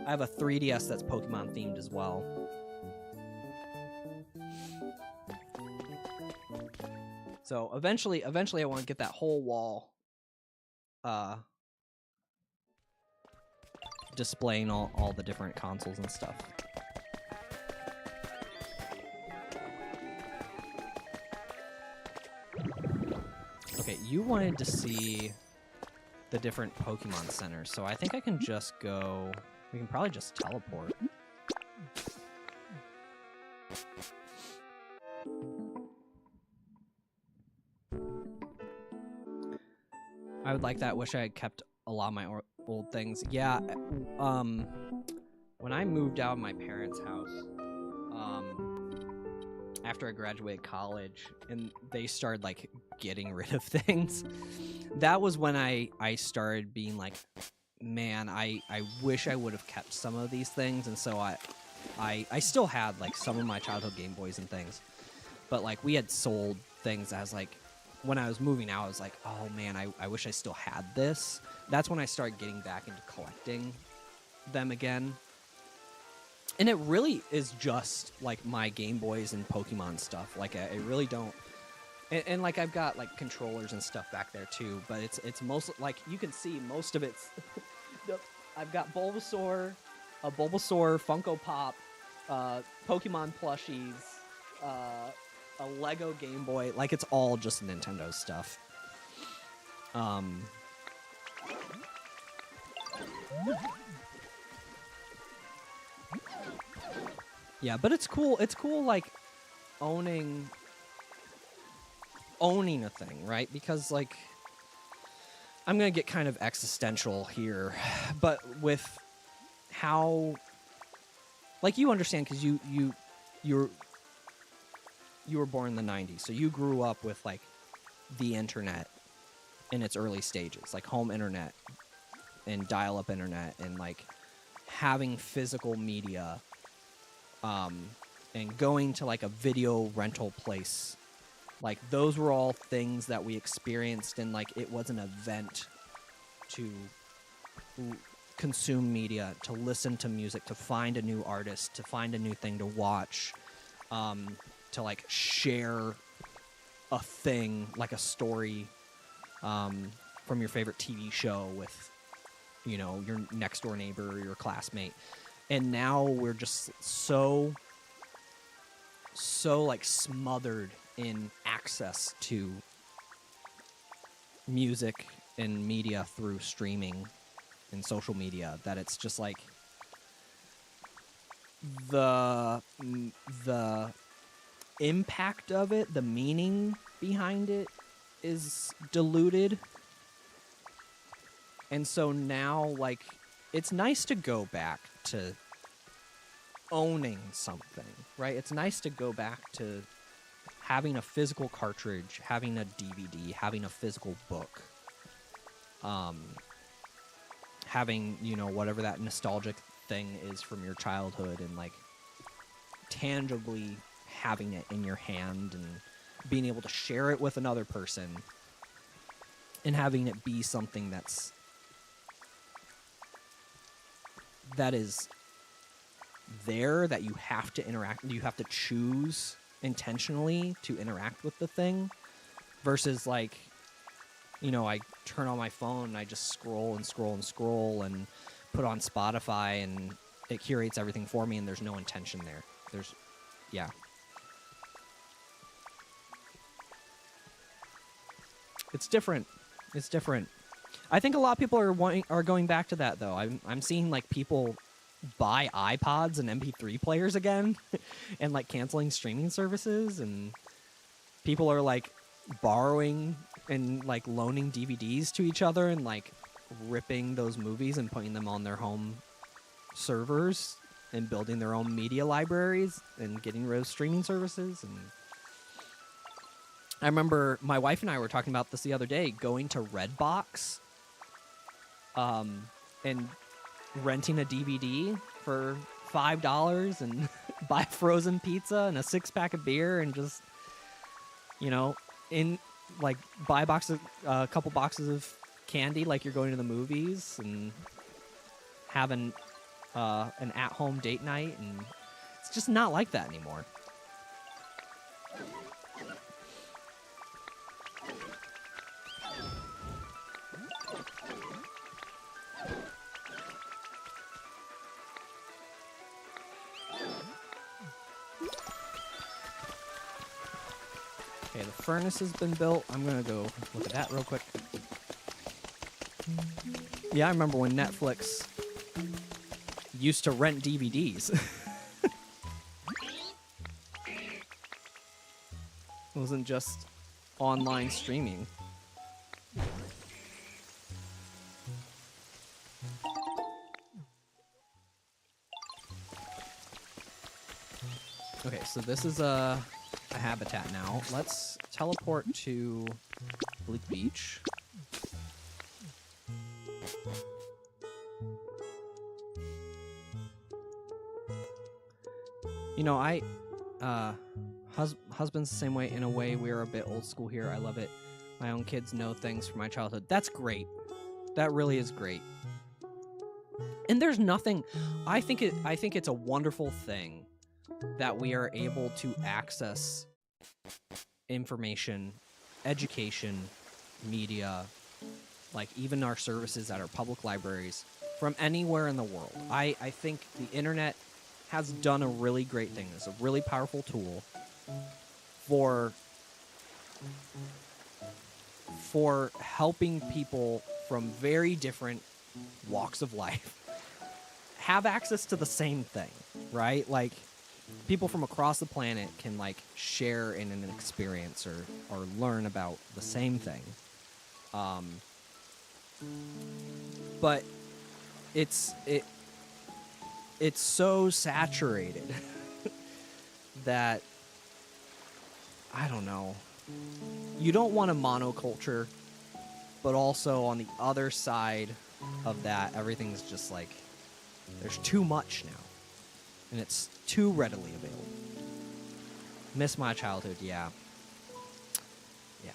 I have a 3DS that's Pokemon themed as well. So eventually I want to get that whole wall displaying all the different consoles and stuff. Okay, you wanted to see the different Pokemon centers, so I think I can just go... We can probably just teleport. I would like that. Wish I had kept a lot of my old things. Yeah, when I moved out of my parents' house, after I graduated college, and they started, like, getting rid of things, that was when I started being like, man, I wish I would have kept some of these things. And so I still had, like, some of my childhood Game Boys and things, but, like, we had sold things. I was like, when I was moving out, I was like, oh man, I wish I still had this. That's when I started getting back into collecting them again. And it really is just, like, my Game Boys and Pokemon stuff. Like, I really don't... And like, I've got, like, controllers and stuff back there, too. But it's mostly... Like, you can see most of it's... I've got Bulbasaur, a Bulbasaur Funko Pop, Pokemon plushies, a Lego Game Boy. Like, it's all just Nintendo stuff. Yeah, but it's cool. It's cool, like, owning a thing, right? Because, like, I'm gonna get kind of existential here, but with how, like, you understand, because you were born in the 90s, so you grew up with, like, the internet in its early stages, like home internet and dial-up internet, and, like, having physical media, and going to, like, a video rental place. Like, those were all things that we experienced, and, like, it was an event to consume media, to listen to music, to find a new artist, to find a new thing to watch, to, like, share a thing, like a story, from your favorite TV show with, you know, your next door neighbor or your classmate. And now we're just so like smothered in access to music and media through streaming and social media that it's just like the impact of it, the meaning behind it is diluted. And so now, like, it's nice to go back to owning something, right? It's nice to go back to having a physical cartridge, having a DVD, having a physical book, having, you know, whatever that nostalgic thing is from your childhood, and, like, tangibly having it in your hand and being able to share it with another person and having it be something that is there, that you have to interact, you have to choose intentionally to interact with the thing, versus, like, you know, I turn on my phone and I just scroll and scroll and scroll and put on Spotify and it curates everything for me, and there's no intention there. Yeah. It's different. I think a lot of people are going back to that, though. I'm seeing, like, people buy iPods and MP3 players again and like canceling streaming services, and people are like borrowing and like loaning DVDs to each other and like ripping those movies and putting them on their home servers and building their own media libraries and getting rid of streaming services. And I remember my wife and I were talking about this the other day, going to Redbox and renting a DVD for $5 and buy frozen pizza and a 6-pack of beer and just, you know, in like buy a couple boxes of candy like you're going to the movies, and having an at-home date night. And it's just not like that anymore. Okay, the furnace has been built. I'm gonna go look at that real quick. Yeah, I remember when Netflix used to rent DVDs. It wasn't just online streaming. Okay, so this is a habitat now. Let's teleport to Bleak Beach. You know, husband's the same way. In a way, we're a bit old school here. I love it. My own kids know things from my childhood. That's great. That really is great. And there's nothing. I think it's a wonderful thing that we are able to access information, education, media, like even our services at our public libraries from anywhere in the world. I think the internet has done a really great thing. It's a really powerful tool for helping people from very different walks of life have access to the same thing, right? Like, people from across the planet can like share in an experience or learn about the same thing. But it's so saturated that I don't know. You don't want a monoculture, but also on the other side of that, everything's just like there's too much now. And it's too readily available. Miss my childhood, yeah. Yeah.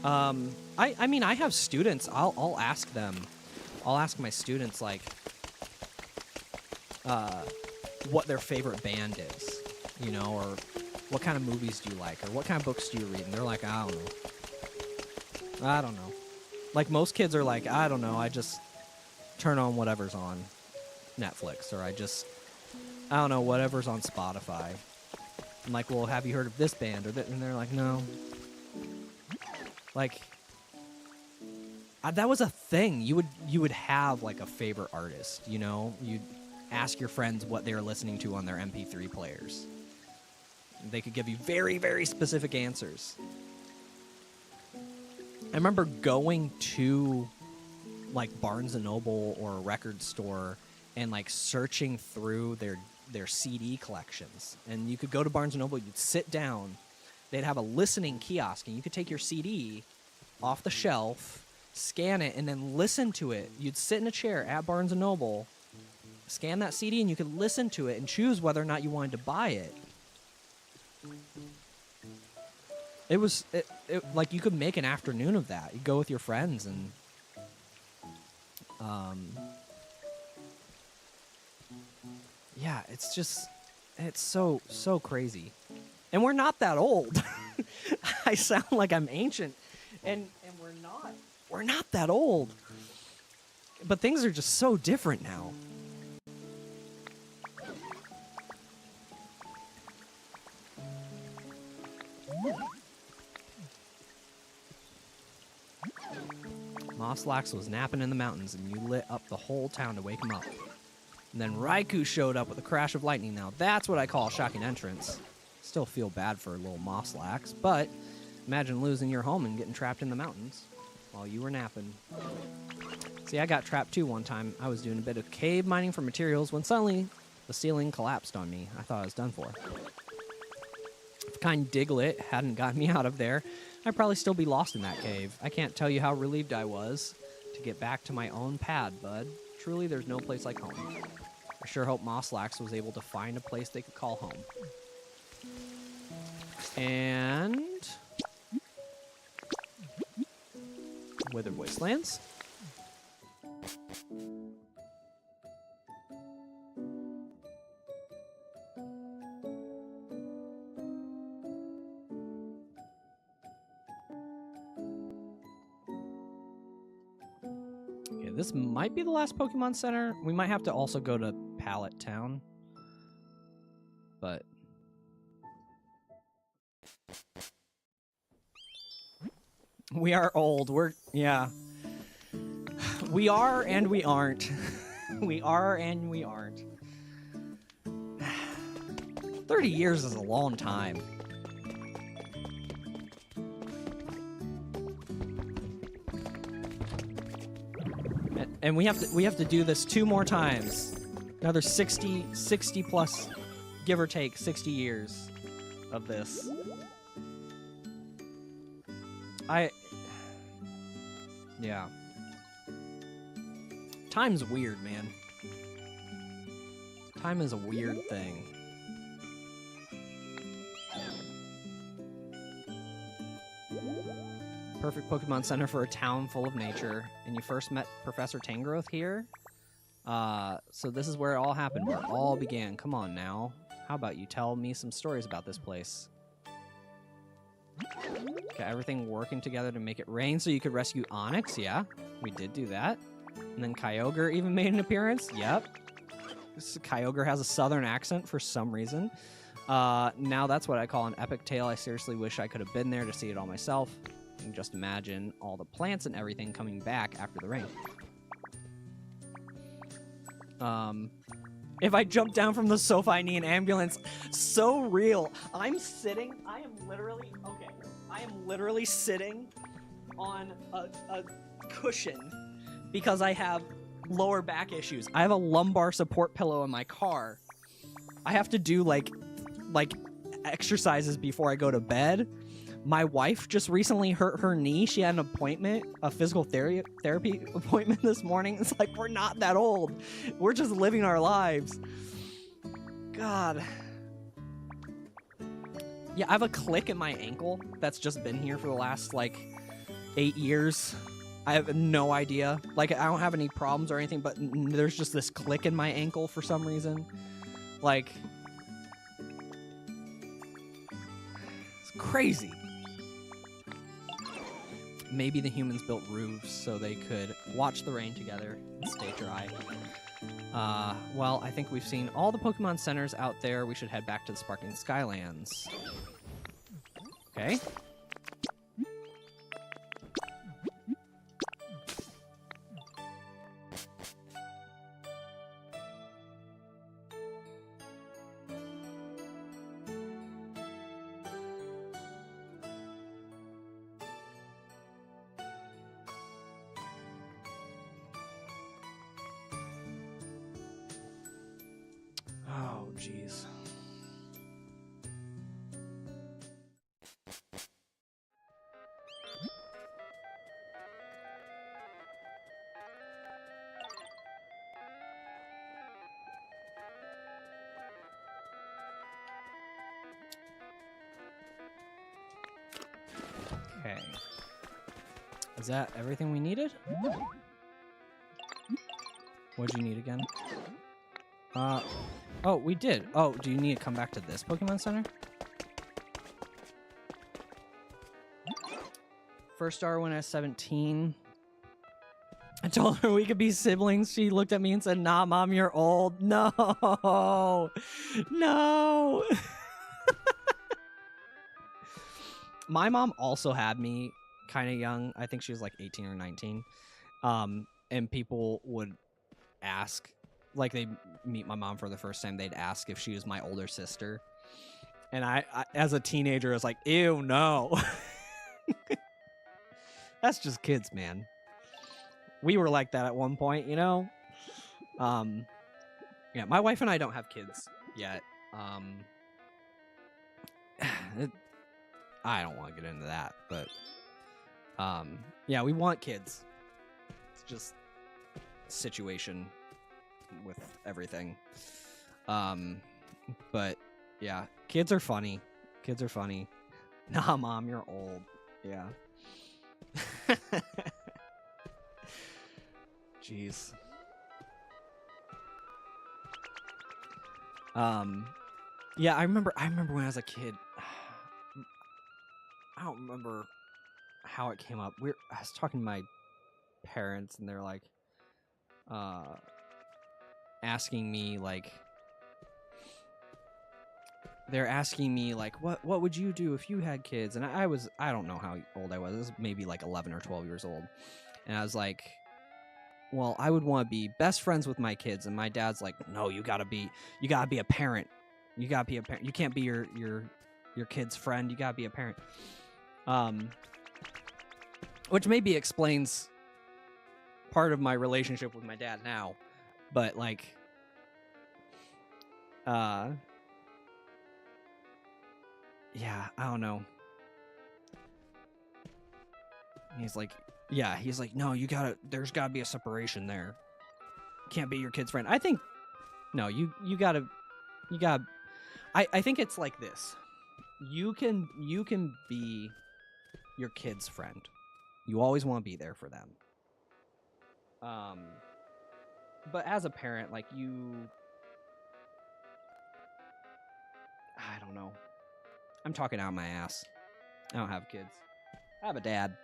I mean, I have students. I'll ask them. I'll ask my students, like, what their favorite band is, you know, or what kind of movies do you like, or what kind of books do you read? And they're like, I don't know. Like, most kids are like, I don't know. I just turn on whatever's on Netflix, or I don't know, whatever's on Spotify. I'm like, well, have you heard of this band? Or that? And they're like, no. Like, that was a thing. You would have like a favorite artist, you know? You'd ask your friends what they were listening to on their MP3 players. They could give you very, very specific answers. I remember going to like Barnes & Noble or a record store and like searching through their CD collections. And you could go to Barnes & Noble, you'd sit down, they'd have a listening kiosk, and you could take your CD off the shelf, scan it, and then listen to it. You'd sit in a chair at Barnes & Noble, scan that CD, and you could listen to it and choose whether or not you wanted to buy it. It was like you could make an afternoon of that. You'd go with your friends and yeah, it's so crazy. And we're not that old. I sound like I'm ancient. And we're not that old. But things are just so different now. Moslax was napping in the mountains, and you lit up the whole town to wake him up. And then Raikou showed up with a crash of lightning. Now that's what I call a shocking entrance. Still feel bad for little Mosslax, but imagine losing your home and getting trapped in the mountains while you were napping. See, I got trapped too one time. I was doing a bit of cave mining for materials when suddenly the ceiling collapsed on me. I thought I was done for. If kind Diglett hadn't gotten me out of there, I'd probably still be lost in that cave. I can't tell you how relieved I was to get back to my own pad, bud. Truly, there's no place like home. I sure hope Mosslax was able to find a place they could call home. And Withered Wastelands. Okay, this might be the last Pokemon Center. We might have to also go to Pallet Town. But we are old. Yeah. We are and we aren't. We are and we aren't. 30 years is a long time. And we have to do this 2 more times. Another 60 plus, give or take 60 years of this. Yeah. Time's weird, man. Time is a weird thing. Perfect Pokemon Center for a town full of nature. And you first met Professor Tangrowth here? So this is where it all happened, where it all began. Come on now. How about you tell me some stories about this place? Got everything working together to make it rain so you could rescue Onyx? Yeah, we did do that. And then Kyogre even made an appearance? Yep. Kyogre has a southern accent for some reason. Now that's what I call an epic tale. I seriously wish I could have been there to see it all myself. And just imagine all the plants and everything coming back after the rain. If I jump down from the sofa, I need an ambulance. So real. I am literally sitting on a cushion because I have lower back issues. I have a lumbar support pillow in my car. I have to do like exercises before I go to bed. My wife just recently hurt her knee. She had an appointment, a physical therapy appointment this morning. It's like, we're not that old. We're just living our lives. God. Yeah, I have a click in my ankle that's just been here for the last, 8 years. I have no idea. I don't have any problems or anything, but there's just this click in my ankle for some reason. It's crazy. Maybe the humans built roofs so they could watch the rain together and stay dry. Well, I think we've seen all the Pokemon centers out there. We should head back to the Sparkling Skylands. Okay. Oh, jeez. Okay. Is that everything we needed? What'd you need again? Oh, we did. Oh, do you need to come back to this Pokemon Center? First star when I was 17. I told her we could be siblings. She looked at me and said, "Nah, Mom, you're old." No. No. My mom also had me kind of young. I think she was 18 or 19. And people would ask, meet my mom for the first time, they'd ask if she was my older sister. And I as a teenager, was like, ew, no. That's just kids, man. We were like that at one point, you know? Yeah, my wife and I don't have kids yet. I don't want to get into that, but yeah, we want kids. It's just situation with everything. But yeah, kids are funny. Kids are funny. Nah, Mom, you're old. Yeah. Jeez. Yeah, I remember when I was a kid. I don't remember how it came up. I was talking to my parents, and they're like, asking me like, what would you do if you had kids? And I don't know how old I was. I was maybe like 11 or 12 years old, and I was like, well, I would want to be best friends with my kids. And my dad's like, no, you gotta be a parent. You gotta be a parent. You can't be your kid's friend. You gotta be a parent. Which maybe explains part of my relationship with my dad now, but like, yeah, I don't know. He's like, no, there's gotta be a separation there. Can't be your kid's friend. I think, no, you gotta, I think it's like this. You can be your kid's friend. You always want to be there for them. But as a parent, like I don't know. I'm talking out my ass. I don't have kids. I have a dad.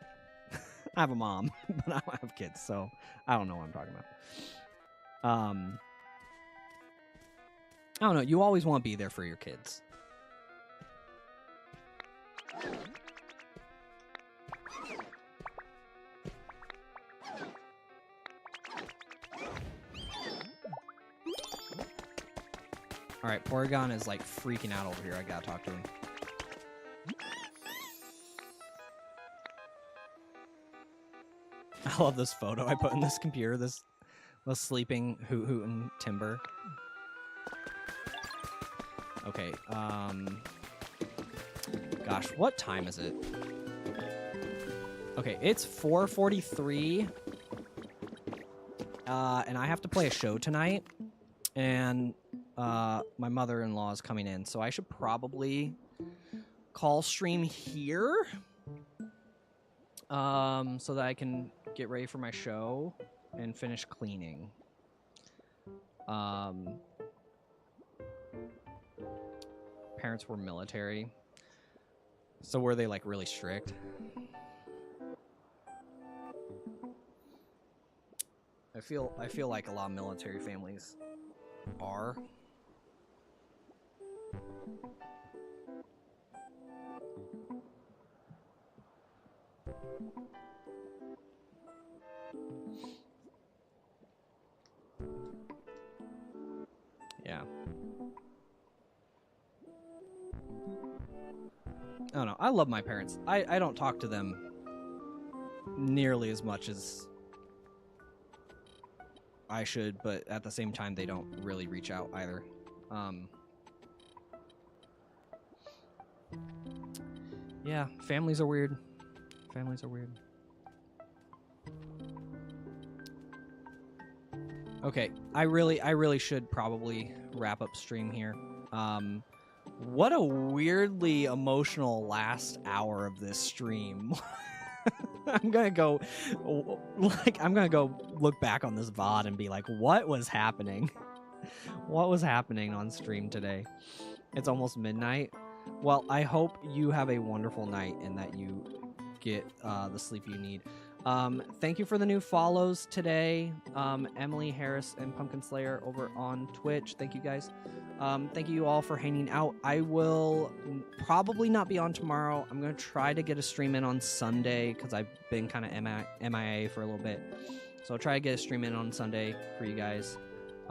I have a mom, but I don't have kids, so I don't know what I'm talking about. I don't know. You always want to be there for your kids. All right, Porygon is like freaking out over here. I gotta talk to him. I love this photo I put in this computer. This sleeping Hoot Hoot and Timber. Okay. Gosh, what time is it? Okay, it's 4:43. And I have to play a show tonight. And my mother-in-law is coming in, so I should probably call stream here, so that I can get ready for my show and finish cleaning. Parents were military, so were they like really strict? I feel like a lot of military families are. Yeah. I don't know. I love my parents. I don't talk to them nearly as much as I should, but at the same time, they don't really reach out either. Yeah, families are weird. Families are weird. Okay, I really should probably wrap up stream here. What a weirdly emotional last hour of this stream. I'm gonna go look back on this VOD and be like, what was happening? What was happening on stream today? It's almost midnight. Well, I hope you have a wonderful night and that you get the sleep you need. Thank you for the new follows today. Emily Harris and Pumpkin Slayer over on Twitch. Thank you guys. Thank you all for hanging out. I will probably not be on tomorrow. I'm going to try to get a stream in on Sunday because I've been kind of MIA for a little bit. So I'll try to get a stream in on Sunday for you guys.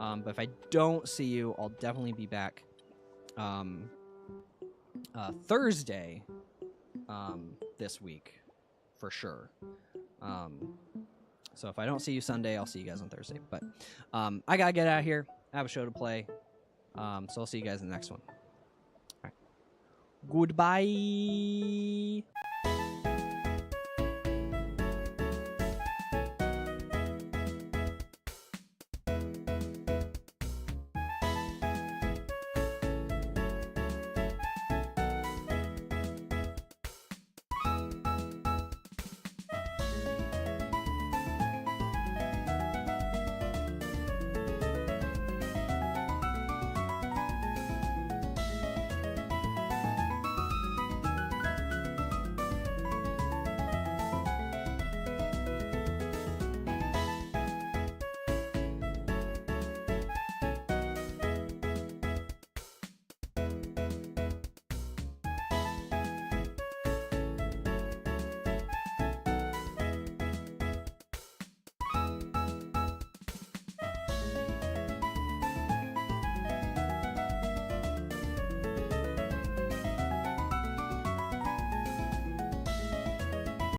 But if I don't see you, I'll definitely be back Thursday this week for sure. So if I don't see you Sunday, I'll see you guys on Thursday. But I gotta get out of here. I have a show to play. So I'll see you guys in the next one. All right. Goodbye.